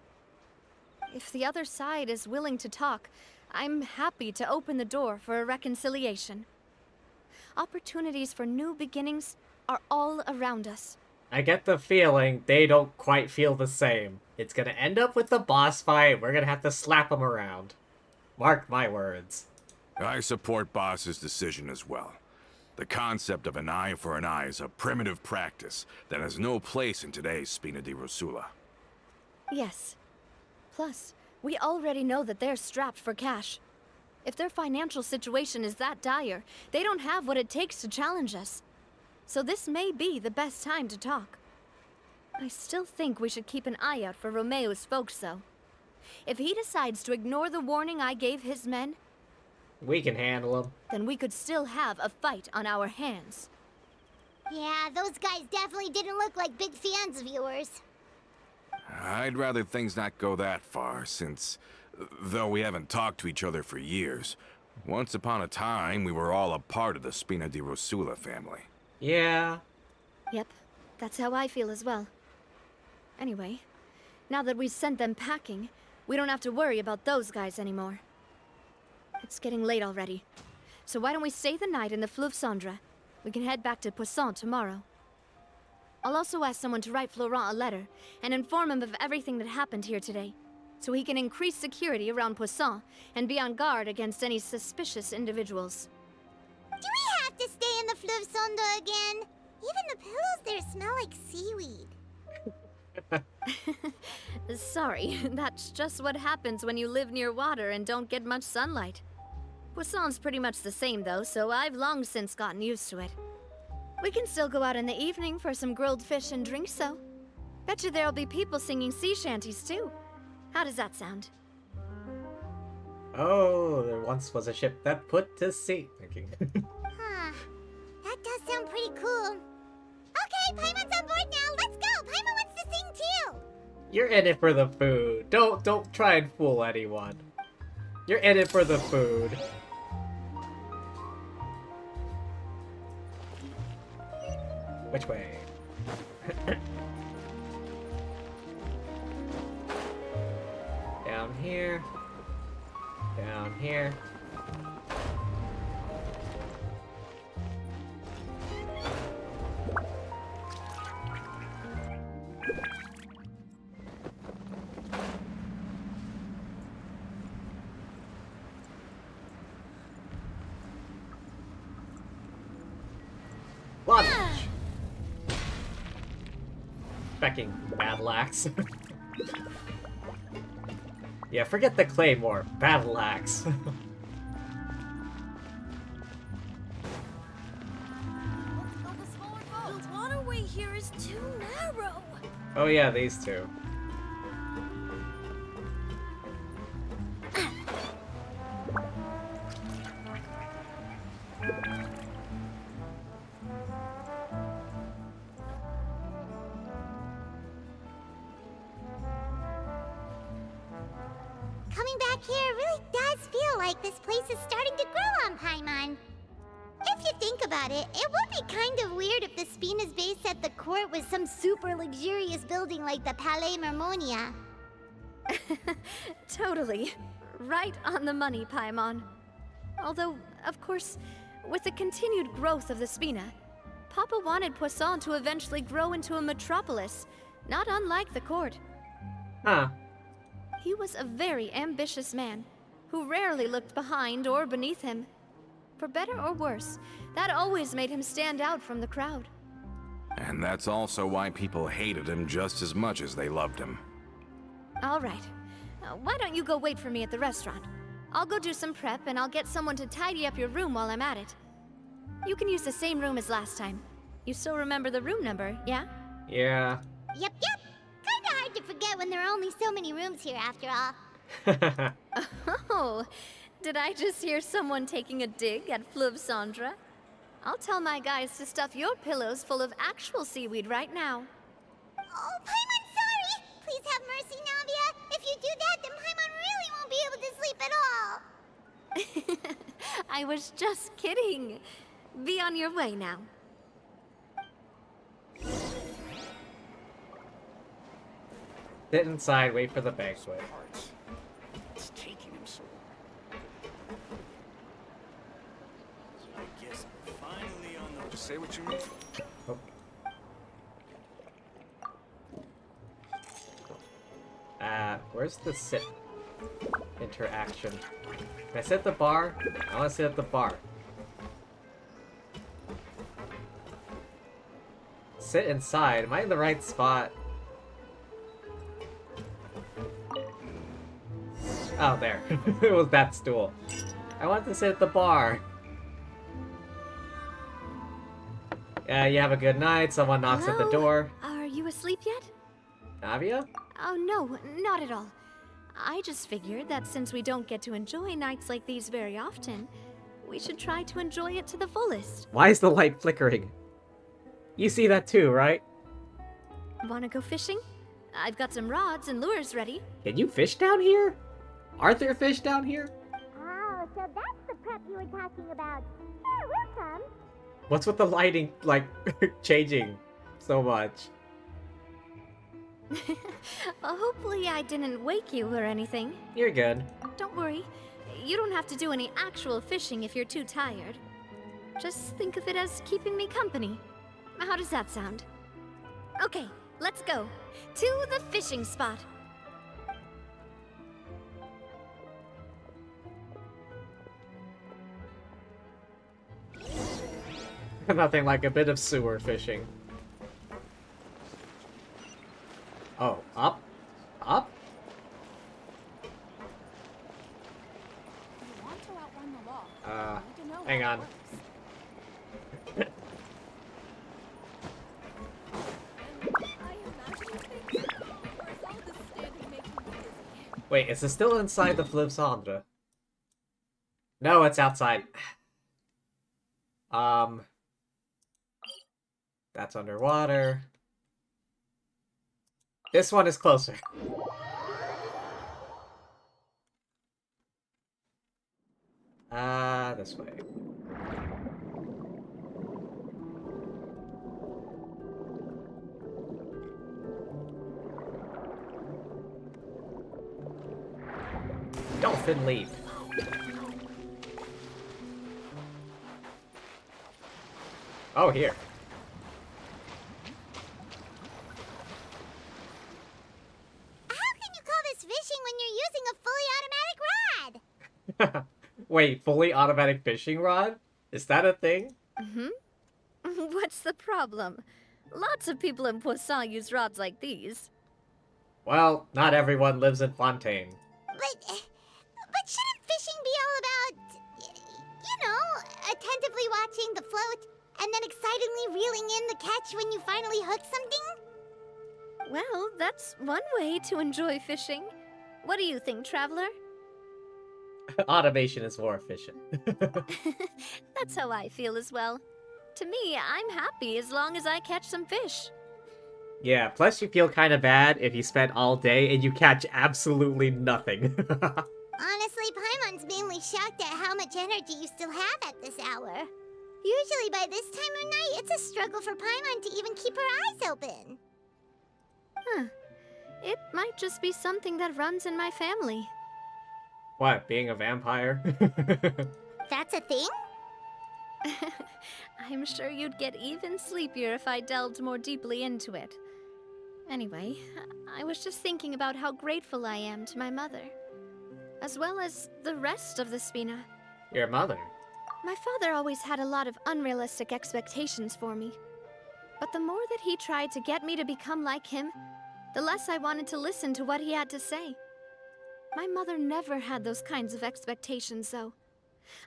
If the other side is willing to talk, I'm happy to open the door for a reconciliation. Opportunities for new beginnings are all around us. I get the feeling they don't quite feel the same. It's gonna end up with the boss fight. We're gonna have to slap them around. Mark my words. I support Boss's decision as well. The concept of an eye for an eye is a primitive practice that has no place in today's Spina di Rosula. Yes. Plus, we already know that they're strapped for cash. If their financial situation is that dire, they don't have what it takes to challenge us. So this may be the best time to talk. I still think we should keep an eye out for Romeu's folks, though. If he decides to ignore the warning I gave his men, we can handle him. Then we could still have a fight on our hands. Yeah, those guys definitely didn't look like big fans of yours. I'd rather things not go that far, since, though we haven't talked to each other for years, once upon a time we were all a part of the Spina di Rosula family. Yeah. Yep, that's how I feel as well. Anyway, now that we've sent them packing, we don't have to worry about those guys anymore. It's getting late already, so why don't we stay the night in the Fleuve Cendre? We can head back to Poisson tomorrow. I'll also ask someone to write Florent a letter and inform him of everything that happened here today, so he can increase security around Poisson and be on guard against any suspicious individuals. Do we have to stay in the Fleuve Cendre again? Even the pillows there smell like seaweed. Sorry, that's just what happens when you live near water and don't get much sunlight. Poisson's pretty much the same though, so I've long since gotten used to it. We can still go out in the evening for some grilled fish and drinks though. Bet you there'll be people singing sea shanties too. How does that sound? Oh, there once was a ship that put to sea. Thinking. Huh. That does sound pretty cool. Okay, Paimon's on board now. Let's go. Paimon wants to sing too. You're in it for the food. Don't try and fool anyone. You're in it for the food. Which way? Down here. Down here. Lunch! Fucking battle axe. Yeah, forget the claymore. Battle axe. The waterway here is too narrow. Oh yeah, these two. Coming back here really does feel like this place is starting to grow on Paimon. If you think about it, it would be kind of weird if the Spina's base at the court was some super luxurious building like the Palais Mermonia. Totally. Right on the money, Paimon. Although, of course, with the continued growth of the Spina, Papa wanted Poisson to eventually grow into a metropolis, not unlike the court. Huh. He was a very ambitious man, who rarely looked behind or beneath him. For better or worse, that always made him stand out from the crowd. And that's also why people hated him just as much as they loved him. All right. Why don't you go wait for me at the restaurant? I'll go do some prep and I'll get someone to tidy up your room while I'm at it. You can use the same room as last time. You still remember the room number, yeah? Yeah. Yep. Kinda hard to forget when there are only so many rooms here after all. Oh, did I just hear someone taking a dig at Fleuve Cendre? I'll tell my guys to stuff your pillows full of actual seaweed right now. Oh, Paimon, sorry! Please have mercy, Navia. If you do that, then Paimon really won't be able to sleep at all. I was just kidding. Be on your way now. Sit inside, wait for the banquet. It's taking him so long. I guess we're finally on the... Just say what you mean. Where's the sit interaction? Can I sit at the bar? I want to sit at the bar. Sit inside. Am I in the right spot? Oh, there. It was that stool. I wanted to sit at the bar. Yeah, you have a good night. Someone knocks at the door. Are you asleep yet? Navia? Oh, no, not at all. I just figured that since we don't get to enjoy nights like these very often, we should try to enjoy it to the fullest. Why is the light flickering? You see that too, right? Wanna go fishing? I've got some rods and lures ready. Can you fish down here? Aren't there fish down here? Oh, so that's the prep you were talking about. Sure, we'll come. What's with the lighting, like, changing so much? Hopefully I didn't wake you or anything. You're good. Don't worry. You don't have to do any actual fishing if you're too tired. Just think of it as keeping me company. How does that sound? Okay, let's go. To the fishing spot. Nothing like a bit of sewer fishing. Oh, up? Up? Hang on. Wait, is it still inside the Fleuve Cendre? No, it's outside. That's underwater. This one is closer. This way. Dolphin leap. Oh, here. How can you call this fishing when you're using a fully automatic rod? Wait, fully automatic fishing rod? Is that a thing? What's the problem? Lots of people in Poisson use rods like these. Well, not everyone lives in Fontaine. But shouldn't fishing be all about, you know, attentively watching the float and then excitedly reeling in the catch when you finally hook something? Well, that's one way to enjoy fishing. What do you think, Traveler? Automation is more efficient. That's how I feel as well. To me, I'm happy as long as I catch some fish. Yeah, plus you feel kind of bad if you spend all day and you catch absolutely nothing. Honestly, Paimon's mainly shocked at how much energy you still have at this hour. Usually by this time of night, it's a struggle for Paimon to even keep her eyes open. Huh. It might just be something that runs in my family. What, being a vampire? That's a thing? I'm sure you'd get even sleepier if I delved more deeply into it. Anyway, I was just thinking about how grateful I am to my mother, as well as the rest of the Spina. Your mother? My father always had a lot of unrealistic expectations for me. But the more that he tried to get me to become like him, the less I wanted to listen to what he had to say. My mother never had those kinds of expectations, though.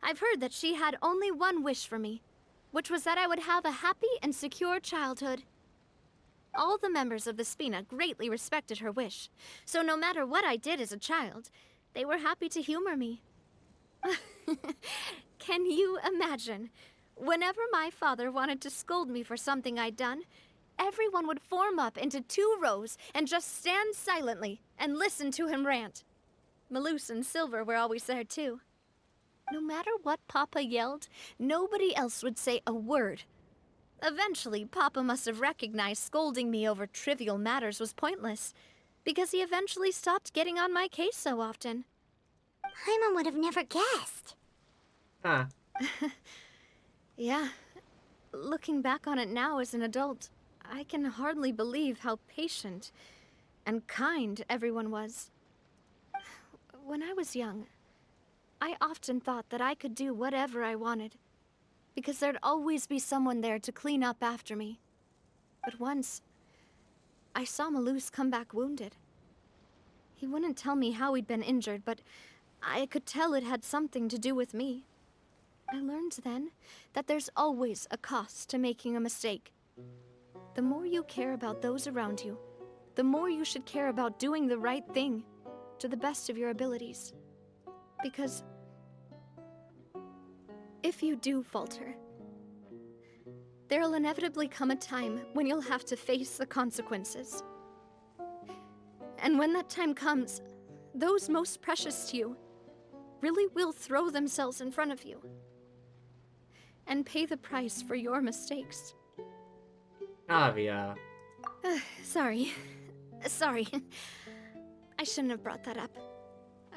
I've heard that she had only one wish for me, which was that I would have a happy and secure childhood. All the members of the Spina greatly respected her wish, so no matter what I did as a child, they were happy to humor me. Can you imagine? Whenever my father wanted to scold me for something I'd done, everyone would form up into 2 rows and just stand silently and listen to him rant. Malouse and Silver were always there too. No matter what Papa yelled, nobody else would say a word. Eventually, Papa must have recognized scolding me over trivial matters was pointless, because he eventually stopped getting on my case so often. Paimon would have never guessed. Huh. Yeah. Looking back on it now as an adult, I can hardly believe how patient and kind everyone was. When I was young, I often thought that I could do whatever I wanted, because there'd always be someone there to clean up after me. But once, I saw Malouse come back wounded. He wouldn't tell me how he'd been injured, but I could tell it had something to do with me. I learned then that there's always a cost to making a mistake. The more you care about those around you, the more you should care about doing the right thing to the best of your abilities. Because if you do falter, there'll inevitably come a time when you'll have to face the consequences. And when that time comes, those most precious to you really will throw themselves in front of you and pay the price for your mistakes. Avia. Sorry. I shouldn't have brought that up.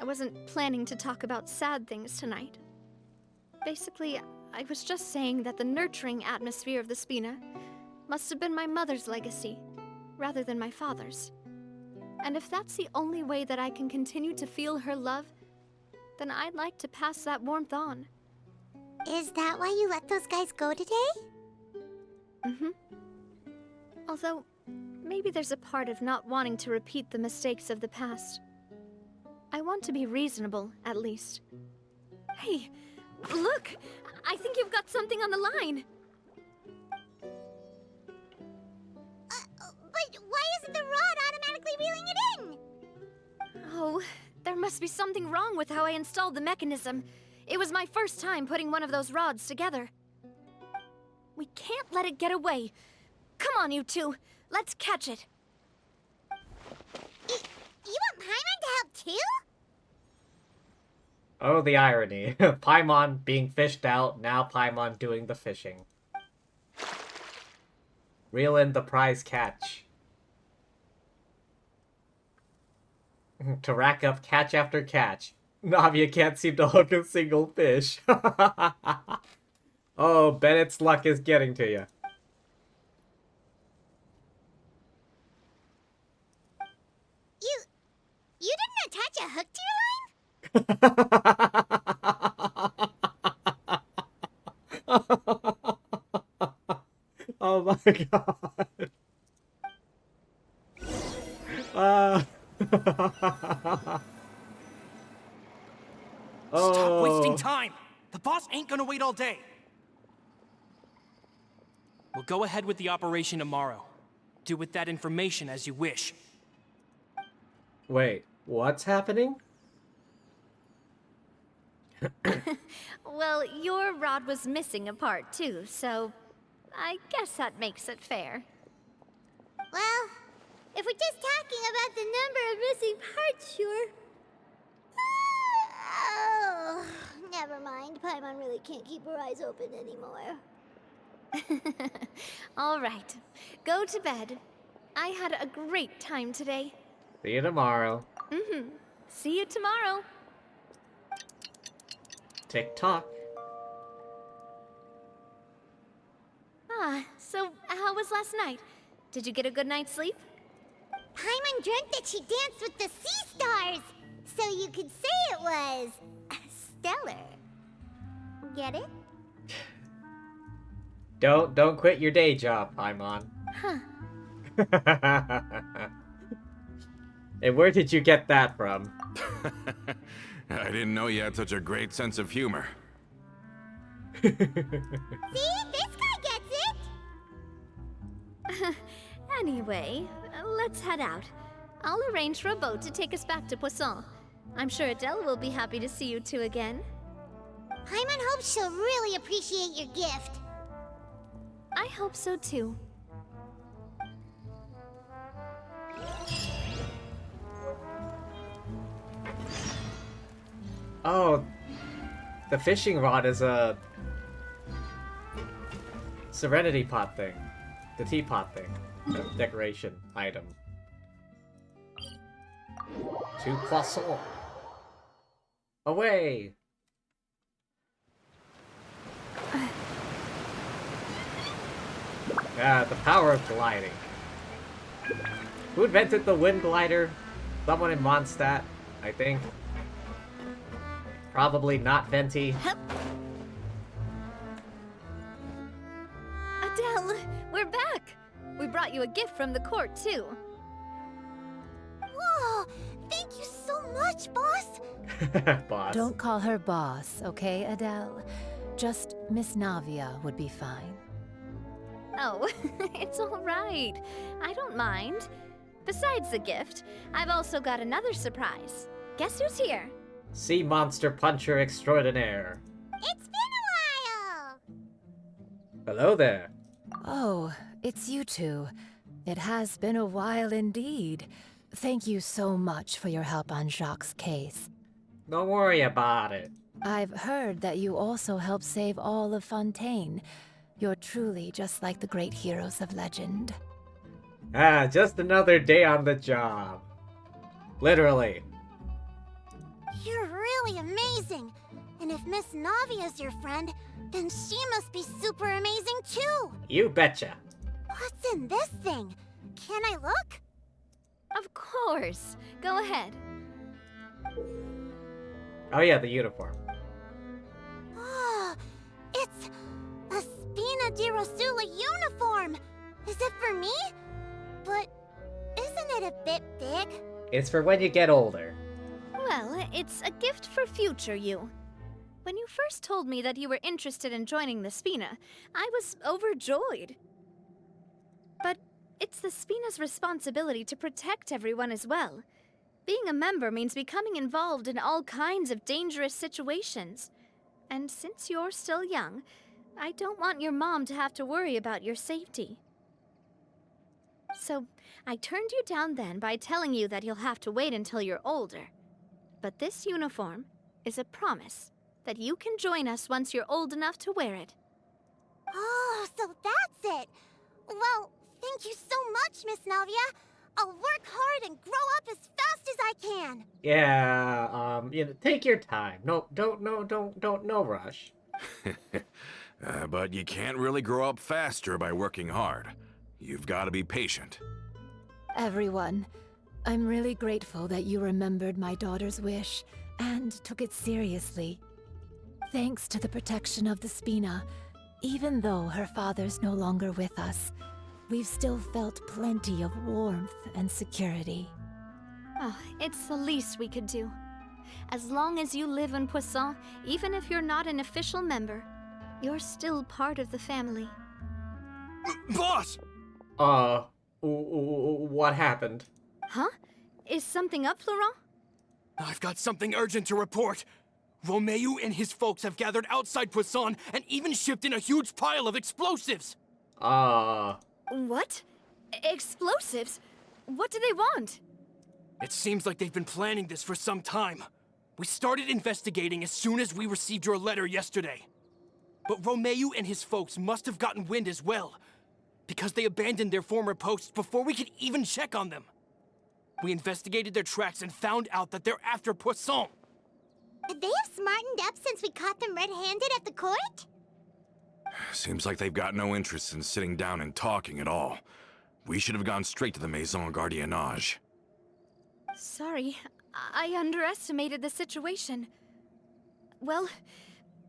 I wasn't planning to talk about sad things tonight. Basically, I was just saying that the nurturing atmosphere of the Spina must have been my mother's legacy, rather than my father's. And if that's the only way that I can continue to feel her love, then I'd like to pass that warmth on. Is that why you let those guys go today? Mm-hmm. Although, maybe there's a part of not wanting to repeat the mistakes of the past. I want to be reasonable, at least. Hey, look! I think you've got something on the line! But why isn't the rod automatically reeling it in? Oh, there must be something wrong with how I installed the mechanism. It was my first time putting one of those rods together. We can't let it get away. Come on, you two. Let's catch it. You want Paimon to help too? Oh, the irony. Paimon being fished out, now Paimon doing the fishing. Reel in the prize catch. To rack up catch after catch. Navia can't seem to hook a single fish. Oh, Bennett's luck is getting to you. You didn't attach a hook to your line? Oh my god. Stop wasting time! The boss ain't gonna wait all day! We'll go ahead with the operation tomorrow. Do with that information as you wish. Wait, what's happening? Well, your rod was missing a part too, so I guess that makes it fair. Well, if we're just talking about the number of missing parts, sure. Oh, never mind. Paimon really can't keep her eyes open anymore. All right, go to bed. I had a great time today. See you tomorrow. See you tomorrow. Tick-tock. So how was last night? Did you get a good night's sleep? Paimon dreamt that she danced with the sea stars, so you could say it was stellar. Get it? Don't quit your day job, Paimon. Huh. And where did you get that from? I didn't know you had such a great sense of humor. See? This guy gets it! Anyway, let's head out. I'll arrange for a boat to take us back to Poisson. I'm sure Adele will be happy to see you two again. Paimon hopes she'll really appreciate your gift. I hope so too. Oh, the fishing rod is a Serenity pot thing. The teapot thing. The decoration item. To Poisson. Away! The power of gliding. Who invented the wind glider? Someone in Mondstadt, I think. Probably not Venti. Adele, we're back! We brought you a gift from the court, too. Whoa! Thank you so much, boss! Boss. Don't call her boss, okay, Adele? Just Miss Navia would be fine. Oh, it's all right. I don't mind. Besides the gift, I've also got another surprise. Guess who's here? Sea monster puncher extraordinaire. It's been a while! Hello there. Oh, it's you two. It has been a while indeed. Thank you so much for your help on Jacques' case. Don't worry about it. I've heard that you also helped save all of Fontaine. You're truly just like the great heroes of legend. Just another day on the job. Literally. You're really amazing! And if Miss Navia's your friend, then she must be super amazing too! You betcha. What's in this thing? Can I look? Of course. Go ahead. Oh yeah, the uniform. Oh, it's a Spina di Rosula uniform! Is it for me? But isn't it a bit big? It's for when you get older. Well, it's a gift for future you. When you first told me that you were interested in joining the Spina, I was overjoyed. But it's the Spina's responsibility to protect everyone as well. Being a member means becoming involved in all kinds of dangerous situations. And since you're still young, I don't want your mom to have to worry about your safety. So, I turned you down then by telling you that you'll have to wait until you're older. But this uniform is a promise that you can join us once you're old enough to wear it. Oh, so that's it. Well, thank you so much, Miss Navia. I'll work hard and grow up as fast as I can. Yeah, take your time. No rush. But you can't really grow up faster by working hard. You've got to be patient. Everyone, I'm really grateful that you remembered my daughter's wish and took it seriously. Thanks to the protection of the Spina, even though her father's no longer with us, we've still felt plenty of warmth and security. Oh, it's the least we could do. As long as you live in Poisson, even if you're not an official member, you're still part of the family. Boss! What happened? Huh? Is something up, Florent? I've got something urgent to report. Romeu and his folks have gathered outside Poisson and even shipped in a huge pile of explosives. What? Explosives? What do they want? It seems like they've been planning this for some time. We started investigating as soon as we received your letter yesterday. But Romeu and his folks must have gotten wind as well, because they abandoned their former posts before we could even check on them. We investigated their tracks and found out that they're after Poisson. They have smartened up since we caught them red-handed at the court? Seems like they've got no interest in sitting down and talking at all. We should have gone straight to the Maison Gardiennage. Sorry, I underestimated the situation. Well,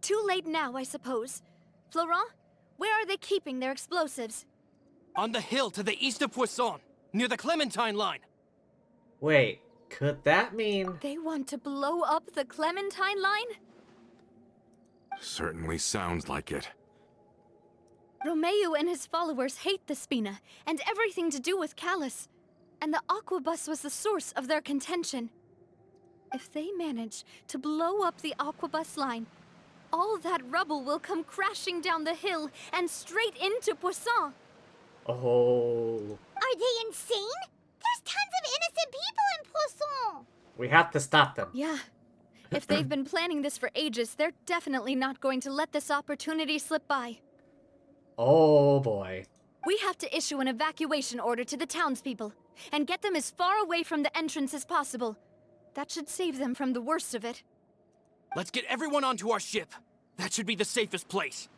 too late now, I suppose. Florent, where are they keeping their explosives? On the hill to the east of Poisson, near the Clementine line. Wait, could that mean... They want to blow up the Clementine line? Certainly sounds like it. Romeu and his followers hate the Spina and everything to do with Callus. And the Aquabus was the source of their contention. If they manage to blow up the Aquabus line, all that rubble will come crashing down the hill and straight into Poisson. Oh. Are they insane? There's tons of innocent people in Poisson. We have to stop them. Yeah. If they've been planning this for ages, they're definitely not going to let this opportunity slip by. Oh boy. We have to issue an evacuation order to the townspeople and get them as far away from the entrance as possible. That should save them from the worst of it. Let's get everyone onto our ship. That should be the safest place.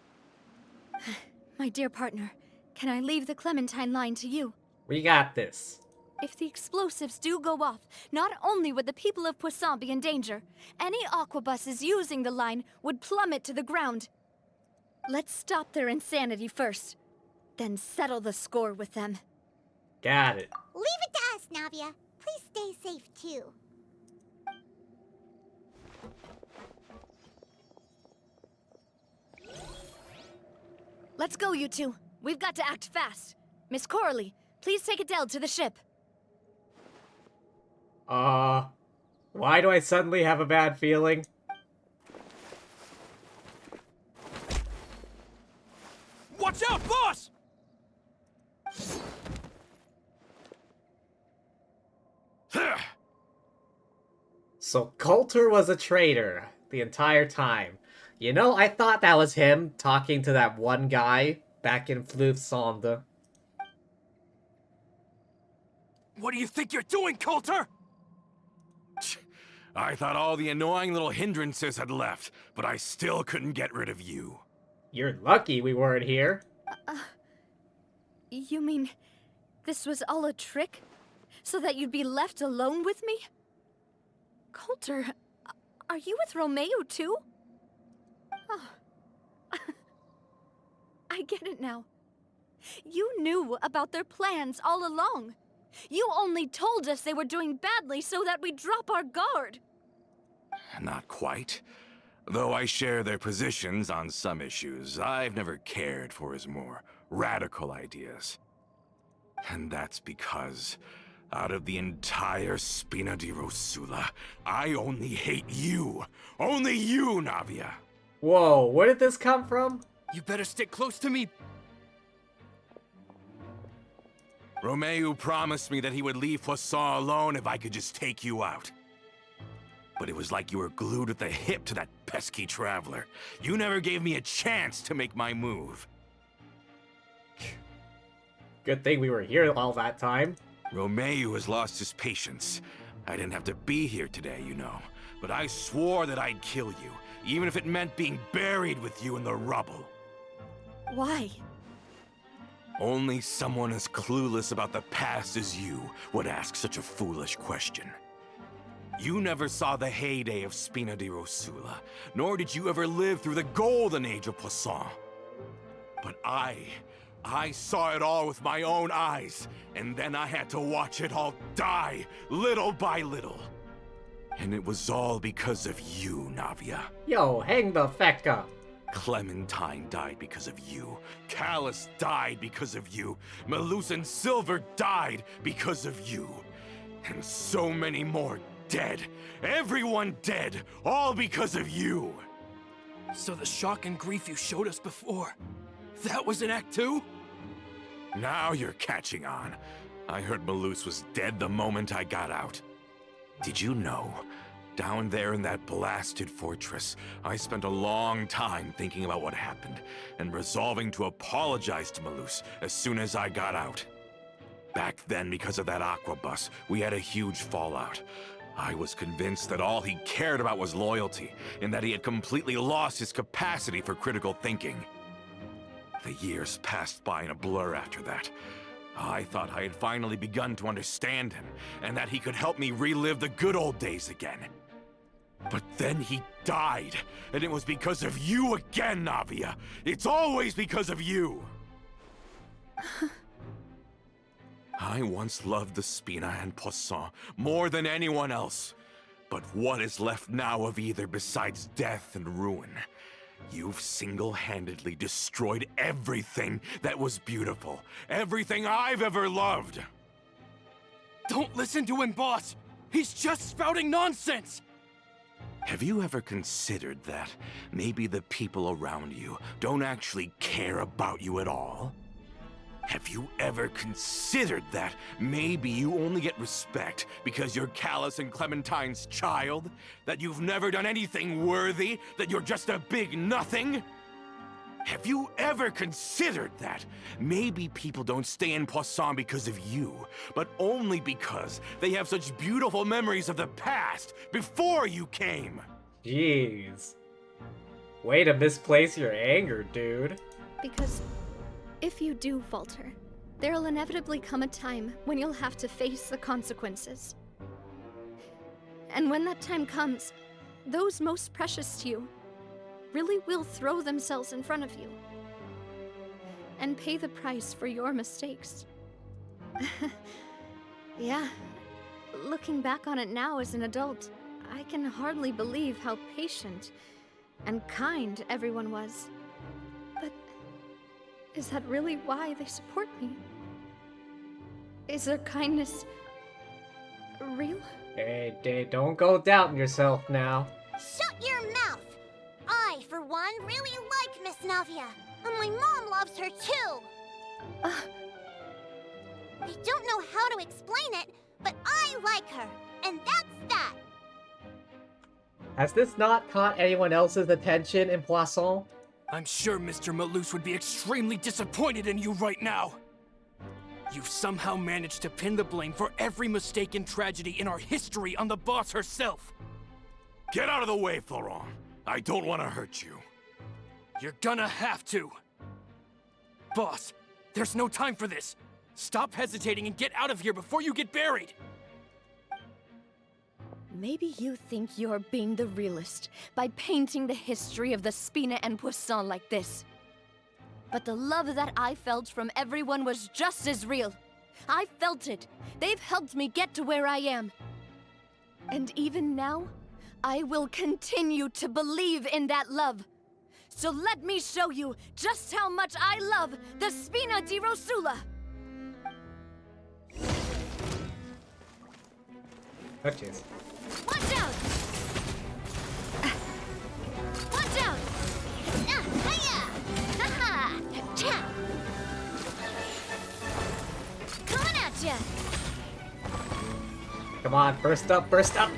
My dear partner, can I leave the Clementine line to you? We got this. If the explosives do go off, not only would the people of Poisson be in danger, any aquabuses using the line would plummet to the ground. Let's stop their insanity first, then settle the score with them. Got it. Leave it to us, Navia. Please stay safe, too. Let's go, you two. We've got to act fast. Miss Coralie, please take Adele to the ship. Why do I suddenly have a bad feeling? Watch out, boss! So Coulter was a traitor the entire time. You know, I thought that was him talking to that one guy back in Fleuve Sonde. What do you think you're doing, Coulter? I thought all the annoying little hindrances had left, but I still couldn't get rid of you. You're lucky we weren't here. You mean this was all a trick? So that you'd be left alone with me? Coulter, are you with Romeu too? Oh. I get it now. You knew about their plans all along. You only told us they were doing badly so that we'd drop our guard. Not quite. Though I share their positions on some issues, I've never cared for his more radical ideas. And that's because, out of the entire Spina di Rosula, I only hate you. Only you, Navia. Whoa, where did this come from? You better stick close to me. Romeo promised me that he would leave Poisson alone if I could just take you out. But it was like you were glued at the hip to that pesky traveler. You never gave me a chance to make my move. Good thing we were here all that time. Romeo has lost his patience. I didn't have to be here today, you know. But I swore that I'd kill you, even if it meant being buried with you in the rubble. Why? Only someone as clueless about the past as you would ask such a foolish question. You never saw the heyday of Spina di Rosula, nor did you ever live through the golden age of Poisson. But I saw it all with my own eyes, and then I had to watch it all die, little by little. And it was all because of you, Navia. Yo, hang the feck up. Clementine died because of you. Callus died because of you. Malus and Silver died because of you. And so many more dead. Everyone dead, all because of you. So the shock and grief you showed us before, that was in Act 2? Now you're catching on. I heard Malus was dead the moment I got out. Did you know? Down there in that blasted fortress, I spent a long time thinking about what happened, and resolving to apologize to Malus as soon as I got out. Back then, because of that aquabus, we had a huge fallout. I was convinced that all he cared about was loyalty, and that he had completely lost his capacity for critical thinking. The years passed by in a blur after that. I thought I had finally begun to understand him, and that he could help me relive the good old days again. But then he died, and it was because of you again, Navia. It's always because of you. I once loved the Spina and Poisson more than anyone else. But what is left now of either besides death and ruin? You've single-handedly destroyed everything that was beautiful. Everything I've ever loved. Don't listen to him, boss. He's just spouting nonsense. Have you ever considered that maybe the people around you don't actually care about you at all? Have you ever considered that maybe you only get respect because you're Callus and Clementine's child? That you've never done anything worthy? That you're just a big nothing? Have you ever considered that maybe people don't stay in Poisson because of you, but only because they have such beautiful memories of the past before you came? Jeez. Way to misplace your anger, dude. Because if you do falter, there'll inevitably come a time when you'll have to face the consequences. And when that time comes, those most precious to you really will throw themselves in front of you and pay the price for your mistakes. Yeah, looking back on it now as an adult, I can hardly believe how patient and kind everyone was. But is that really why they support me? Is their kindness real? Hey, don't go doubting yourself now. Shut your mouth! I, for one, really like Miss Navia, and my mom loves her too! I don't know how to explain it, but I like her, and that's that! Has this not caught anyone else's attention in Poisson? I'm sure Mr. Malus would be extremely disappointed in you right now. You've somehow managed to pin the blame for every mistake and tragedy in our history on the boss herself. Get out of the way, Florent. I don't want to hurt you. You're gonna have to. Boss, there's no time for this. Stop hesitating and get out of here before you get buried. Maybe you think you're being the realist by painting the history of the Spina and Poisson like this. But the love that I felt from everyone was just as real. I felt it. They've helped me get to where I am. And even now, I will continue to believe in that love. So let me show you just how much I love the Spina di Rosula. Oh, jeez. Watch out! Watch out! Come on, burst up, burst up!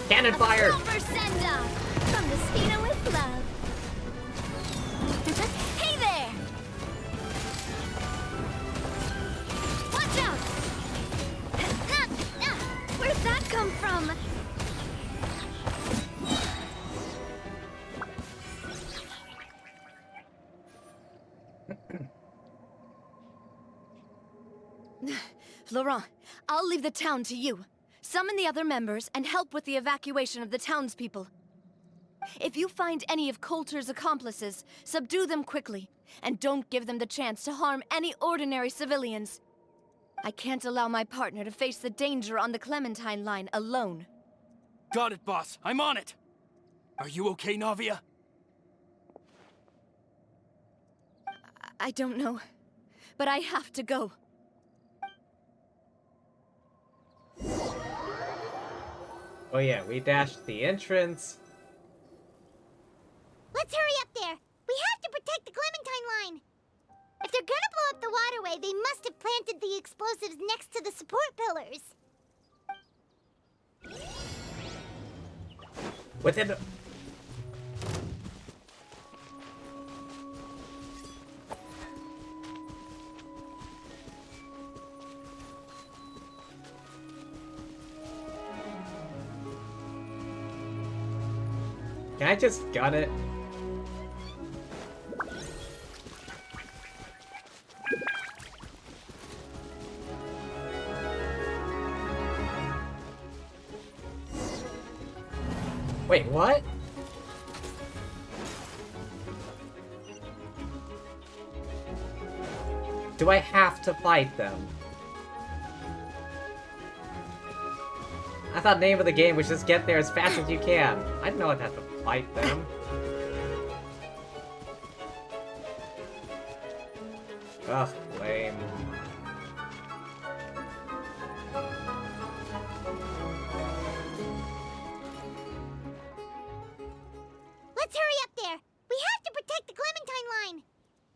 Cannon fire! Silver send-off from the Spina with love. Hey there! Watch out! Where'd that come from? Laurent, I'll leave the town to you. Summon the other members and help with the evacuation of the townspeople. If you find any of Coulter's accomplices, subdue them quickly, and don't give them the chance to harm any ordinary civilians. I can't allow my partner to face the danger on the Clementine line alone. Got it, boss. I'm on it. Are you okay, Navia? I don't know, but I have to go. Oh yeah, we dashed the entrance. Let's hurry up there. We have to protect the Clementine line. If they're gonna blow up the waterway, they must have planted the explosives next to the support pillars. Within the... Can I just gun it? Wait, what? Do I have to fight them? I thought name of the game was just get there as fast as you can. I didn't know I'd have to fight them. Ugh, lame. Let's hurry up there. We have to protect the Clementine line.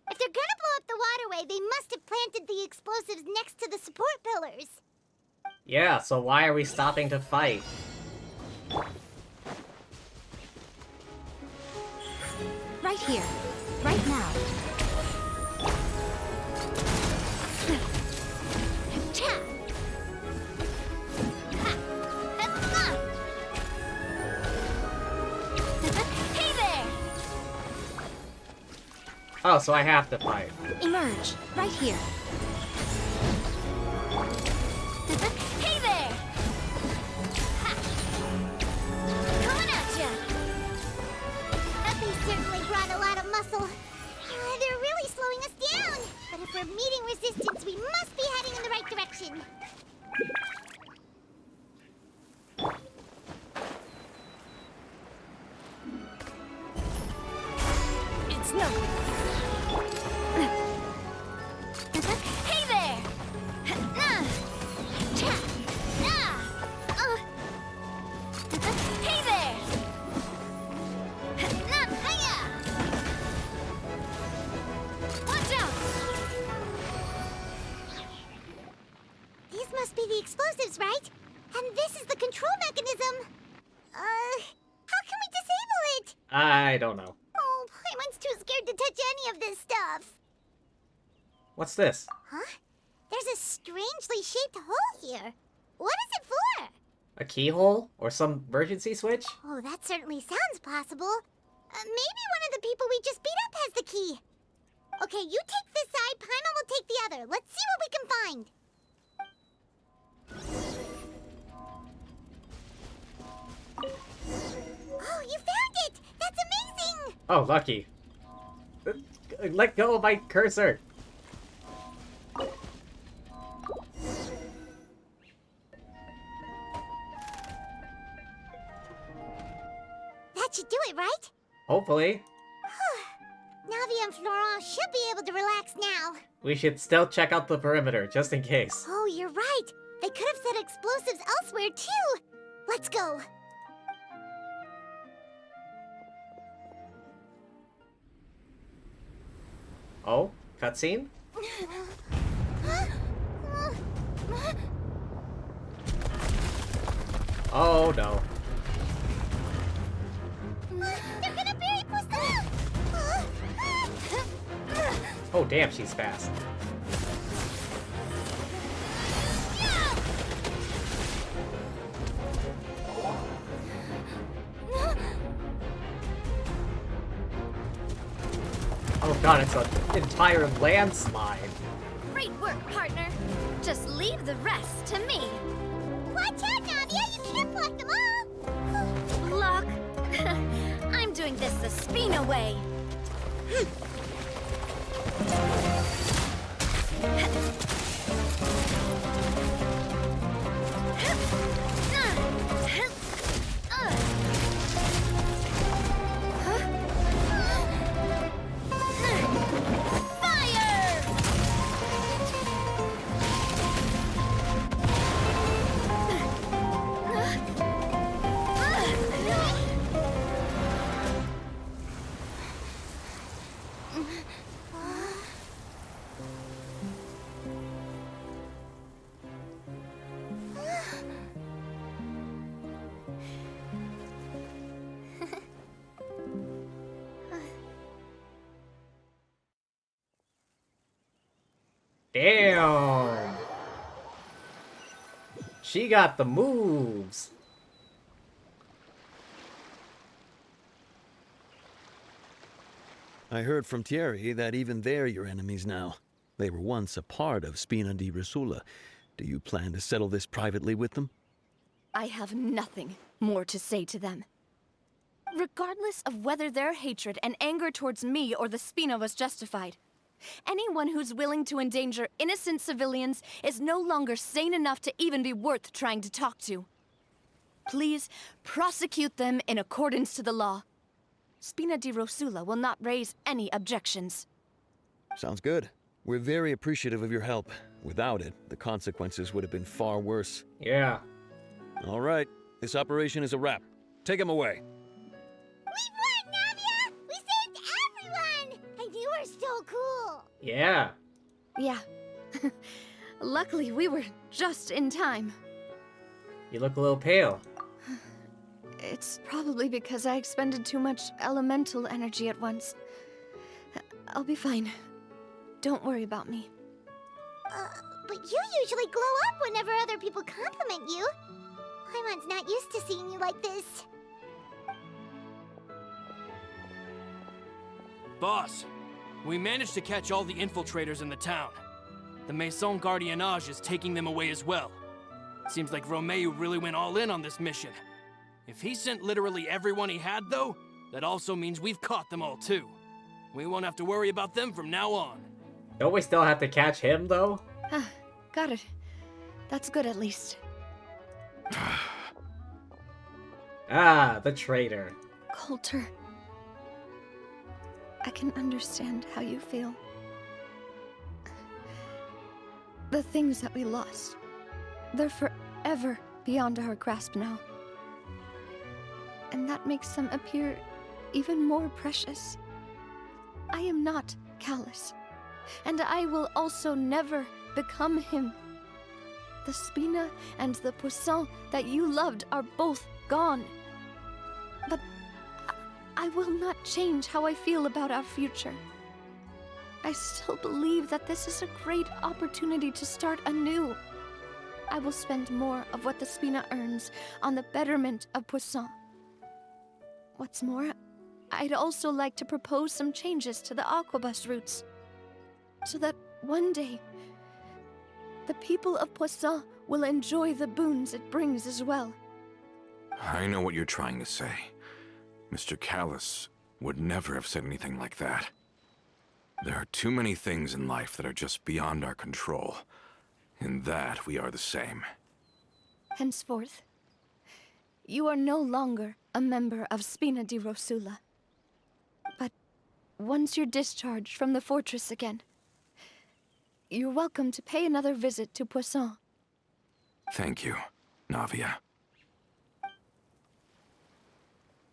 If they're gonna blow up the waterway, they must have planted the explosives next to the support pillars. Yeah, so why are we stopping to fight? Right here. Right now. Hey there! Oh, so I have to fight. Emerge. Right here. Hey there! Coming at ya! They certainly brought a lot of muscle. They're really slowing us down. But if we're meeting resistance, we must be heading in the right direction. It's no. Hey there! Hey there! Watch out! These must be the explosives, right? And this is the control mechanism. How can we disable it? I don't know. Oh, Paimon's too scared to touch any of this stuff. What's this? Huh? There's a strangely shaped hole here. What is it for? A keyhole? Or some emergency switch? Oh, that certainly sounds possible. Maybe one of the people we just beat up has the key. Okay, you take this side, Paimon will take the other. Let's see what we can find. Oh, you found it! That's amazing! Oh, lucky. Let go of my cursor. That should do it, right? Hopefully. Navi and Florent should be able to relax now. We should still check out the perimeter, just in case. Oh, you're right. They could have set explosives elsewhere, too. Let's go. Oh, cutscene? Huh? Oh no. They're gonna bury Poisson! Oh damn, she's fast. Oh god, it's an entire landslide. Great work, partner. Just leave the rest to me. Watch out, Navia! You can't block them all! Block? I'm doing this the Spina way. Damn. She got the moves. I heard from Thierry that even they're your enemies now. They were once a part of Spina di Rosula. Do you plan to settle this privately with them? I have nothing more to say to them. Regardless of whether their hatred and anger towards me or the Spina was justified, anyone who's willing to endanger innocent civilians is no longer sane enough to even be worth trying to talk to. Please prosecute them in accordance to the law. Spina di Rosula will not raise any objections. Sounds good. We're very appreciative of your help. Without it, the consequences would have been far worse. Yeah. All right. This operation is a wrap. Take him away. We won, Navia! We saved everyone! And you were so cool! Yeah. Yeah. Luckily, we were just in time. You look a little pale. It's probably because I expended too much elemental energy at once. I'll be fine. Don't worry about me. But you usually glow up whenever other people compliment you. Paimon's not used to seeing you like this. Boss, we managed to catch all the infiltrators in the town. The Maison Gardiennage is taking them away as well. Seems like Romeo really went all in on this mission. If he sent literally everyone he had, though, that also means we've caught them all, too. We won't have to worry about them from now on. Don't we still have to catch him, though? Got it. That's good, at least. Ah, the traitor. Coulter. I can understand how you feel. The things that we lost, they're forever beyond our grasp now. And that makes them appear even more precious. I am not callous, and I will also never become him. The Spina and the Poisson that you loved are both gone. But I will not change how I feel about our future. I still believe that this is a great opportunity to start anew. I will spend more of what the Spina earns on the betterment of Poisson. What's more, I'd also like to propose some changes to the Aquabus routes, so that one day, the people of Poisson will enjoy the boons it brings as well. I know what you're trying to say. Mr. Callus would never have said anything like that. There are too many things in life that are just beyond our control. In that, we are the same. Henceforth, you are no longer a member of Spina di Rosula. But once you're discharged from the fortress again, you're welcome to pay another visit to Poisson. Thank you, Navia.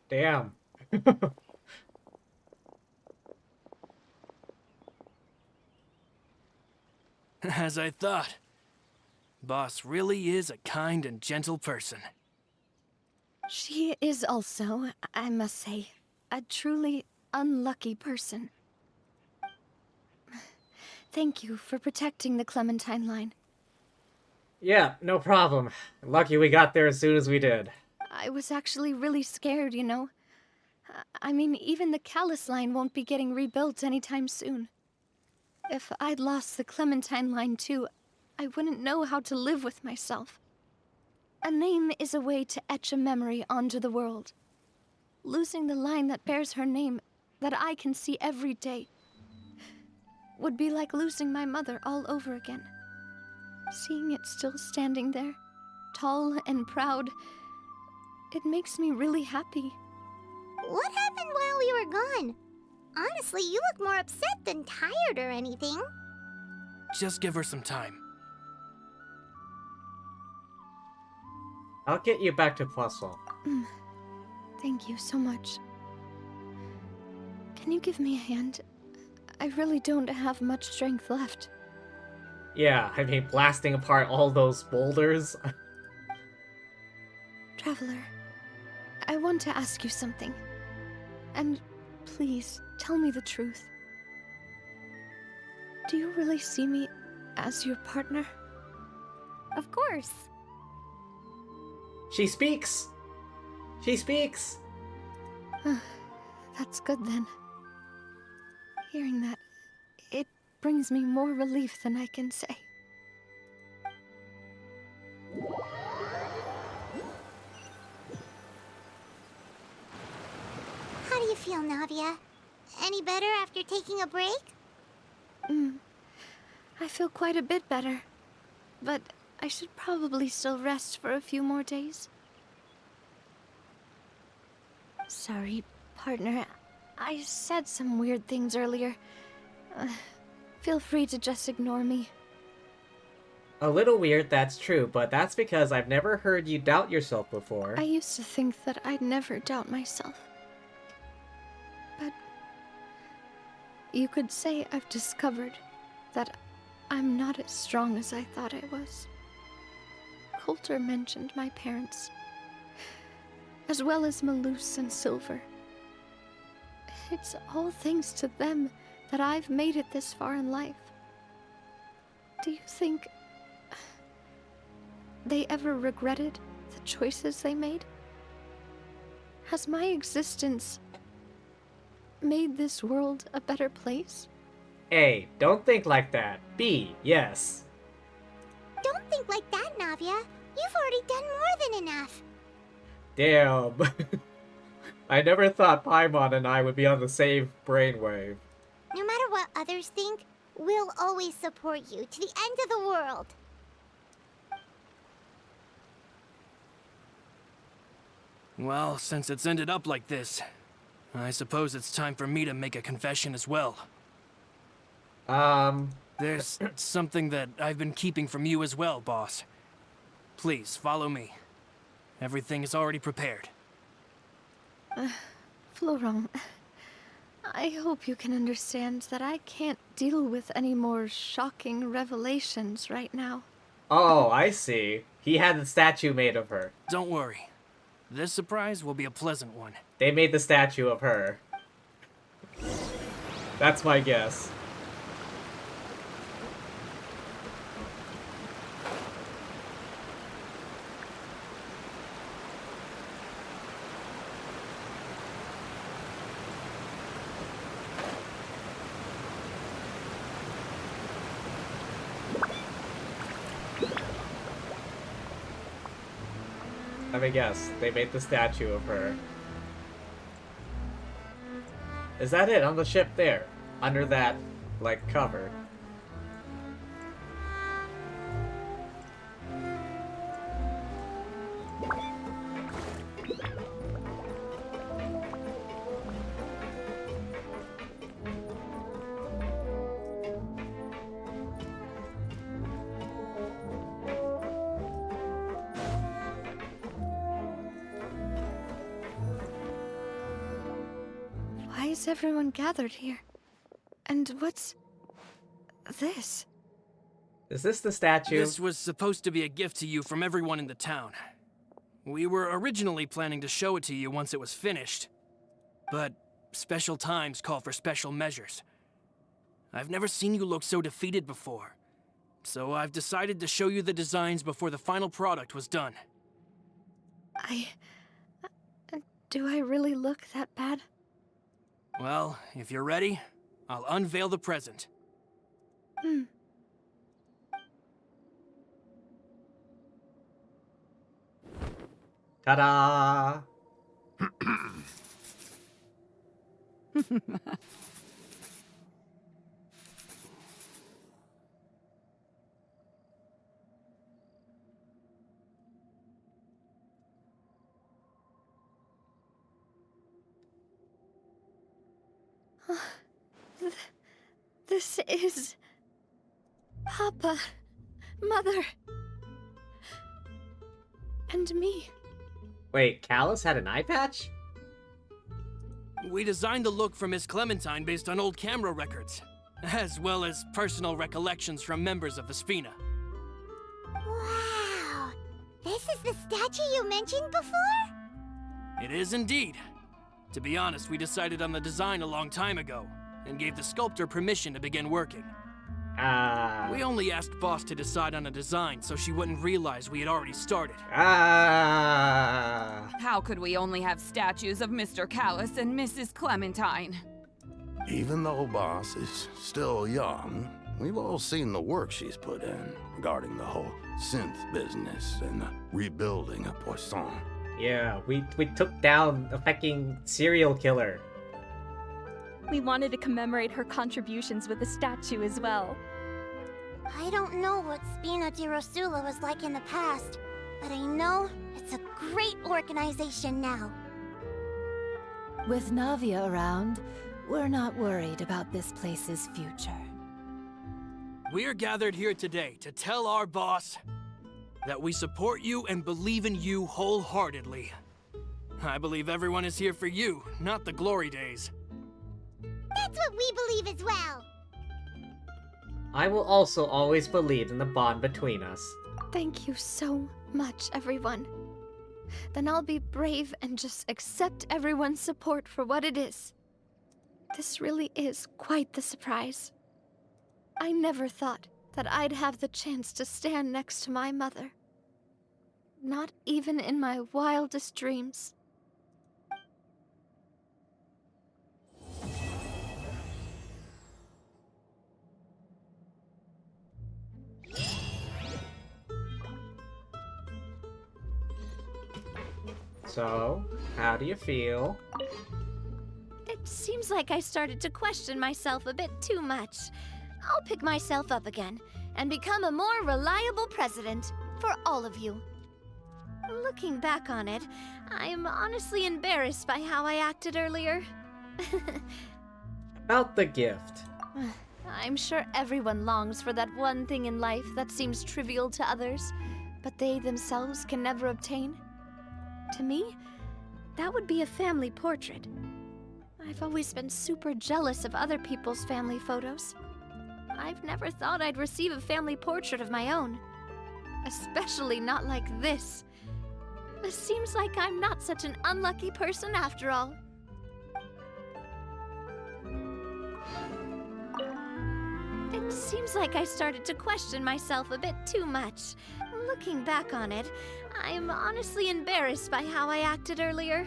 Damn. As I thought. Boss really is a kind and gentle person. She is also, I must say, a truly unlucky person. Thank you for protecting the Clementine line. Yeah, no problem. Lucky we got there as soon as we did. I was actually really scared, you know. I mean, even the Callus line won't be getting rebuilt anytime soon. If I'd lost the Clementine line too, I wouldn't know how to live with myself. A name is a way to etch a memory onto the world. Losing the line that bears her name, that I can see every day, would be like losing my mother all over again. Seeing it still standing there, tall and proud, it makes me really happy. What happened while we were gone? Honestly, you look more upset than tired or anything. Just give her some time. I'll get you back to Poisson. Thank you so much. Can you give me a hand? I really don't have much strength left. Yeah, I mean, blasting apart all those boulders. Traveler, I want to ask you something. And please, tell me the truth. Do you really see me as your partner? Of course. She speaks! She speaks! That's good then. Hearing that, it brings me more relief than I can say. How do you feel, Navia? Any better after taking a break? I feel quite a bit better. But I should probably still rest for a few more days. Sorry, partner. I said some weird things earlier. Feel free to just ignore me. A little weird, that's true, but that's because I've never heard you doubt yourself before. I used to think that I'd never doubt myself. But you could say I've discovered that I'm not as strong as I thought I was. Coulter mentioned my parents, as well as Malus and Silver. It's all thanks to them that I've made it this far in life. Do you think they ever regretted the choices they made? Has my existence made this world a better place? A, don't think like that. B, yes. Don't think like that, Navia. You've already done more than enough. Damn. I never thought Paimon and I would be on the same brainwave. No matter what others think, we'll always support you to the end of the world. Well, since it's ended up like this, I suppose it's time for me to make a confession as well. There's something that I've been keeping from you as well, boss. Please, follow me. Everything is already prepared. Florent, I hope you can understand that I can't deal with any more shocking revelations right now. Oh, I see. He had the statue made of her. Don't worry. This surprise will be a pleasant one. They made the statue of her. That's my guess. Let me guess. They made the statue of her. Is that it on the ship there? Under that, like, cover? Why is everyone gathered here? And what's this? Is this the statue? This was supposed to be a gift to you from everyone in the town. We were originally planning to show it to you once it was finished, but special times call for special measures. I've never seen you look so defeated before, so I've decided to show you the designs before the final product was done. Do I really look that bad? Well, if you're ready, I'll unveil the present. Ta-da! This is... Papa, Mother, and me. Wait, Callus had an eye patch? We designed the look for Miss Clementine based on old camera records, as well as personal recollections from members of the Spina. Wow! This is the statue you mentioned before? It is indeed. To be honest, we decided on the design a long time ago, and gave the sculptor permission to begin working. We only asked Boss to decide on a design so she wouldn't realize we had already started. How could we only have statues of Mr. Callus and Mrs. Clementine? Even though Boss is still young, we've all seen the work she's put in regarding the whole synth business and the rebuilding of Poisson. Yeah, we took down a fucking serial killer. We wanted to commemorate her contributions with a statue as well. I don't know what Spina di Rosula was like in the past, but I know it's a great organization now. With Navia around, we're not worried about this place's future. We are gathered here today to tell our boss that we support you and believe in you wholeheartedly. I believe everyone is here for you, not the glory days. That's what we believe as well. I will also always believe in the bond between us. Thank you so much, everyone. Then I'll be brave and just accept everyone's support for what it is. This really is quite the surprise. I never thought that I'd have the chance to stand next to my mother. Not even in my wildest dreams. So, how do you feel? It seems like I started to question myself a bit too much. I'll pick myself up again and become a more reliable president for all of you. Looking back on it, I'm honestly embarrassed by how I acted earlier. About the gift. I'm sure everyone longs for that one thing in life that seems trivial to others, but they themselves can never obtain. To me, that would be a family portrait. I've always been super jealous of other people's family photos. I've never thought I'd receive a family portrait of my own. Especially not like this. It seems like I'm not such an unlucky person after all. It seems like I started to question myself a bit too much. Looking back on it, I'm honestly embarrassed by how I acted earlier.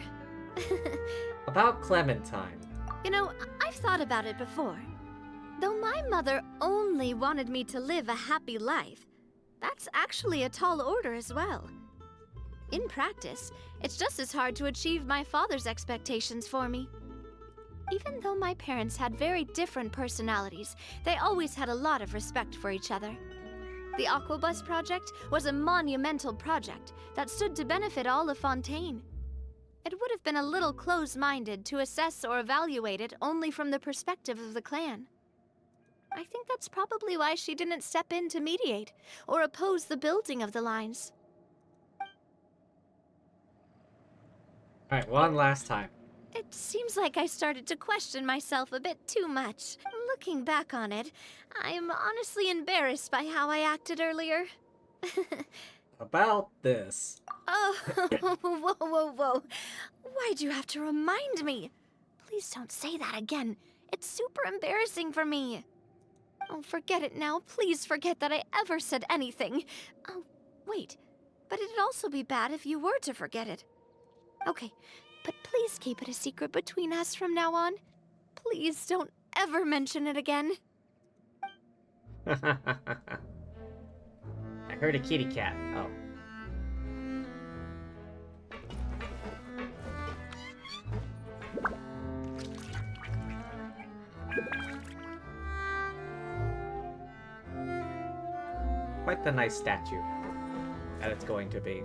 About Clementine. You know, I've thought about it before. Though my mother only wanted me to live a happy life, that's actually a tall order as well. In practice, it's just as hard to achieve my father's expectations for me. Even though my parents had very different personalities, they always had a lot of respect for each other. The Aquabus project was a monumental project that stood to benefit all of Fontaine. It would have been a little close-minded to assess or evaluate it only from the perspective of the clan. I think that's probably why she didn't step in to mediate or oppose the building of the lines. Alright, one last time. It seems like I started to question myself a bit too much. Looking back on it, I'm honestly embarrassed by how I acted earlier. About this. Oh, whoa, whoa, whoa. Why'd you have to remind me? Please don't say that again. It's super embarrassing for me. Oh, forget it now. Please forget that I ever said anything. Oh, wait. But it'd also be bad if you were to forget it. Okay, but please keep it a secret between us from now on. Please don't ever mention it again. I heard a kitty cat. Oh. Quite the nice statue that it's going to be.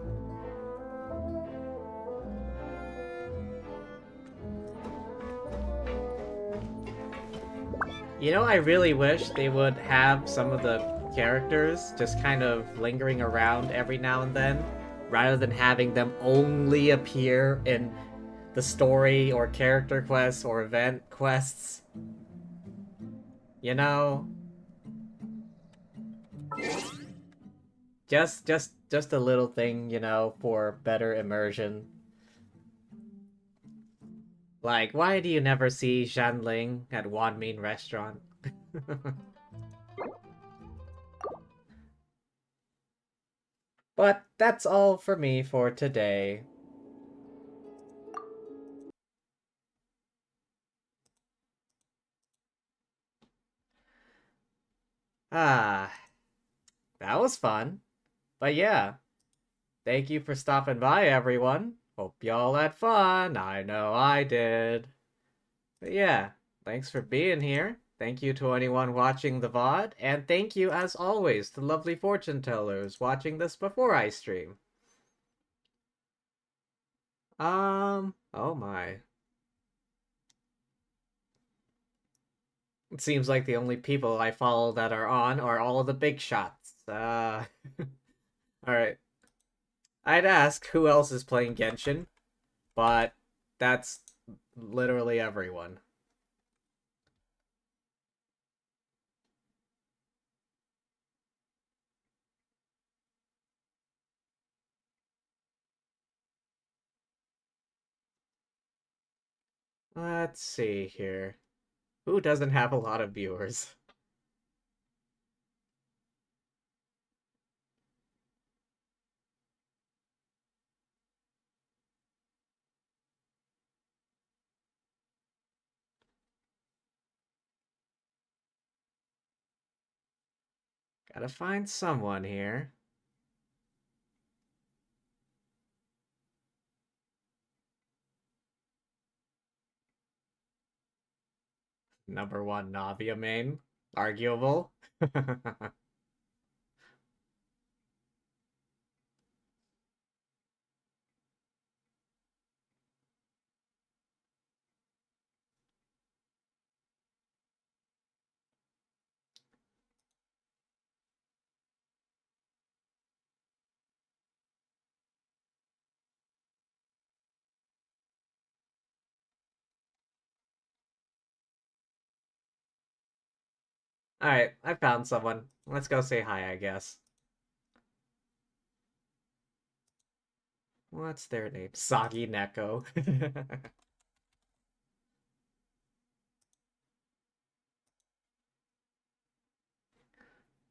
You know, I really wish they would have some of the characters just kind of lingering around every now and then, rather than having them only appear in the story or character quests or event quests. You know? Just a little thing, you know, for better immersion. Like, why do you never see Ling at Wanmin Restaurant? But that's all for me for today. Ah, that was fun. But yeah, thank you for stopping by, everyone. Hope y'all had fun. I know I did. But yeah, thanks for being here. Thank you to anyone watching the VOD, and thank you, as always, to lovely fortune tellers watching this before I stream. Oh my. It seems like the only people I follow that are on are all of the big shots. Alright. I'd ask who else is playing Genshin, but that's literally everyone. Let's see here. Who doesn't have a lot of viewers? Gotta find someone here. Number one Navia main. Arguable. Alright, I found someone. Let's go say hi, I guess. What's their name? Sagi Neko.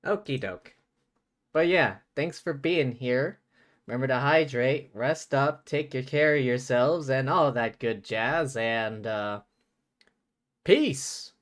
Okie doke. But yeah, thanks for being here. Remember to hydrate, rest up, take good care of yourselves, and all that good jazz, and, peace!